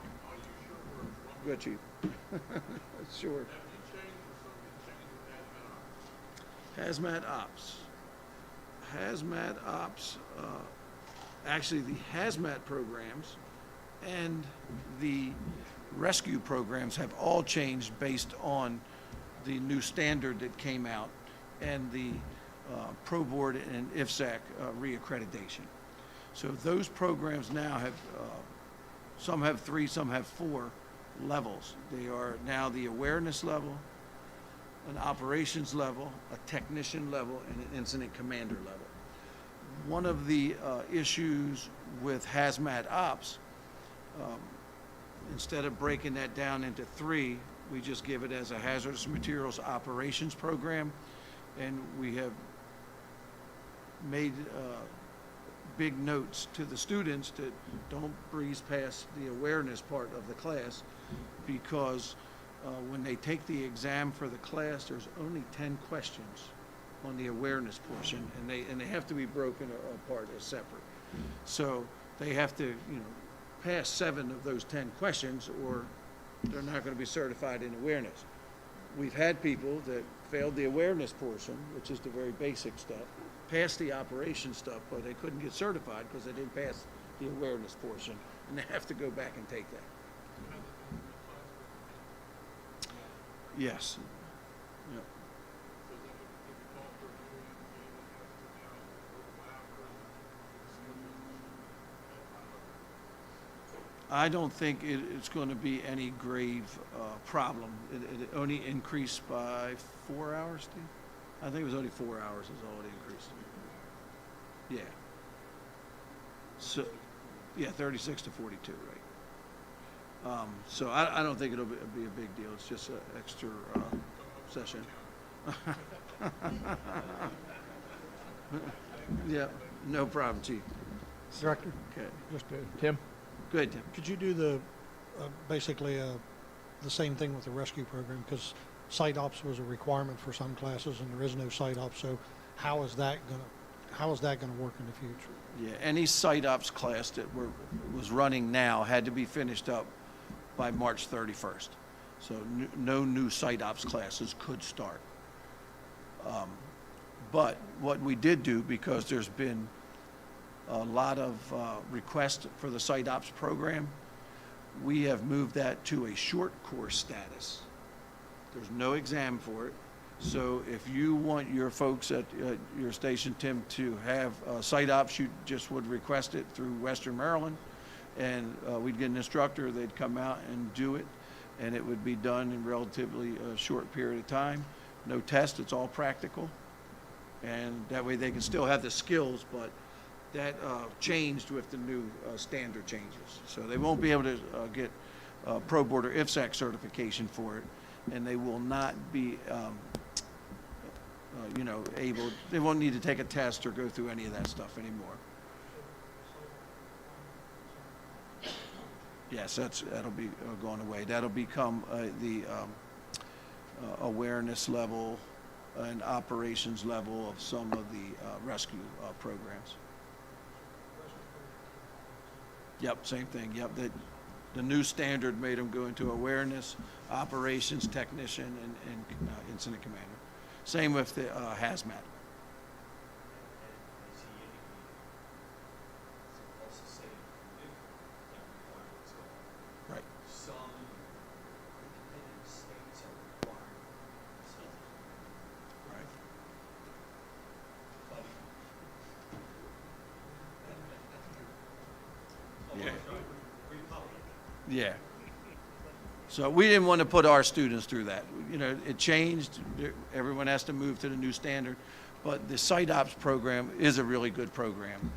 Good, Chief. Sure. Hazmat ops. Hazmat ops, actually the hazmat programs and the rescue programs have all changed based on the new standard that came out and the Pro Board and IFSAC reaccreditation. So those programs now have, some have 3, some have 4 levels. They are now the awareness level, an operations level, a technician level, and an incident commander level. One of the issues with hazmat ops, instead of breaking that down into 3, we just give it as a hazardous materials operations program, and we have made big notes to the students that don't breeze past the awareness part of the class, because when they take the exam for the class, there's only 10 questions on the awareness portion, and they have to be broken apart as separate. So they have to, pass 7 of those 10 questions, or they're not going to be certified in awareness. We've had people that failed the awareness portion, which is the very basic stuff, passed the operation stuff, but they couldn't get certified because they didn't pass the awareness portion, and they have to go back and take that. Yes. Yep. I don't think it's going to be any grave problem. It only increased by 4 hours, Steve? I think it was only 4 hours is all it increased. Yeah. So, yeah, 36 to 42, right? So I don't think it'll be a big deal. It's just an extra session. Yeah, no problem, Chief. Director? Okay. Just Tim? Go ahead, Tim. Could you do the, basically, the same thing with the rescue program? Because site ops was a requirement for some classes, and there is no site ops, so how is that gonna work in the future? Yeah, any site ops class that was running now had to be finished up by March 31st. So no new site ops classes could start. But what we did do, because there's been a lot of requests for the site ops program, we have moved that to a short course status. There's no exam for it. So if you want your folks at your station, Tim, to have site ops, you just would request it through Western Maryland, and we'd get an instructor, they'd come out and do it, and it would be done in relatively a short period of time. No test, it's all practical, and that way they can still have the skills, but that changed with the new standard changes. So they won't be able to get Pro Board or IFSAC certification for it, and they will not be they won't need to take a test or go through any of that stuff anymore. Yes, that'll be going away. That'll become the awareness level and operations level of some of the rescue programs. Yep, same thing. Yep, the new standard made them go into awareness, operations technician, and incident commander. Same with the hazmat. Right. Yeah. Yeah. So we didn't want to put our students through that. It changed. Everyone has to move to the new standard. But the site ops program is a really good program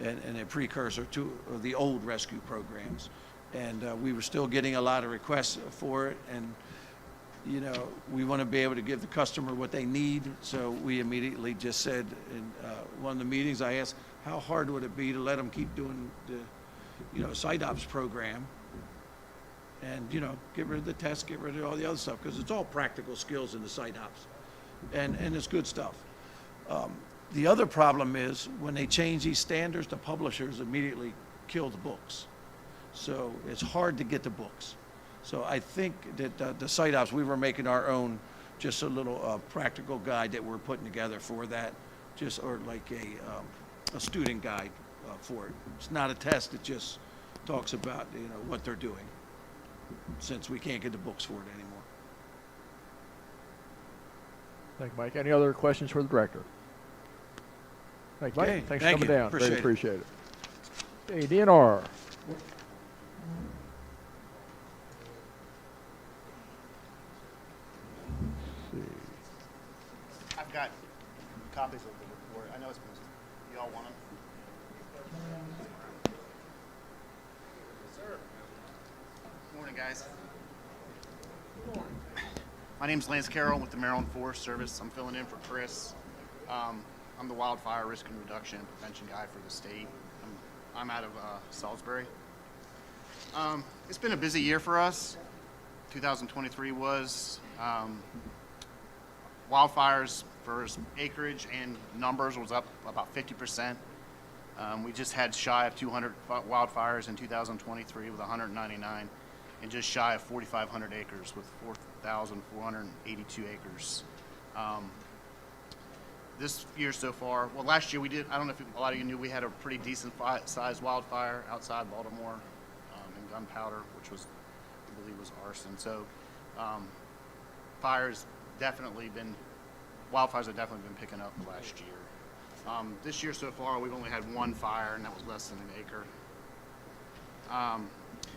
and a precursor to the old rescue programs. And we were still getting a lot of requests for it. And, we want to be able to give the customer what they need. So we immediately just said in one of the meetings, I asked, how hard would it be to let them keep doing the, site ops program? And, get rid of the test, get rid of all the other stuff, because it's all practical skills in the site ops. and it's good stuff. The other problem is when they change these standards, the publishers immediately kill the books. So it's hard to get the books. So I think that the site ops, we were making our own, just a little practical guide that we're putting together for that, or like a student guide for it. It's not a test, it just talks about, what they're doing, since we can't get the books for it anymore. Thank you, Mike. Any other questions for the director? Thank you, Mike. Okay, Thanks thank for coming you. down. Appreciate Greatly it. appreciate it. Okay, DNR. I've got copies of the report. I know it's been, you all want them? Yes, sir. Morning, guys. My name's Lance Carroll with the Maryland Forest Service. I'm filling in for Chris. I'm the wildfire risk and reduction and prevention guy for the state. I'm out of Salisbury. It's been a busy year for us. 2023 was. Wildfires for acreage and numbers was up about 50%. We just had shy of 200 wildfires in 2023 with 199, and just shy of 4,500 acres with 4,482 acres. This year so far, well, last year we did, I don't know if a lot of you knew, we had a pretty decent sized wildfire outside Baltimore in Gunpowder, which was, I believe was arson. So wildfires have definitely been picking up last year. This year so far, we've only had one fire, and that was less than an acre.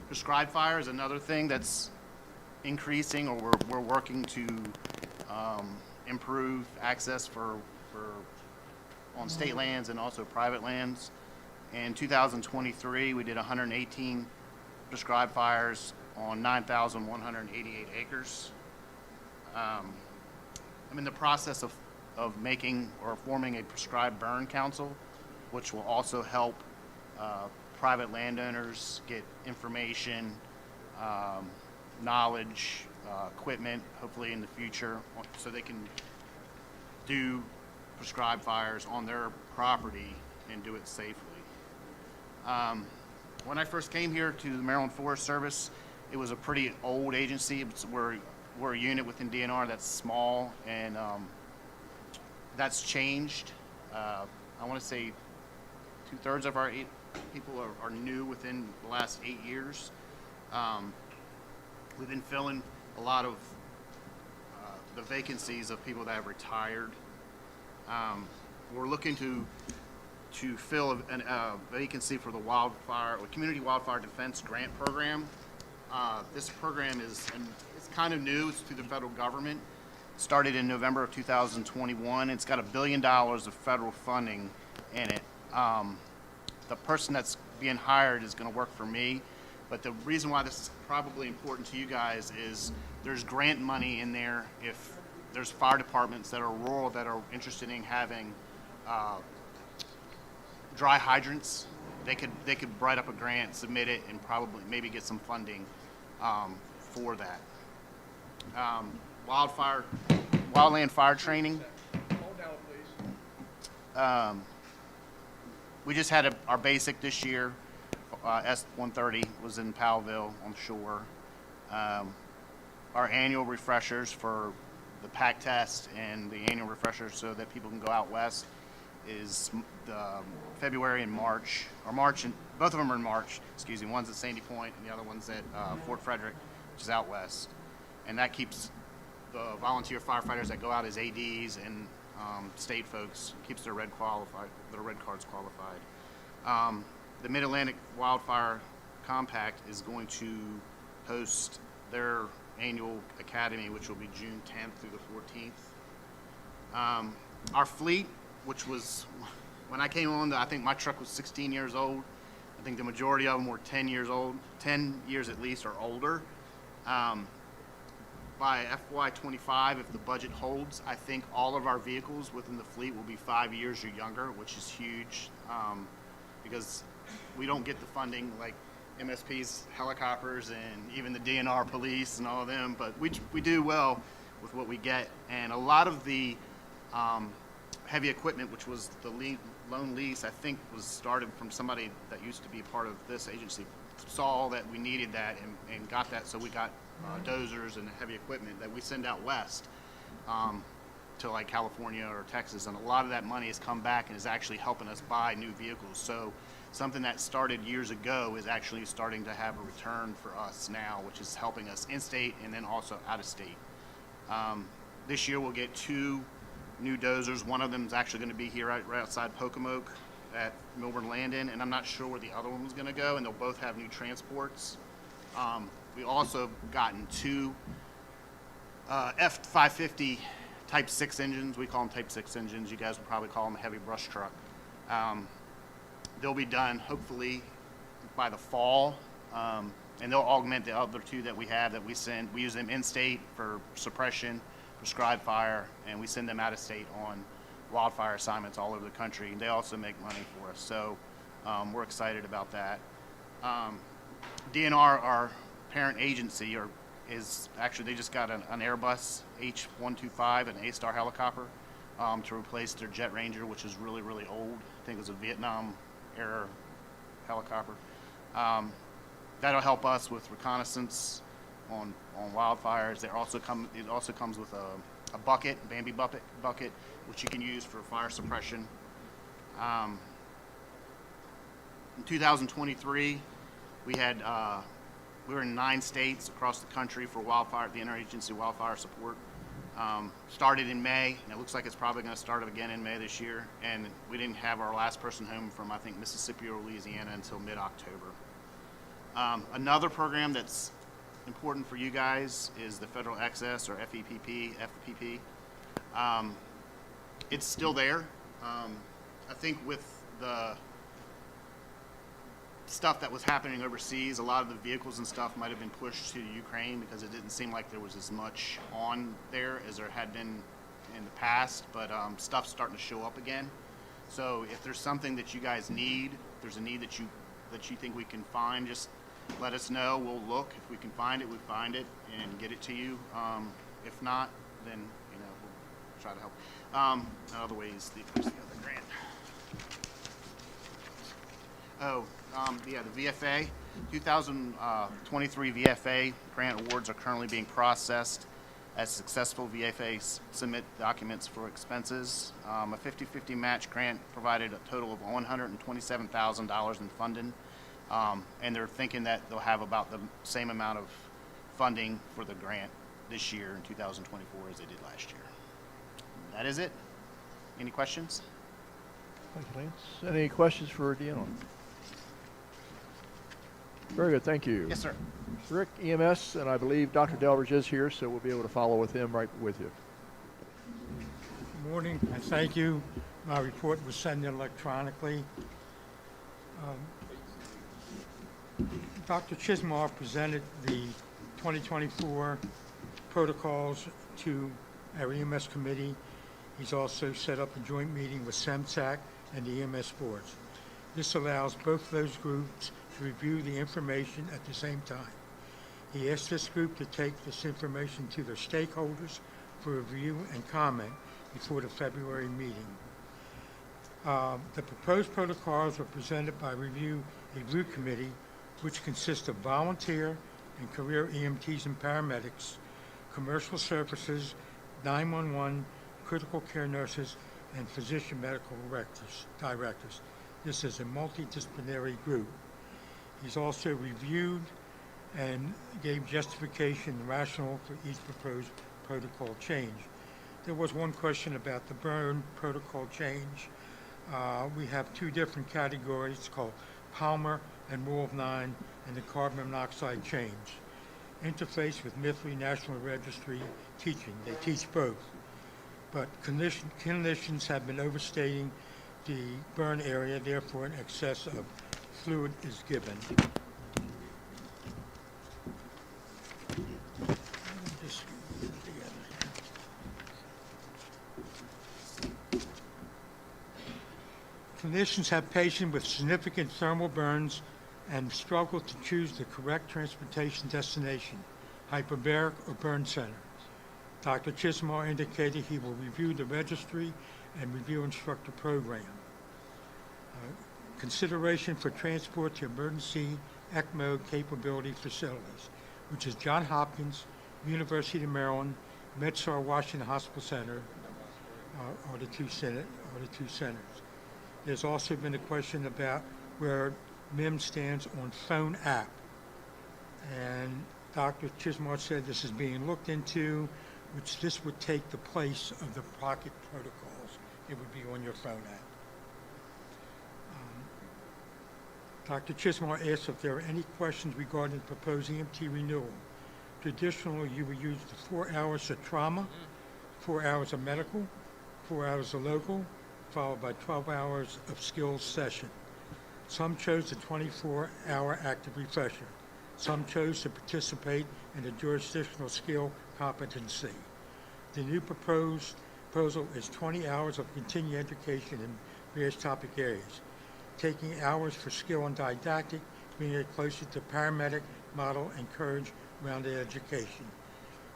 Prescribed fire is another thing that's increasing, or we're working to improve access for on state lands and also private lands. In 2023, we did 118 prescribed fires on 9,188 acres. I'm in the process of making or forming a prescribed burn council, which will also help private landowners get information, knowledge, equipment, hopefully in the future, so they can do prescribed fires on their property and do it safely. When I first came here to the Maryland Forest Service, it was a pretty old agency. We're a unit within DNR that's small, and that's changed. I want to say 2/3 of our people are new within the last 8 years. We've been filling a lot of the vacancies of people that have retired. We're looking to fill a vacancy for the Community Wildfire Defense Grant Program. This program it's kind of new. It's through the federal government. It started in November of 2021. It's got $1 billion of federal funding in it. The person that's being hired is going to work for me, but the reason why this is probably important to you guys is there's grant money in there if there's fire departments that are rural that are interested in having dry hydrants. They could write up a grant, submit it, and probably maybe get some funding for that. Wildland fire training. Hold down, please. We just had our basic this year. S-130 was in Powellville on the shore. Our annual refreshers for the PAC test and the annual refreshers so that people can go out west is February and March, and both of them are in March, excuse me. One's at Sandy Point and the other one's at Fort Frederick, which is out west. And that keeps the volunteer firefighters that go out as ADs and state folks, keeps their red cards qualified. The Mid-Atlantic Wildfire Compact is going to host their annual academy, which will be June 10th through the 14th. Our fleet, which was, when I came on, I think my truck was 16 years old. I think the majority of them were 10 years old, 10 years at least or older. By FY25, if the budget holds, I think all of our vehicles within the fleet will be 5 years or younger, which is huge, because we don't get the funding like MSP's helicopters and even the DNR police and all of them, but we do well with what we get. And a lot of the heavy equipment, which was the loan lease, I think was started from somebody that used to be part of this agency, saw that we needed that and got that. So we got dozers and heavy equipment that we send out west to like California or Texas. And a lot of that money has come back and is actually helping us buy new vehicles. So something that started years ago is actually starting to have a return for us now, which is helping us in-state and then also out-of-state. This year we'll get 2 new dozers. One of them is actually going to be here right outside Pocomoke at Milburn Landing, and I'm not sure where the other one was going to go, and they'll both have new transports. We also gotten 2 F550 Type 6 engines. We call them Type 6 engines. You guys would probably call them a heavy brush truck. They'll be done hopefully by the fall, and they'll augment the other 2 that we have that we send. We use them in-state for suppression, prescribed fire, and we send them out of state on wildfire assignments all over the country. And they also make money for us, so we're excited about that. DNR, our parent agency, is actually, they just got an Airbus H-125, an A-Star helicopter, to replace their Jet Ranger, which is really, really old. I think it was a Vietnam-era helicopter. That'll help us with reconnaissance on wildfires. It also comes with a bucket, Bambi bucket, which you can use for fire suppression. In 2023, we were in 9 states across the country for the interagency wildfire support. Started in May, and it looks like it's probably going to start again in May this year. And we didn't have our last person home from, I think, Mississippi or Louisiana until mid-October. Another program that's important for you guys is the Federal Excess, or FPP. It's still there. I think with the stuff that was happening overseas, a lot of the vehicles and stuff might have been pushed to Ukraine because it didn't seem like there was as much on there as there had been in the past, but stuff's starting to show up again. So if there's something that you guys need, if there's a need that you think we can find, just let us know. We'll look. If we can find it, we find it and get it to you. If not, then we'll try to help. Other ways, there's the other grant. The VFA 2023 VFA grant awards are currently being processed. As successful VFAs submit documents for expenses. A 50-50 match grant provided a total of $127,000 in funding, and they're thinking that they'll have about the same amount of funding for the grant this year in 2024 as they did last year. That is it. Any questions? Thank you, Lance. Any questions for Deanna? Very good, thank you. Yes, sir. Rick, EMS, and I believe Dr. Delbridge is here, so we'll be able to follow with him right with you. Good morning, and thank you. My report was sent in electronically. Dr. Chismar presented the 2024 protocols to our EMS committee. He's also set up a joint meeting with SEMTAC and the EMS boards. This allows both those groups to review the information at the same time. He asked this group to take this information to their stakeholders for review and comment before the February meeting. The proposed protocols were presented by a review committee, which consists of volunteer and career EMTs and paramedics, commercial services, 911, critical care nurses, and physician medical directors. This is a multidisciplinary group. He's also reviewed and gave justification and rationale for each proposed protocol change. There was one question about the burn protocol change. We have 2 different categories called Palmer and Rule of 9 and the carbon monoxide change. Interface with Mifflin National Registry teaching. They teach both. But clinicians have been overstating the burn area, therefore an excess of fluid is given. Just put it together. Clinicians have patients with significant thermal burns and struggle to choose the correct transportation destination, hyperbaric or burn center. Dr. Chismar indicated he will review the registry and review instructor program. Consideration for transport to emergency ECMO capability facilities, which is Johns Hopkins, University of Maryland, MedStar Washington Hospital Center, are the two centers. There's also been a question about where MIM stands on phone app. And Dr. Chismar said this is being looked into, which this would take the place of the pocket protocols. It would be on your phone app. Dr. Chismar asked if there are any questions regarding proposed EMT renewal. Traditionally, you would use the 4 hours of trauma, 4 hours of medical, 4 hours of local, followed by 12 hours of skills session. Some chose the 24-hour active refresher. Some chose to participate in the jurisdictional skill competency. The new proposal is 20 hours of continuing education in various topic areas, taking hours for skill and didactic, bringing it closer to paramedic model and courage-rounded education.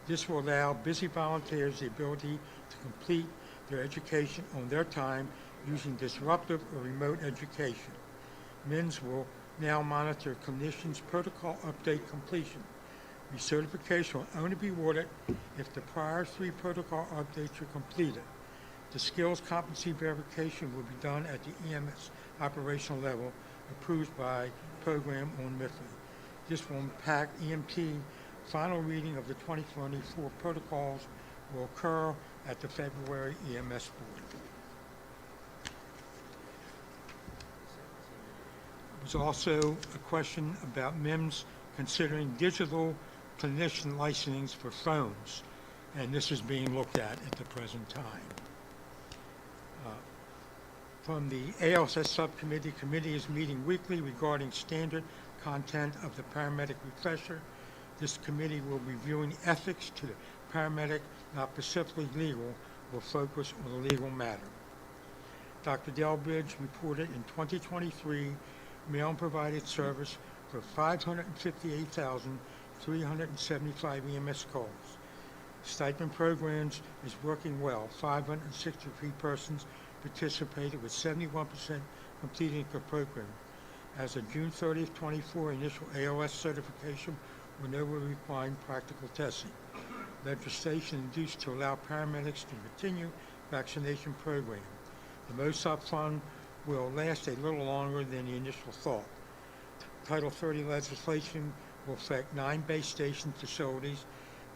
This will allow busy volunteers the ability to complete their education on their time using disruptive or remote education. MINS will now monitor clinicians' protocol update completion. Recertification will only be awarded if the prior 3 protocol updates are completed. The skills competency verification will be done at the EMS operational level, approved by program on MIFLI. This will impact EMT. Final reading of the 2024 protocols will occur at the February EMS board. There was also a question about MIMS considering digital clinician licensings for phones, and this is being looked at the present time. From the ALS subcommittee, committee is meeting weekly regarding standard content of the paramedic refresher. This committee will be reviewing ethics to the paramedic, not specifically legal, will focus on the legal matter. Dr. Delbridge reported in 2023 mail and provided service for 558,375 EMS calls. Stipend programs is working well. 563 persons participated with 71% completing the program. As of June 30th, 24, initial ALS certification will no longer require practical testing. Legislation induced to allow paramedics to continue vaccination program. The MOSOP fund will last a little longer than the initial thought. Title 30 legislation will affect 9 base station facilities.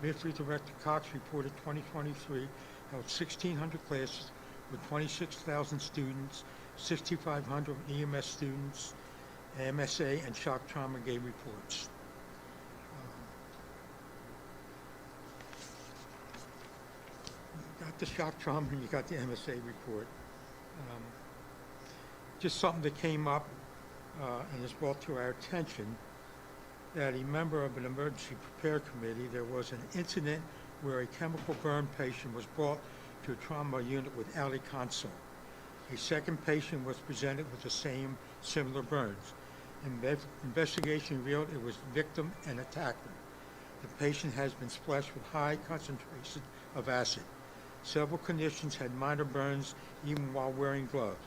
MIFLI Director Cox reported 2023 held 1,600 classes with 26,000 students, 6,500 EMS students. MSA and shock trauma gave reports. You got the shock trauma and you got the MSA report. Just something that came up and is brought to our attention, that a member of an emergency prepared committee, there was an incident where a chemical burn patient was brought to a trauma unit without a consult. A second patient was presented with the same similar burns. Investigation revealed it was victim and attacker. The patient has been splashed with high concentration of acid. Several clinicians had minor burns even while wearing gloves.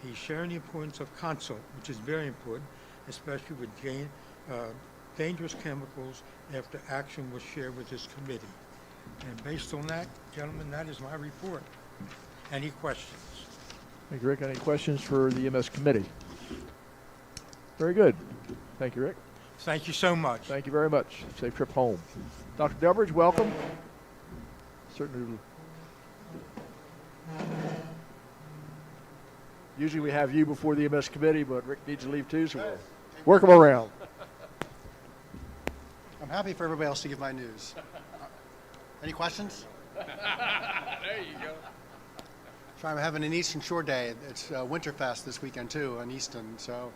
He's sharing the importance of consult, which is very important, especially with dangerous chemicals after action was shared with this committee. And based on that, gentlemen, that is my report. Any questions? Thank you, Rick. Any questions for the EMS committee? Very good. Thank you, Rick. Thank you so much. Thank you very much. Safe trip home. Dr. Delbridge, welcome. Certainly. Usually we have you before the EMS committee, but Rick needs to leave too, so we'll work him around. I'm happy for everybody else to give my news. Any questions? There you go. I'm having an Eastern Shore Day. It's Winterfest this weekend too in Easton. So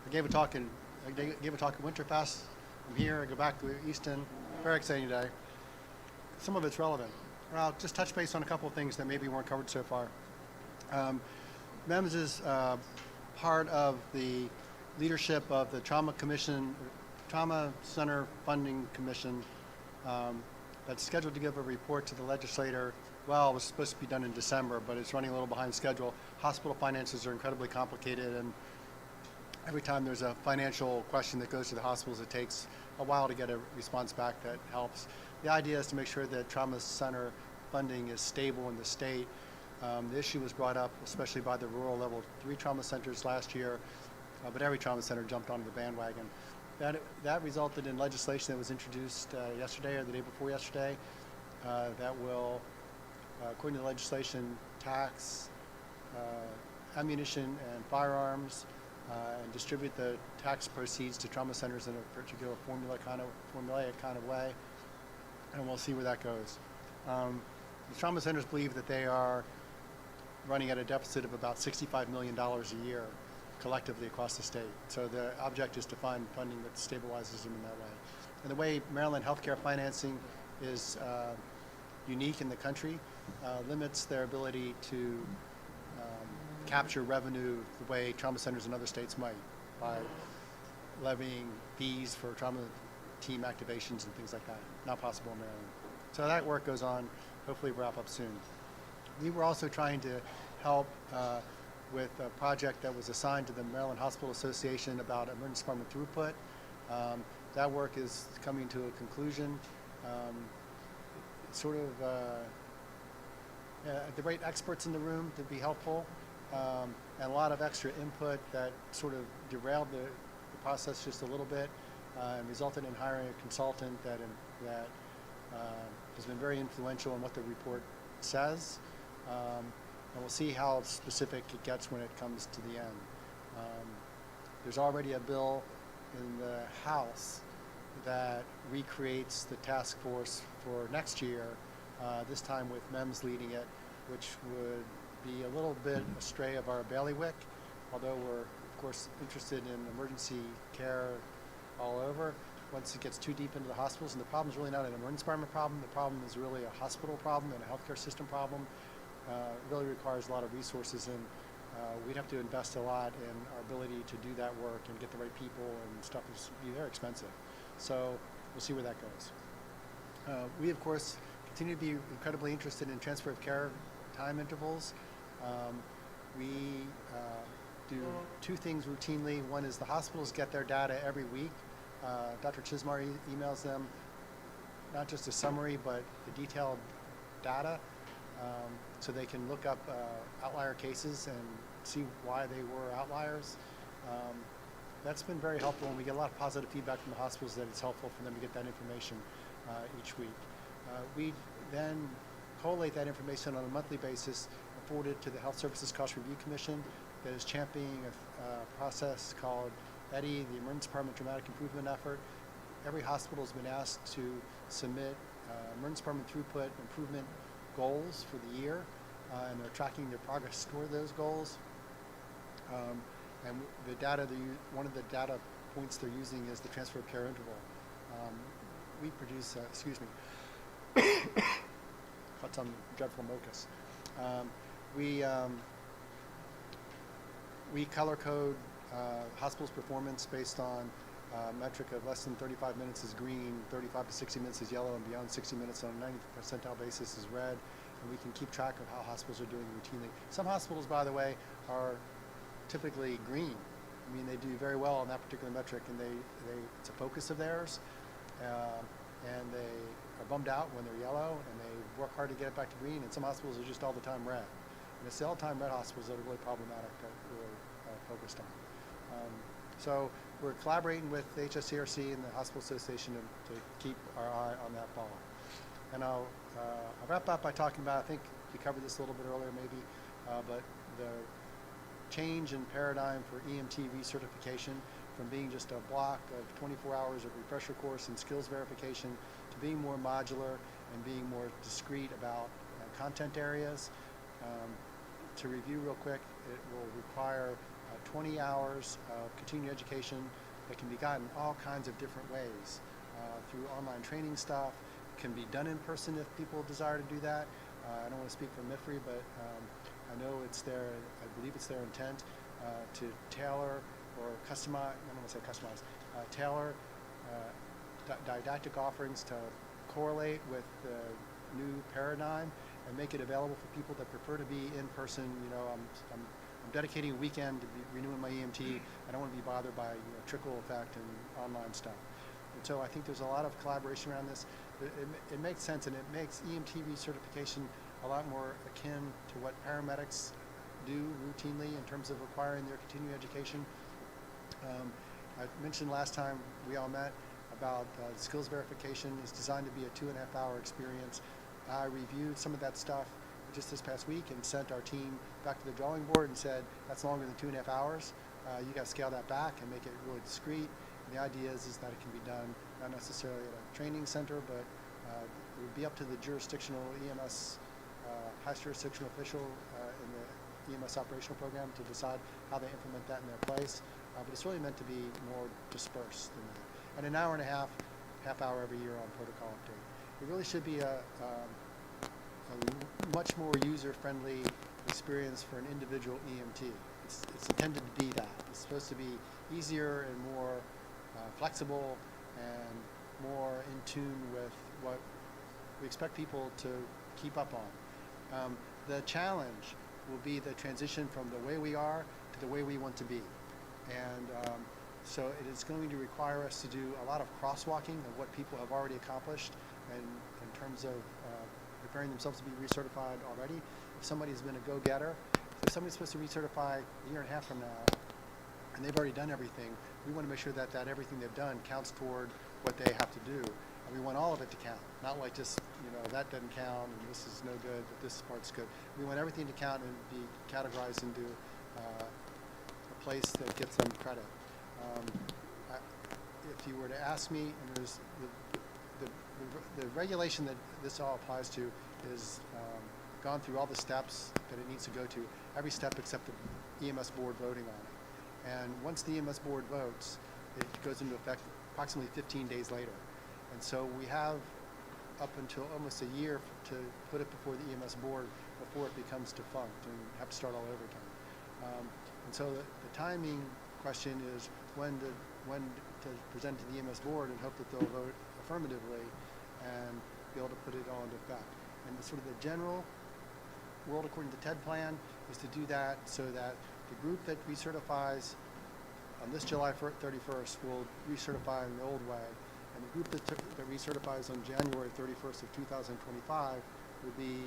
I gave a talk at Winterfest. I'm here. I go back to Easton. Very exciting day. Some of it's relevant. I'll just touch base on a couple of things that maybe weren't covered so far. MEMS is part of the leadership of the Trauma Center Funding Commission. that's scheduled to give a report to the legislator. Well, it was supposed to be done in December, but it's running a little behind schedule. Hospital finances are incredibly complicated, and every time there's a financial question that goes to the hospitals, it takes a while to get a response back that helps. The idea is to make sure that trauma center funding is stable in the state. The issue was brought up especially by the rural level 3 trauma centers last year, but every trauma center jumped onto the bandwagon. That resulted in legislation that was introduced yesterday or the day before yesterday that will, according to the legislation, tax ammunition and firearms and distribute the tax proceeds to trauma centers in a particular formulaic kind of way, and we'll see where that goes. The trauma centers believe that they are running at a deficit of about $65 million a year collectively across the state. So the object is to find funding that stabilizes them in that way. And the way Maryland healthcare financing is unique in the country limits their ability to capture revenue the way trauma centers in other states might, by levying fees for trauma team activations and things like that. Not possible in Maryland. So that work goes on. Hopefully wrap up soon. We were also trying to help with a project that was assigned to the Maryland Hospital Association about emergency department throughput. That work is coming to a conclusion. Sort of the right experts in the room to be helpful, and a lot of extra input that sort of derailed the process just a little bit, and resulted in hiring a consultant that has been very influential in what the report says. And we'll see how specific it gets when it comes to the end. There's already a bill in the House that recreates the task force for next year, this time with MEMS leading it, which would be a little bit astray of our bailiwick, although we're, of course, interested in emergency care all over. Once it gets too deep into the hospitals, and the problem is really not an emergency department problem, the problem is really a hospital problem and a healthcare system problem. It really requires a lot of resources, and we'd have to invest a lot in our ability to do that work and get the right people, and stuff is very expensive. So we'll see where that goes. We, of course, continue to be incredibly interested in transfer of care time intervals. We do 2 things routinely. One is the hospitals get their data every week. Dr. Chismar emails them not just a summary, but the detailed data, so they can look up outlier cases and see why they were outliers. That's been very helpful, and we get a lot of positive feedback from the hospitals that it's helpful for them to get that information each week. We then collate that information on a monthly basis and forward it to the Health Services Cost Review Commission that is championing a process called EDDI, the Emergency Department Dramatic Improvement Effort. Every hospital has been asked to submit emergency department throughput improvement goals for the year, and they're tracking their progress toward those goals. And the data, one of the data points they're using is the transfer of care interval. We produce, got some dreadful mucus. We color code hospitals' performance based on metric of less than 35 minutes is green, 35 to 60 minutes is yellow, and beyond 60 minutes on a 90th percentile basis is red. And we can keep track of how hospitals are doing routinely. Some hospitals, by the way, are typically green. I mean, they do very well on that particular metric, and it's a focus of theirs. And they are bummed out when they're yellow, and they work hard to get it back to green. And some hospitals are just all the time red. And it's the all the time red hospitals that are really problematic that we're focused on. So we're collaborating with HSCRC and the Hospital Association to keep our eye on that ball. And I'll wrap up by talking about, I think we covered this a little bit earlier maybe, but the change in paradigm for EMT recertification from being just a block of 24 hours of refresher course and skills verification to being more modular and being more discrete about content areas. To review real quick, it will require 20 hours of continuing education that can be gotten all kinds of different ways through online training stuff. Can be done in person if people desire to do that. I don't want to speak for MIFRE, but I know I believe it's their intent to tailor or customize, I don't want to say customize, tailor didactic offerings to correlate with the new paradigm and make it available for people that prefer to be in person. You know, I'm dedicating a weekend to be renewing my EMT. I don't want to be bothered by trickle effect and online stuff. And so I think there's a lot of collaboration around this. It makes sense, and it makes EMT recertification a lot more akin to what paramedics do routinely in terms of acquiring their continuing education. I mentioned last time we all met about skills verification is designed to be a 2.5-hour experience. I reviewed some of that stuff just this past week and sent our team back to the drawing board and said, that's longer than 2.5 hours. You got to scale that back and make it really discreet. And the idea is that it can be done not necessarily at a training center, but it would be up to the jurisdictional EMS, high jurisdictional official in the EMS operational program to decide how they implement that in their place. But it's really meant to be more dispersed than that. And an hour and a half hour every year on protocol update. It really should be a much more user-friendly experience for an individual EMT. It's intended to be that. It's supposed to be easier and more flexible and more in tune with what we expect people to keep up on. The challenge will be the transition from the way we are to the way we want to be. And so it is going to require us to do a lot of crosswalking of what people have already accomplished and in terms of preparing themselves to be recertified already. If somebody's been a go-getter, if somebody's supposed to recertify a year and a half from now and they've already done everything, we want to make sure that everything they've done counts toward what they have to do. And we want all of it to count, not like just, that doesn't count and this is no good, but this part's good. We want everything to count and be categorized into a place that gets them credit. If you were to ask me, and there's the regulation that this all applies to is gone through all the steps that it needs to go to, every step except the EMS board voting on it. And once the EMS board votes, it goes into effect approximately 15 days later. And so we have up until almost a year to put it before the EMS board before it becomes defunct and have to start all over again. And so the timing question is when to present to the EMS board and hope that they'll vote affirmatively and be able to put it all into effect. And the sort of the general world according to TED plan is to do that so that the group that recertifies on this July 31st will recertify in the old way, and the group that recertifies on January 31st of 2025 will be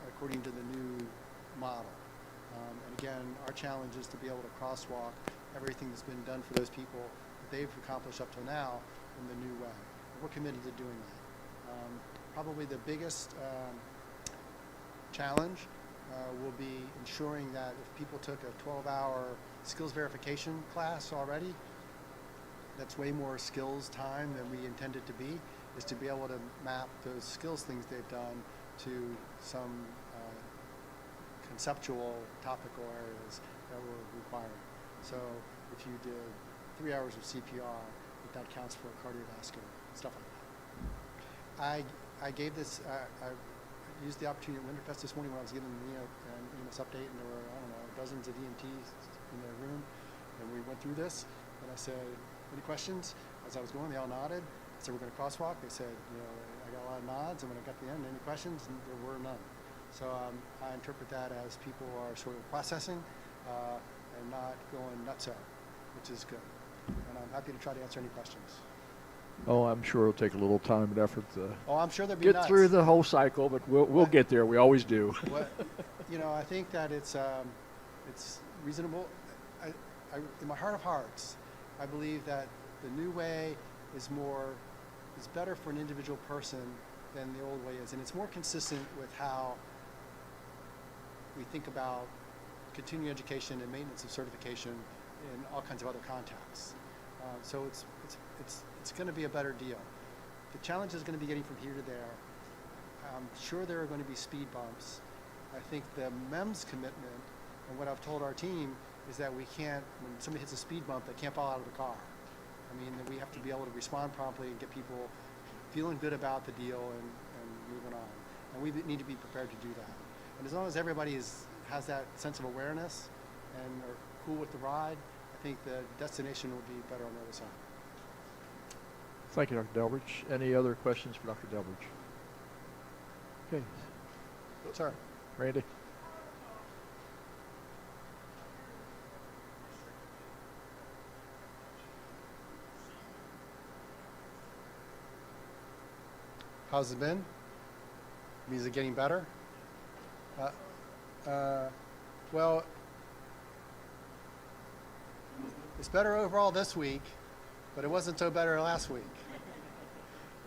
according to the new model. And again, our challenge is to be able to crosswalk everything that's been done for those people that they've accomplished up till now in the new way. And we're committed to doing that. Probably the biggest challenge will be ensuring that if people took a 12-hour skills verification class already, that's way more skills time than we intended to be, is to be able to map those skills things they've done to some conceptual topical areas that were required. So if you did 3 hours of CPR, that counts for cardiovascular, stuff like that. I gave this, I used the opportunity at Winterfest this morning when I was giving an EMS update, and there were, dozens of EMTs in the room, and we went through this, and I said, any questions? As I was going, they all nodded. I said, we're going to crosswalk. They said, I got a lot of nods, and when I got to the end, any questions? And there were none. So I interpret that as people are sort of processing and not going nutso, which is good. And I'm happy to try to answer any questions. Oh, I'm sure it'll take a little time and effort to I'm sure there'll be get nuts. through the whole cycle, but we'll get there. We always do. What, I think that it's reasonable. In my heart of hearts, I believe that the new way is better for an individual person than the old way is, and it's more consistent with how we think about continuing education and maintenance of certification in all kinds of other contexts. So it's going to be a better deal. The challenge is going to be getting from here to there. I'm sure there are going to be speed bumps. I think the MEMS commitment and what I've told our team is that we can't, when somebody hits a speed bump, they can't fall out of the car. I mean, that we have to be able to respond promptly and get people feeling good about the deal and moving on. And we need to be prepared to do that. And as long as everybody has that sense of awareness and are cool with the ride, I think the destination will be better on the other side. Thank you, Dr. Delbridge. Any other questions for Dr. Delbridge? Okay, Sir. Randy? How's it been? Is it getting better? Well, it's better overall this week, but it wasn't so better last week.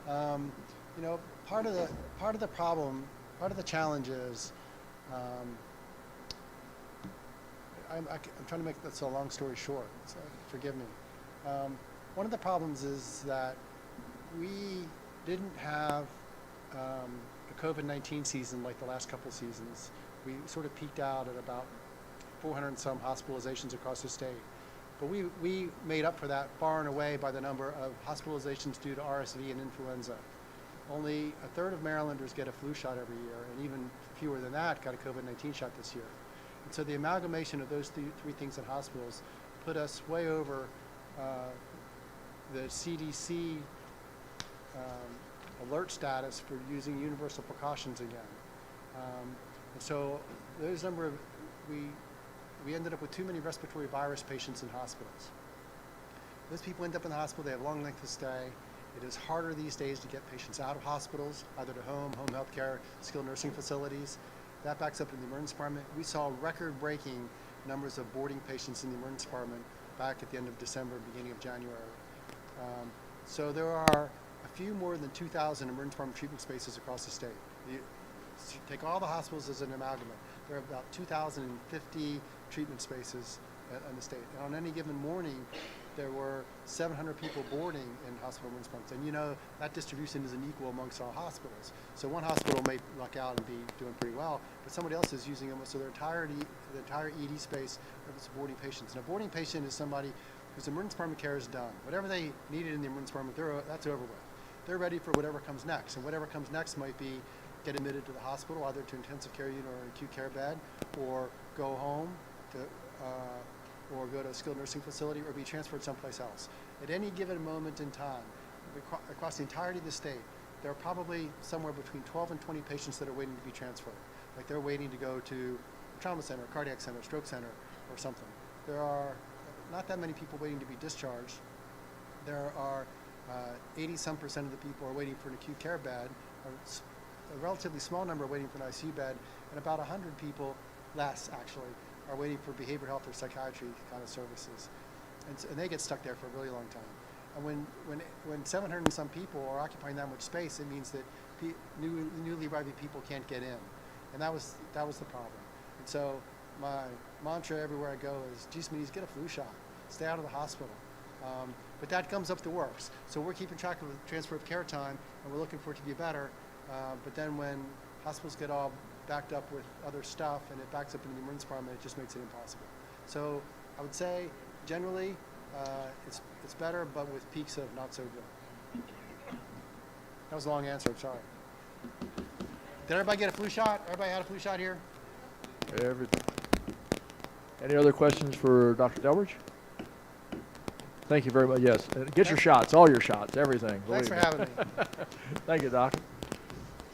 You know, part of the problem, part of the challenge is, I'm trying to make this a long story short, so forgive me. One of the problems is that we didn't have a COVID-19 season like the last couple seasons. We sort of peaked out at about 400 and some hospitalizations across the state. But we made up for that far and away by the number of hospitalizations due to RSV and influenza. Only a third of Marylanders get a flu shot every year, and even fewer than that got a COVID-19 shot this year. And so the amalgamation of those three things in hospitals put us way over the CDC alert status for using universal precautions again. And so those we ended up with too many respiratory virus patients in hospitals. Those people end up in the hospital, they have long length of stay. It is harder these days to get patients out of hospitals, either to home health care, skilled nursing facilities. That backs up in the emergency department. We saw record-breaking numbers of boarding patients in the emergency department back at the end of December, beginning of January. So there are a few more than 2,000 emergency department treatment spaces across the state. You take all the hospitals as an amalgam. There are about 2,050 treatment spaces in the state. And on any given morning, there were 700 people boarding in hospital emergency departments. And you know, that distribution isn't equal amongst all hospitals. So one hospital may luck out and be doing pretty well, but somebody else is using them. So the entire ED space is boarding patients. Now, a boarding patient is somebody whose emergency department care is done. Whatever they needed in the emergency department, that's over with. They're ready for whatever comes next. And whatever comes next might be get admitted to the hospital, either to intensive care unit or an acute care bed, or go home to, or go to a skilled nursing facility, or be transferred someplace else. At any given moment in time, across the entirety of the state, there are probably somewhere between 12 and 20 patients that are waiting to be transferred. Like they're waiting to go to a trauma center, a cardiac center, stroke center, or something. There are not that many people waiting to be discharged. There are 80-some% of the people are waiting for an acute care bed, a relatively small number are waiting for an ICU bed, and about 100 people, less actually, are waiting for behavioral health or psychiatry kind of services. And they get stuck there for a really long time. And when 700 and some people are occupying that much space, it means that newly arriving people can't get in. And that was the problem. And so my mantra everywhere I go is, geez, please get a flu shot. Stay out of the hospital. But that comes up the works. So we're keeping track of the transfer of care time, and we're looking for it to be better. But then when hospitals get all backed up with other stuff and it backs up into the emergency department, it just makes it impossible. So I would say, generally, it's better, but with peaks of not so good. That was a long answer, I'm sorry. Did everybody get a flu shot? Everybody had a flu shot here? Any other questions for Dr. Delbridge? Thank you very much. Yes, get your shots, all your shots, everything. Thanks for having me. Thank you, Doc.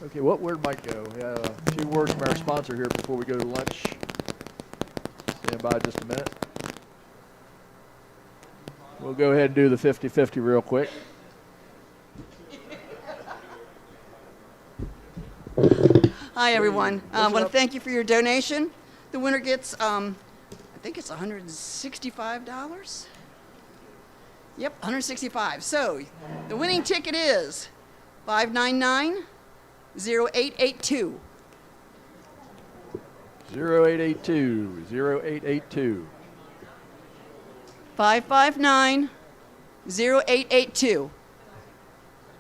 Okay, where'd Mike go? We have a few words from our sponsor here before we go to lunch. Stand by just a minute. We'll go ahead and do the 50-50 real quick. Hi, everyone. I want to thank you for your donation. The winner gets, I think it's $165. Yep, 165. So the winning ticket is 599-0882. 0882. 559-0882.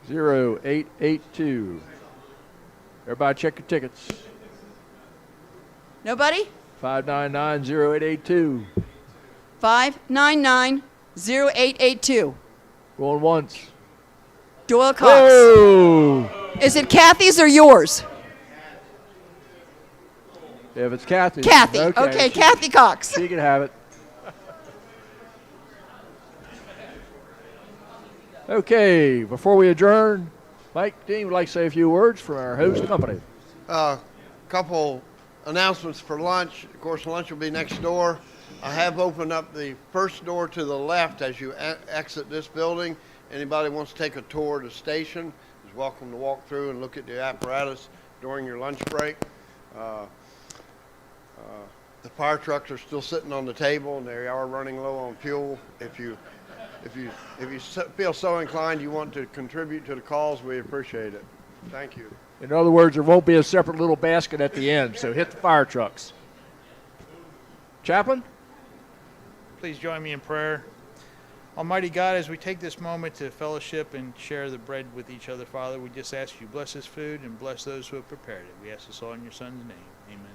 0882. Everybody check your tickets. Nobody? 599-0882. 599-0882. Going once. Doyle Cox. Whoa! Is it Kathy's or yours? If it's Kathy. Kathy. Okay, Kathy Cox. She can have it. Okay, before we adjourn, Mike Dean would like to say a few words from our host company. Couple announcements for lunch. Of course, lunch will be next door. I have opened up the first door to the left as you exit this building. Anybody wants to take a tour of the station is welcome to walk through and look at the apparatus during your lunch break. The fire trucks are still sitting on the table, and they are running low on fuel. If you feel so inclined you want to contribute to the cause, we appreciate it. Thank you. In other words, there won't be a separate little basket at the end, so hit the fire trucks. Chaplain? Please join me in prayer. Almighty God, as we take this moment to fellowship and share the bread with each other, Father, we just ask you bless this food and bless those who have prepared it. We ask this all in your Son's name. Amen.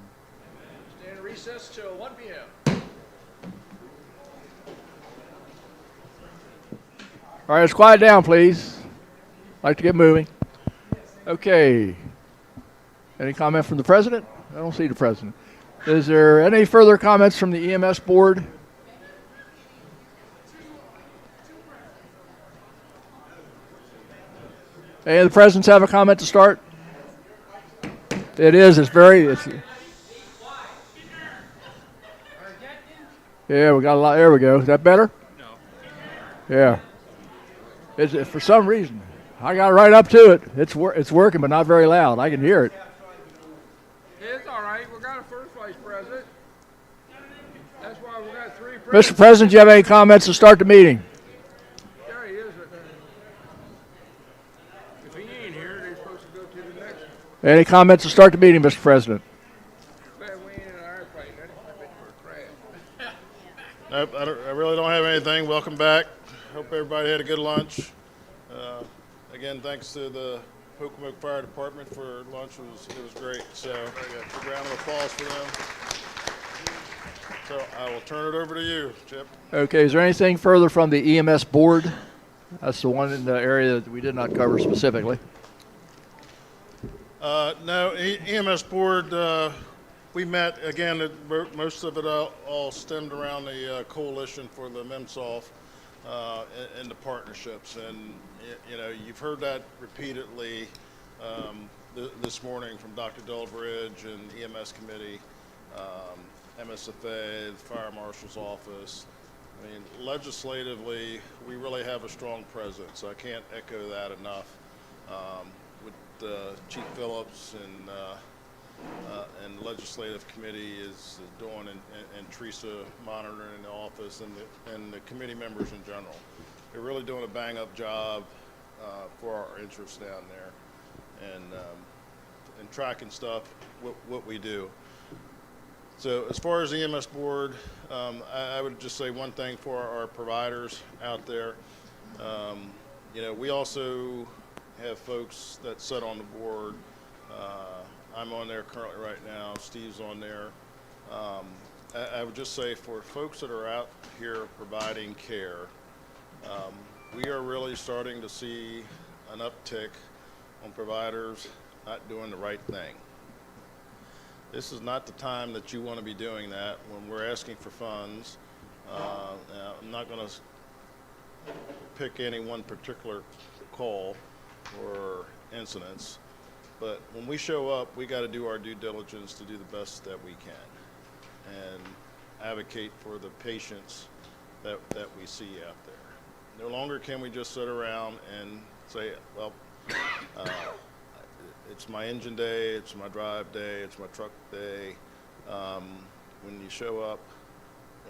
Stand in recess till 1 p.m. All right, let's quiet down, please. I'd like to get moving. Okay. Any comment from the president? I don't see the president. Is there any further comments from the EMS board? Any of the presidents have a comment to start? It is. Yeah, we got a lot. There we go. Is that better? No. Yeah. For some reason, I got right up to it. It's working, but not very loud. I can hear it. It's all right. We got a first vice president. That's why we got 3 presidents. Mr. President, do you have any comments to start the meeting? There he is. If he ain't here, they're supposed to go to the next one. Any comments to start the meeting, Mr. President? Glad we ain't in an airplane. I bet we're a crash. Nope, I really don't have anything. Welcome back. Hope everybody had a good lunch. Again, thanks to the Pocomoke Fire Department for lunch. It was great. So, a round of applause for them. So, I will turn it over to you, Chip. Okay, is there anything further from the EMS board? That's the one in the area that we did not cover specifically. No, EMS board, we met, again, most of it all stemmed around the coalition for the MEMSOF and the partnerships. And, you've heard that repeatedly this morning from Dr. Delbridge and EMS committee, MSFA, the Fire Marshal's office. I mean, legislatively, we really have a strong presence. I can't echo that enough. With Chief Phillips and legislative committee is doing, and Teresa monitoring in the office, and the committee members in general. They're really doing a bang-up job for our interests down there, and tracking stuff, what we do. So as far as the EMS board, I would just say one thing for our providers out there. We also have folks that sit on the board. I'm on there currently right now. Steve's on there. I would just say for folks that are out here providing care, we are really starting to see an uptick on providers not doing the right thing. This is not the time that you want to be doing that when we're asking for funds. Now, I'm not going to pick any one particular call or incidents, but when we show up, we got to do our due diligence to do the best that we can and advocate for the patients that we see out there. No longer can we just sit around and say, well, it's my engine day, it's my drive day, it's my truck day. When you show up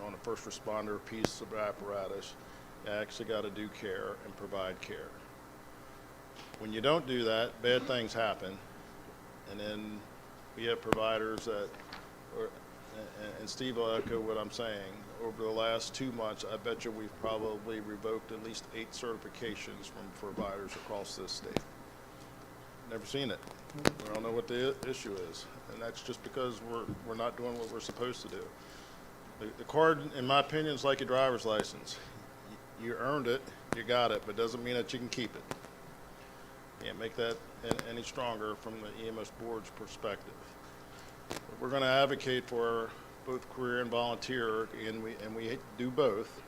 on a first responder piece of apparatus, you actually got to do care and provide care. When you don't do that, bad things happen, and then we have providers that, and Steve will echo what I'm saying, over the last 2 months, I bet you we've probably revoked at least 8 certifications from providers across this state. Never seen it. We don't know what the issue is, and that's just because we're not doing what we're supposed to do. The card, in my opinion, is like your driver's license. You earned it, you got it, but doesn't mean that you can keep it. Can't make that any stronger from the EMS board's perspective. But we're going to advocate for both career and volunteer, and we do both.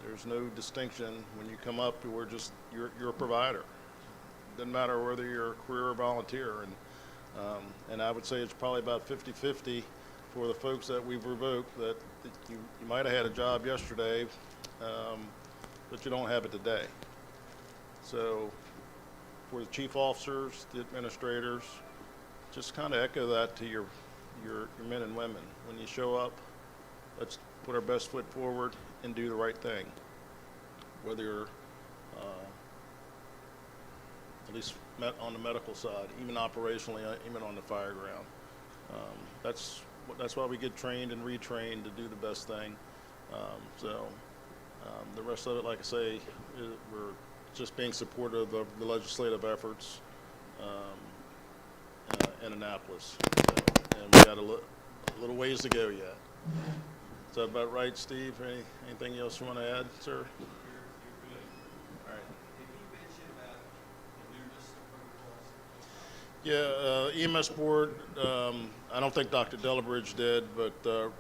There's no distinction when you come up. You're a provider. Doesn't matter whether you're a career or volunteer. And I would say it's probably about 50-50 for the folks that we've revoked, that you might have had a job yesterday, but you don't have it today. So for the chief officers, the administrators, just kind of echo that to your men and women. When you show up, let's put our best foot forward and do the right thing. Whether you're at least on the medical side, even operationally, even on the fire ground. That's why we get trained and retrained to do the best thing. The rest of it, like I say, we're just being supportive of the legislative efforts in Annapolis. And we got a little ways to go yet. Is that about right, Steve? Anything else you want to add, sir? Yeah, EMS board, I don't think Dr. Delabridge did, but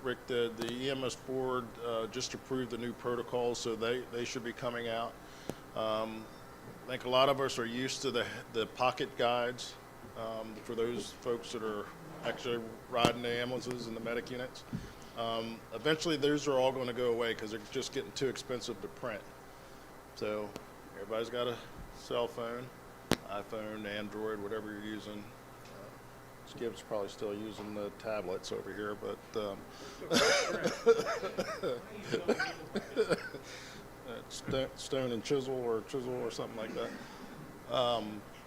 Rick did. The EMS board just approved the new protocols, so they should be coming out. I think a lot of us are used to the pocket guides for those folks that are actually riding the ambulances and the medic units. Eventually, those are all going to go away because they're just getting too expensive to print. So everybody's got a cell phone. iPhone, Android, whatever you're using. Skip's probably still using the tablets over here, but stone and chisel or something like that.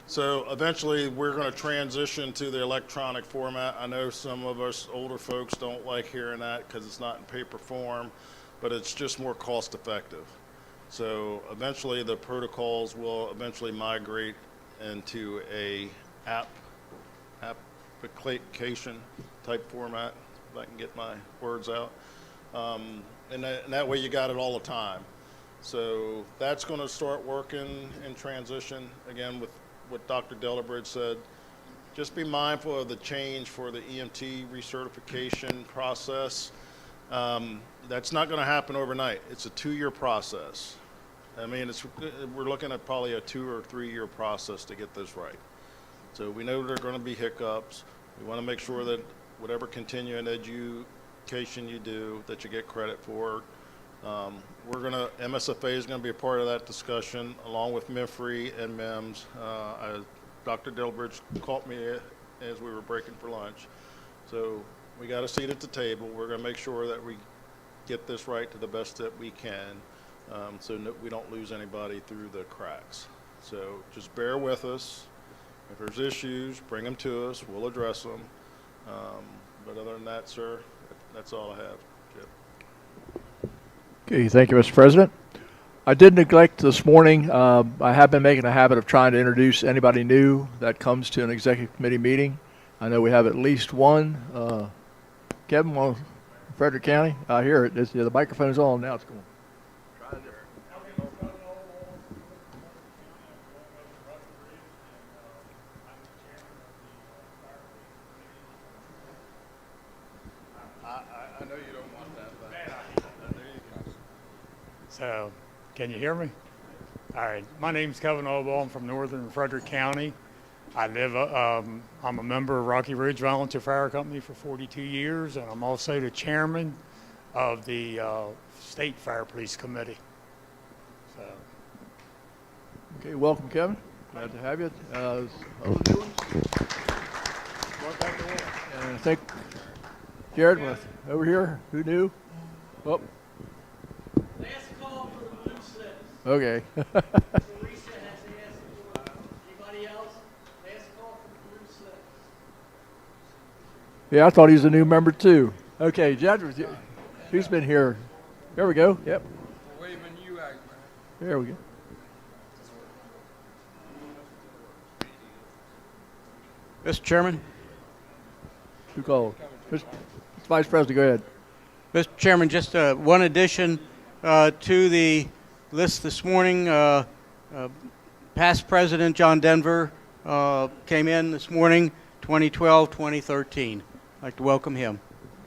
So eventually we're going to transition to the electronic format. I know some of us older folks don't like hearing that because it's not in paper form, but it's just more cost effective. So eventually the protocols will eventually migrate into a application type format, if I can get my words out. And that way you got it all the time. So that's going to start working in transition. Again, with what Dr. Delabridge said, just be mindful of the change for the EMT recertification process. That's not going to happen overnight. It's a 2-year process. I mean, we're looking at probably a 2 or 3 year process to get this right. So we know there are going to be hiccups. We want to make sure that whatever continuing education you do, that you get credit for. MSFA is going to be a part of that discussion, along with MIFRE and MEMS. Dr. Delbridge caught me as we were breaking for lunch. So we got a seat at the table. We're going to make sure that we get this right to the best that we can. So we don't lose anybody through the cracks. So just bear with us. If there's issues, bring them to us. We'll address them. But other than that, sir, that's all I have. Chip. Okay, thank you, Mr. President. I did neglect this morning. I have been making a habit of trying to introduce anybody new that comes to an executive committee meeting. I know we have at least one. Kevin, from Frederick County. I hear it. The microphone's on now. It's going. I know you don't want that, but there you go. So, can you hear me? All right. My name's Kevin Obel. I'm from northern Frederick County. I'm a member of Rocky Ridge Volunteer Fire Company for 42 years, and I'm also the chairman of the State Fire Police Committee. So. Okay, welcome, Kevin. Glad to have you. Other new ones? And I think Jared was over here. Who knew? Oh. Last call for the blue slips. Okay. Teresa has asked for anybody else? Last call for the blue slips. Yeah, I thought he was a new member too. Okay, Jed, who's been here? There we go. Yep. Waving you out, man. There we go. Mr. Chairman. Who called? Mr. Vice President, go ahead. Mr. Chairman, just one addition to the list this morning. Past President John Denver came in this morning, 2012, 2013. I'd like to welcome him.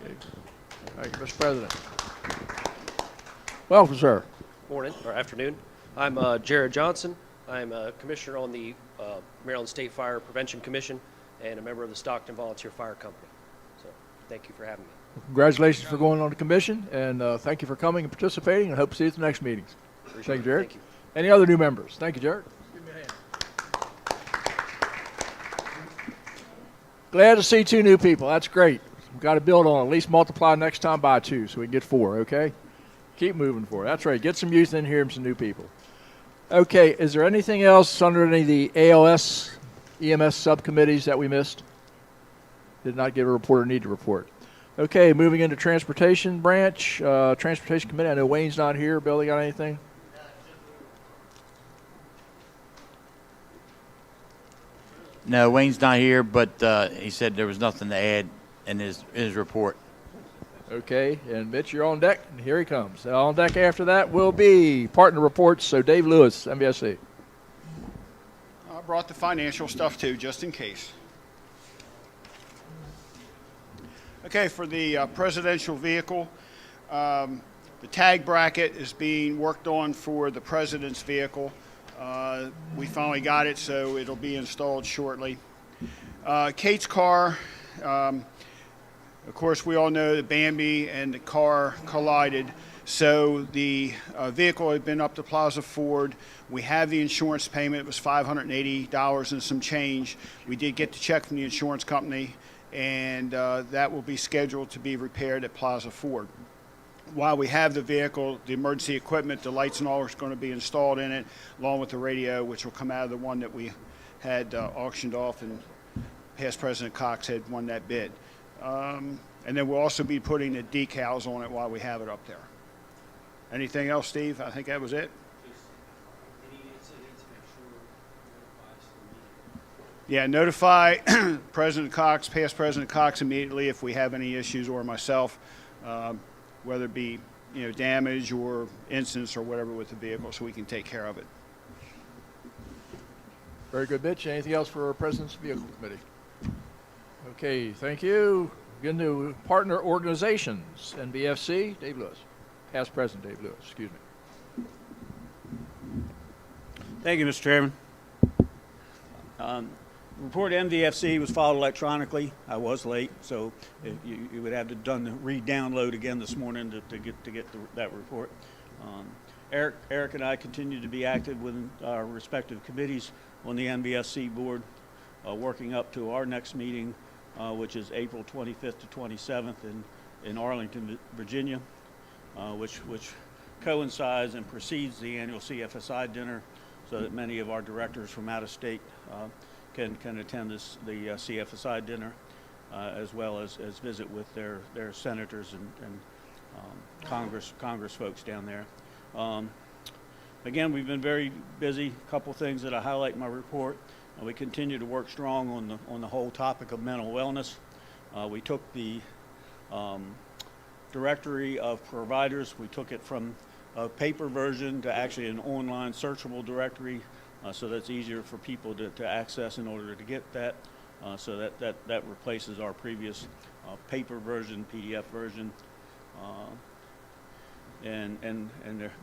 Okay. Thank you, Mr. President. Welcome, sir. Morning or afternoon. I'm Jared Johnson. I'm a commissioner on the Maryland State Fire Prevention Commission and a member of the Stockton Volunteer Fire Company. So thank you for having me. Congratulations for going on the commission, and thank you for coming and participating, and hope to see you at the next meetings. Thank you, Jared. Thank you. Any other new members? Thank you, Jared. Give me a hand. Glad to see 2 new people. That's great. We've got to build on, at least multiply next time by 2 so we can get 4, okay? Keep moving forward. That's right. Get some youth in here and some new people. Okay, is there anything else under any of the ALS, EMS subcommittees that we missed? Did not get a report or need to report. Okay, moving into Transportation Branch. Transportation Committee, I know Wayne's not here. Billy, got anything? No, Wayne's not here, but he said there was nothing to add in his report. Okay, and Mitch, you're on deck, and here he comes. On deck after that will be partner reports, so Dave Lewis, MVSC. I brought the financial stuff too, just in case. Okay, for the presidential vehicle, the tag bracket is being worked on for the president's vehicle. We finally got it, so it'll be installed shortly. Kate's car, of course, we all know that Bambi and the car collided, so the vehicle had been up to Plaza Ford. We have the insurance payment. It was $580 and some change. We did get the check from the insurance company, and that will be scheduled to be repaired at Plaza Ford. While we have the vehicle, the emergency equipment, the lights and all are going to be installed in it, along with the radio, which will come out of the one that we had auctioned off, and past President Cox had won that bid. And then we'll also be putting the decals on it while we have it up there. Anything else, Steve? I think that was it. Yeah, notify President Cox, past President Cox immediately if we have any issues, or myself, whether it be damage or incidents or whatever with the vehicle, so we can take care of it. Very good, Mitch. Anything else for our President's Vehicle Committee? Okay, thank you. Getting to partner organizations, NBFC, Dave Lewis. Past President Dave Lewis, excuse me. Thank you, Mr. Chairman. Report MDFC was filed electronically. I was late, so you would have to done the re-download again this morning to get that report. Eric and I continue to be active within our respective committees on the NBFC board, working up to our next meeting, which is April 25th to 27th in Arlington, Virginia, which coincides and precedes the annual CFSI dinner, so that many of our directors from out of state can attend the CFSI dinner, as well as visit with their senators and Congress folks down there. Again, we've been very busy. A couple things that I highlight in my report. We continue to work strong on the whole topic of mental wellness. We took the directory of providers. We took it from a paper version to actually an online searchable directory, so that's easier for people to access in order to get that. So that replaces our previous paper version, PDF version. And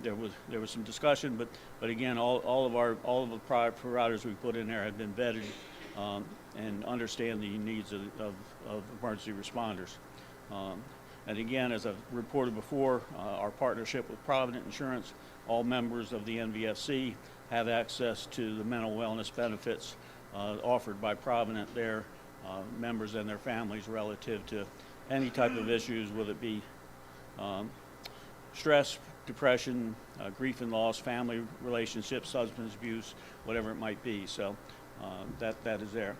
there was some discussion, but again, all of the prior providers we put in there have been vetted and understand the needs of emergency responders. And again, as I've reported before, our partnership with Provident Insurance, all members of the NVFC have access to the mental wellness benefits offered by Provident, their members and their families, relative to any type of issues, whether it be stress, depression, grief and loss, family relationships, substance abuse, whatever it might be. So that is there.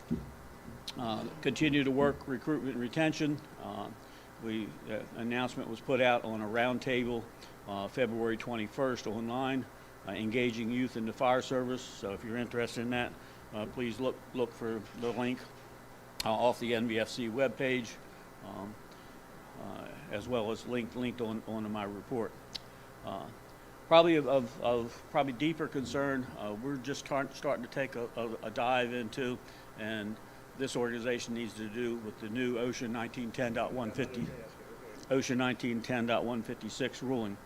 Continue to work recruitment and retention. Announcement was put out on a roundtable February 21st online, engaging youth in the fire service. So if you're interested in that, please look for the link off the NVFC webpage, as well as linked onto my report. Probably of probably deeper concern, we're just starting to take a dive into, and this organization needs to do with the new OSHA 1910.150, OSHA 1910.156 ruling.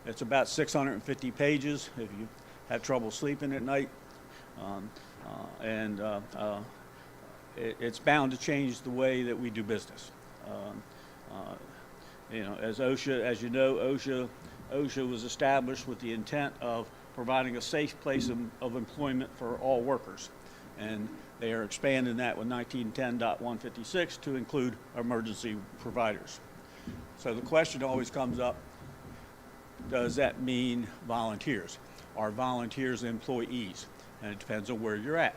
It's about 650 pages if you have trouble sleeping at night. It's bound to change the way that we do business. As OSHA, as you know, OSHA was established with the intent of providing a safe place of employment for all workers. And they are expanding that with 1910.156 to include emergency providers. So the question always comes up, does that mean volunteers? Are volunteers employees? And it depends on where you're at.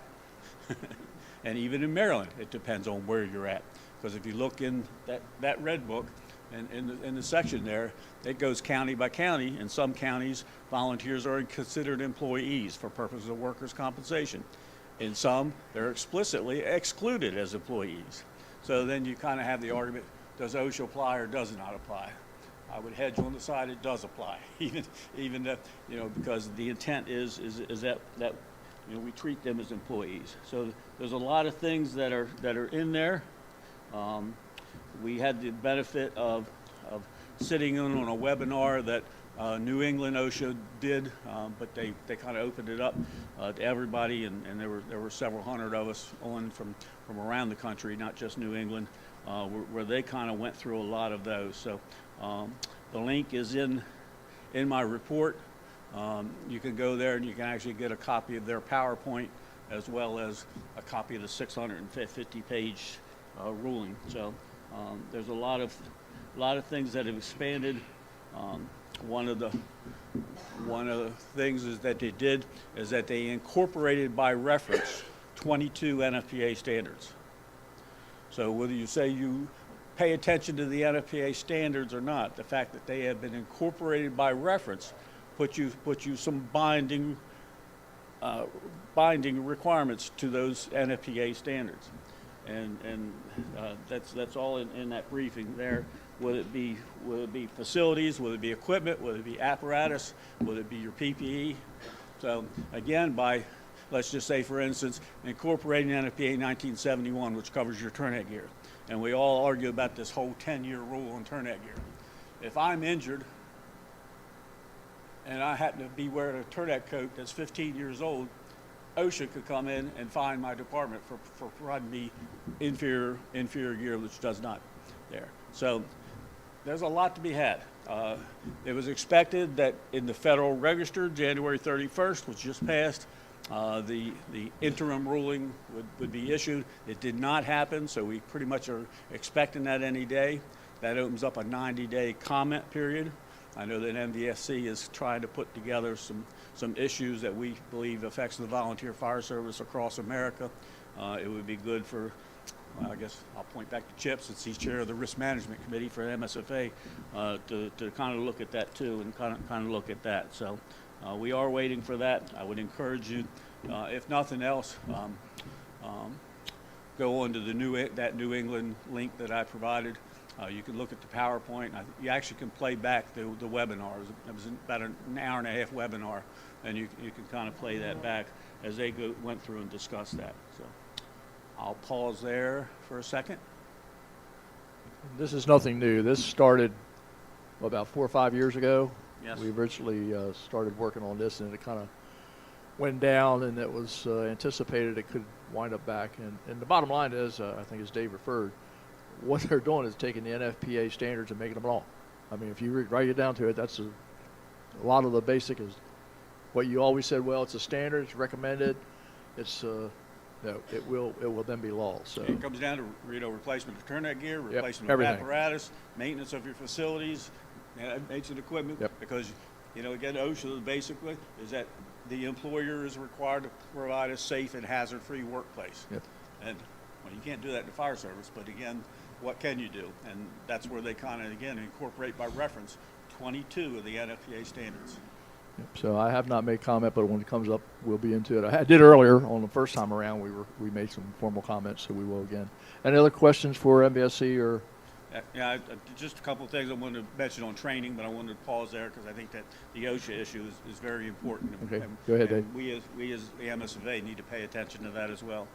And even in Maryland, it depends on where you're at. Because if you look in that red book, and in the section there, it goes county by county. In some counties, volunteers are considered employees for purposes of workers' compensation. In some, they're explicitly excluded as employees. So then you kind of have the argument, does OSHA apply or does it not apply? I would hedge on the side it does apply, even that, because the intent is that we treat them as employees. So there's a lot of things that are in there. We had the benefit of sitting in on a webinar that New England OSHA did, but they kind of opened it up to everybody, and there were several hundred of us on from around the country, not just New England, where they kind of went through a lot of those. So the link is in my report. You can go there and you can actually get a copy of their PowerPoint as well as a copy of the 650-page ruling. So there's a lot of things that have expanded. One of the things is that they did is that they incorporated by reference 22 NFPA standards. So whether you say you pay attention to the NFPA standards or not, the fact that they have been incorporated by reference put you some binding requirements to those NFPA standards, and that's all in that briefing there. Will it be facilities? Will it be equipment? Will it be apparatus? Will it be your PPE? So again, let's just say, for instance, incorporating NFPA 1971, which covers your turnout gear, and we all argue about this whole 10-year rule on turnout gear. If I'm injured and I happen to be wearing a turnout coat that's 15 years old, OSHA could come in and fine my department for providing me inferior gear, which does not there. So there's a lot to be had. It was expected that in the Federal Register, January 31st, which just passed, the interim ruling would be issued. It did not happen, so we pretty much are expecting that any day. That opens up a 90-day comment period. I know that MVSC is trying to put together some issues that we believe affects the volunteer fire service across America. It would be good for, I guess I'll point back to Chip, since he's chair of the risk management committee for MSFA, to kind of look at that too, and kind of look at that. So we are waiting for that. I would encourage you, if nothing else, go on to that New England link that I provided. You can look at the PowerPoint. You actually can play back the webinar. It was about an hour and a half webinar, and you can kind of play that back as they went through and discussed that. So I'll pause there for a second. This is nothing new. This started about 4 or 5 years ago. Yes. We originally started working on this, and it kind of went down, and it was anticipated it could wind up back. And the bottom line is, I think as Dave referred, what they're doing is taking the NFPA standards and making them law. I mean, if you write it down to it, that's a lot of the basic is what you always said. Well, it's a standard, it's recommended. It's no, it will then be law. So it comes down to replacement of turnout gear, replacement yep, of apparatus, maintenance of your facilities, maintenance of equipment. Yep. Because again, OSHA basically is that the employer is required to provide a safe and hazard-free workplace. Yep. And well, you can't do that in the fire service, but again, what can you do? And that's where they kind of, again, incorporate by reference 22 of the NFPA standards. Yep. So I have not made comment, but when it comes up, we'll be into it. I did earlier on the first time around. We made some formal comments, so we will again. Any other questions for MBSC or? Yeah, just a couple of things I wanted to mention on training, but I wanted to pause there because I think that the OSHA issue is very important. Okay, go ahead, Dave. We as the MSFA need to pay attention to that as well.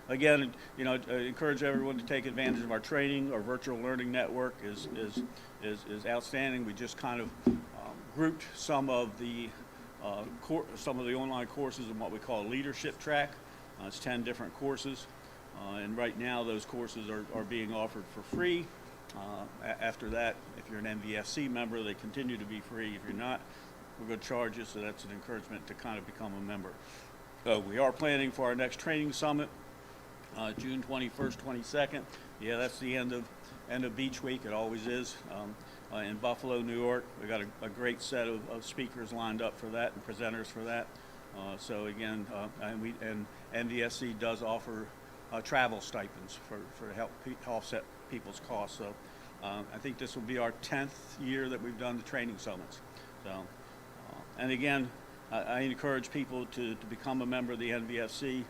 Again, I encourage everyone to take advantage of our training. Our virtual learning network is outstanding. We just kind of grouped some of the online courses in what we call a leadership track. It's 10 different courses, and right now those courses are being offered for free. After that, if you're an MVFC member, they continue to be free. If you're not, we're going to charge you, so that's an encouragement to kind of become a member. We are planning for our next training summit, June 21st, 22nd. Yeah, that's the end of Beach Week. It always is. In Buffalo, New York. We got a great set of speakers lined up for that and presenters for that. So again, and MVSC does offer travel stipends for help offset people's costs. So I think this will be our 10th year that we've done the training summits. So, and again, I encourage people to become a member of the NVFC.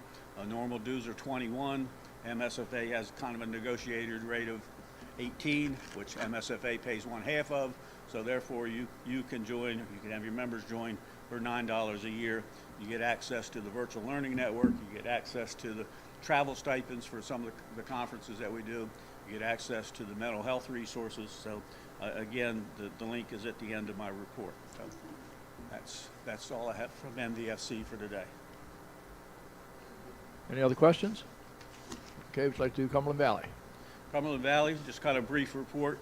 Normal dues are 21. MSFA has kind of a negotiated rate of 18, which MSFA pays 1/2 of. So therefore, you can join. You can have your members join for $9 a year. You get access to the virtual learning network. You get access to the travel stipends for some of the conferences that we do. You get access to the mental health resources. So again, the link is at the end of my report. So that's all I have from MVFC for today. Any other questions? Okay, would you like to do Cumberland Valley? Cumberland Valley, just kind of brief report.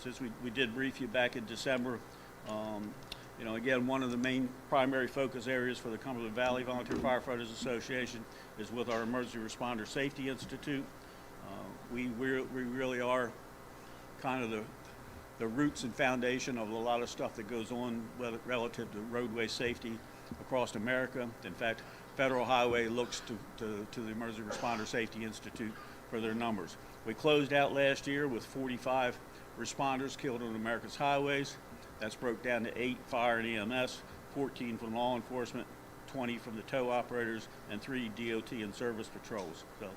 Since we did brief you back in December, you know, again, one of the main primary focus areas for the Cumberland Valley Volunteer Firefighters Association is with our Emergency Responder Safety Institute. We really are kind of the roots and foundation of a lot of stuff that goes on relative to roadway safety across America. In fact, Federal Highway looks to the Emergency Responder Safety Institute for their numbers. We closed out last year with 45 responders killed on America's highways. That's broke down to 8 fire and EMS, 14 from law enforcement, 20 from the tow operators, and 3 DOT and service patrols. So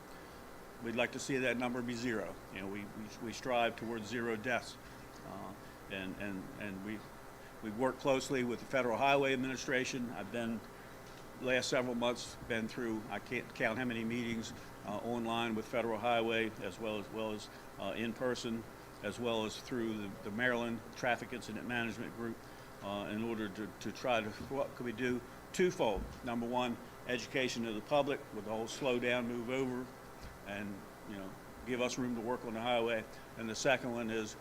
we'd like to see that number be 0. You know, we strive towards 0 deaths, and we work closely with the Federal Highway Administration. I've been last several months been through, I can't count how many meetings online with Federal Highway, as well as in person, as well as through the Maryland Traffic Incident Management Group, in order to try to, what could we do? Twofold. Number one, education of the public with the whole slow down, move over, and you know, give us room to work on the highway. And the second one is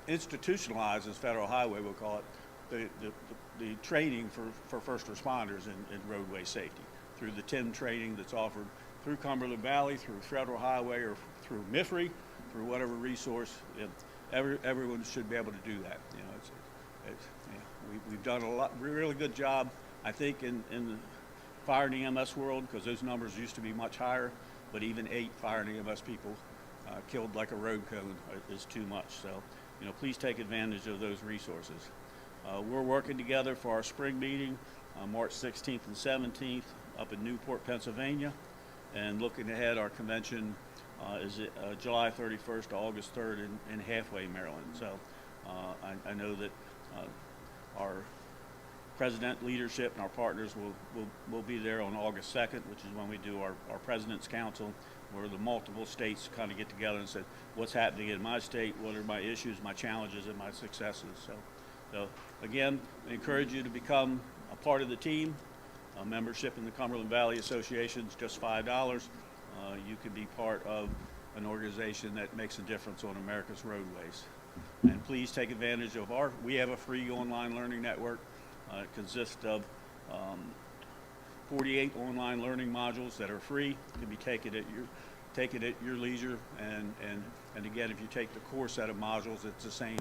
institutionalize, as Federal Highway will call it, the training for first responders in roadway safety through the TIM training that's offered through Cumberland Valley, through Federal Highway, or through MIFRI, through whatever resource. Everyone should be able to do that. You know, we've done a really good job, I think, in the fire and EMS world, because those numbers used to be much higher, but even 8 fire and EMS people killed like a road cone is too much. So, you know, please take advantage of those resources. We're working together for our spring meeting, March 16th and 17th up in Newport, Pennsylvania, and looking ahead, our convention is July 31st to August 3rd in Halfway, Maryland. So I know that our president, leadership, and our partners will be there on August 2nd, which is when we do our President's Council, where the multiple states kind of get together and say, what's happening in my state, what are my issues, my challenges, and my successes. So again, I encourage you to become a part of the team. Membership in the Cumberland Valley Association is just $5. You can be part of an organization that makes a difference on America's roadways. And please take advantage of we have a free online learning network. It consists of 48 online learning modules that are free. Can be taken at your leisure. And again, if you take the core set of modules, it's the same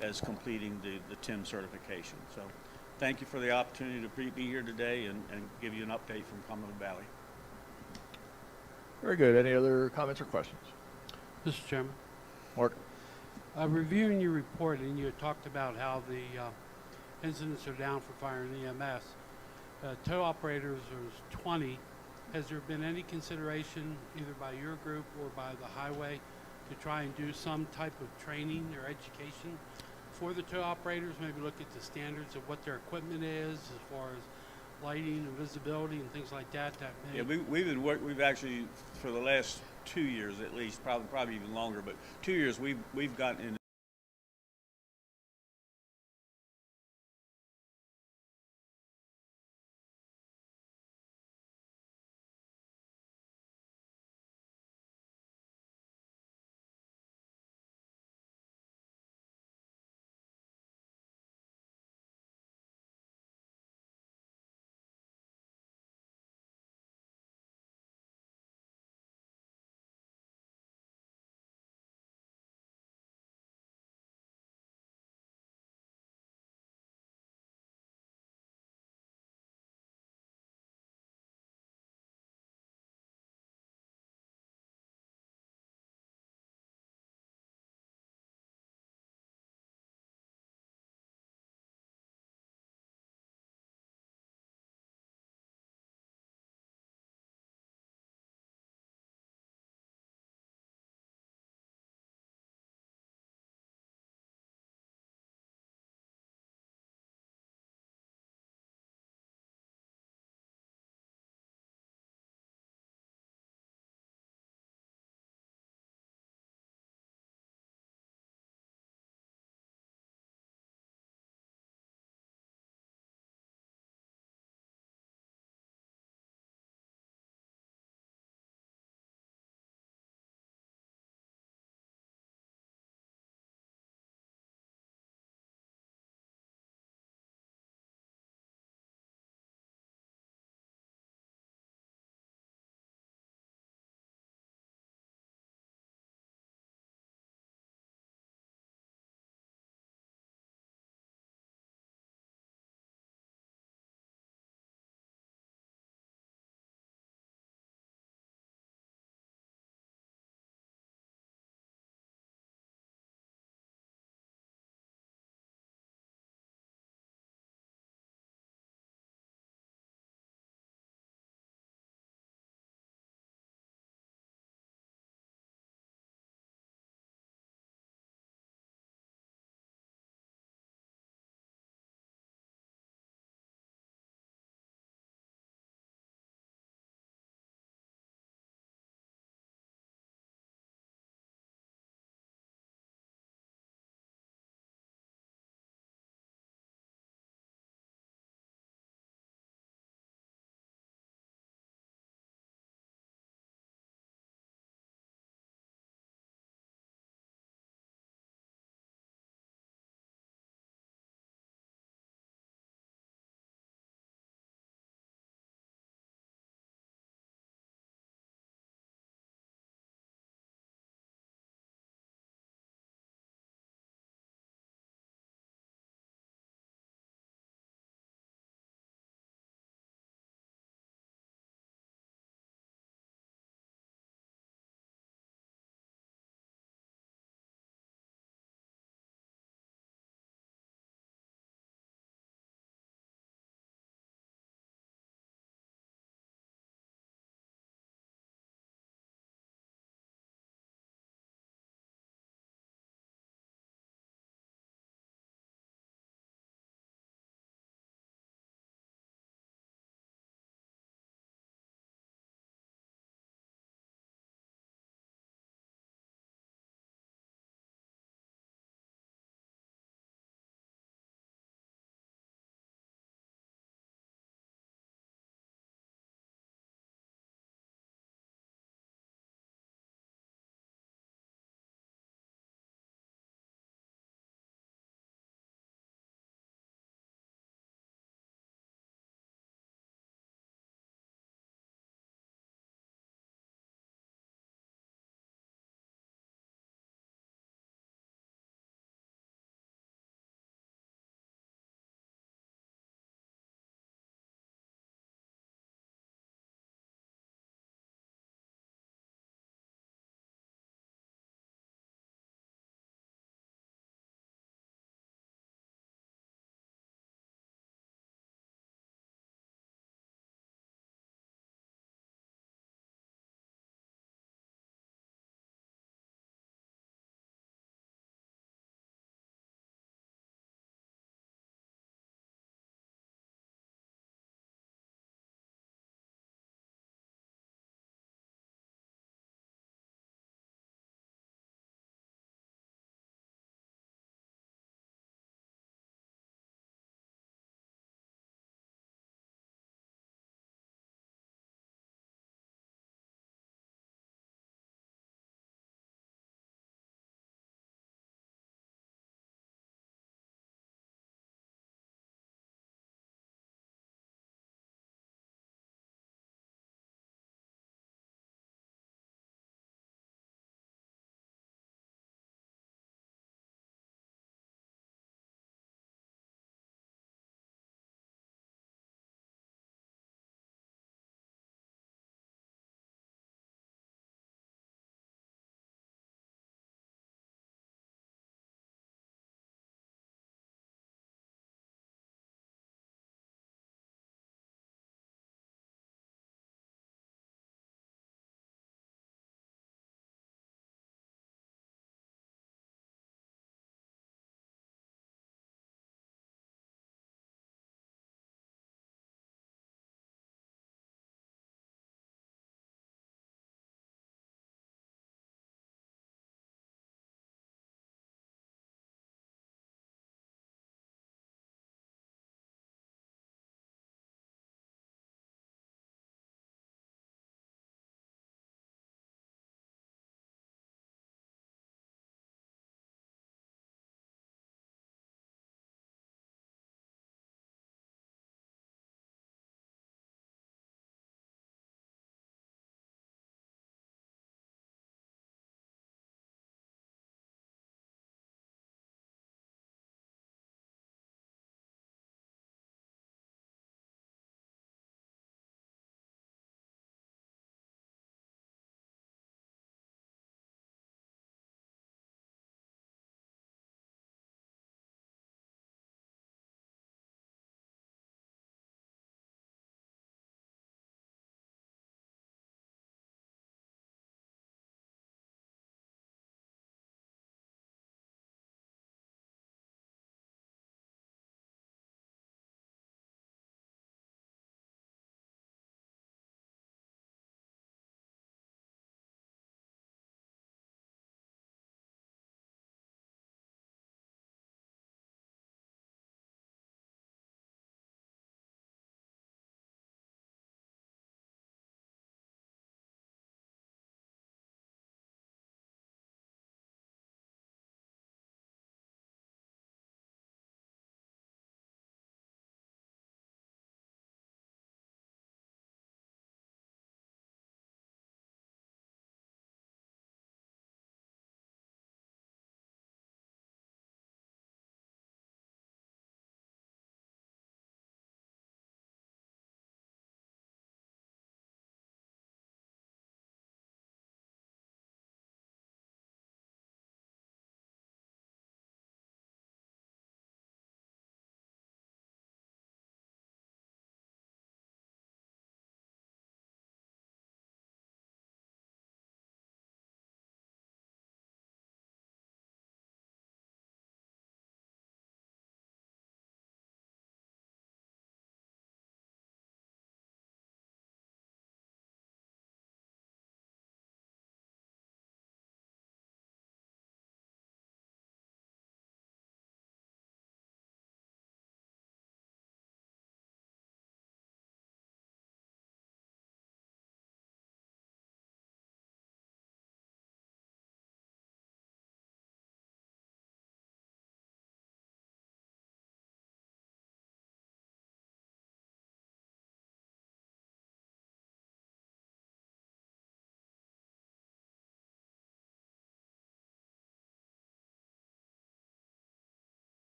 as completing the TIM certification. So thank you for the opportunity to be here today and give you an update from Cumberland Valley. Very good. Any other comments or questions? Mr. Chairman. Mark. Reviewing your report, and you had talked about how the incidents are down for fire and EMS. Tow operators, there's 20. Has there been any consideration, either by your group or by the highway, to try and do some type of training or education for the tow operators? Maybe look at the standards of what their equipment is, as far as lighting and visibility and things like that. Yeah, we've actually, for the last 2 years at least, probably even longer, but 2 years we've gotten in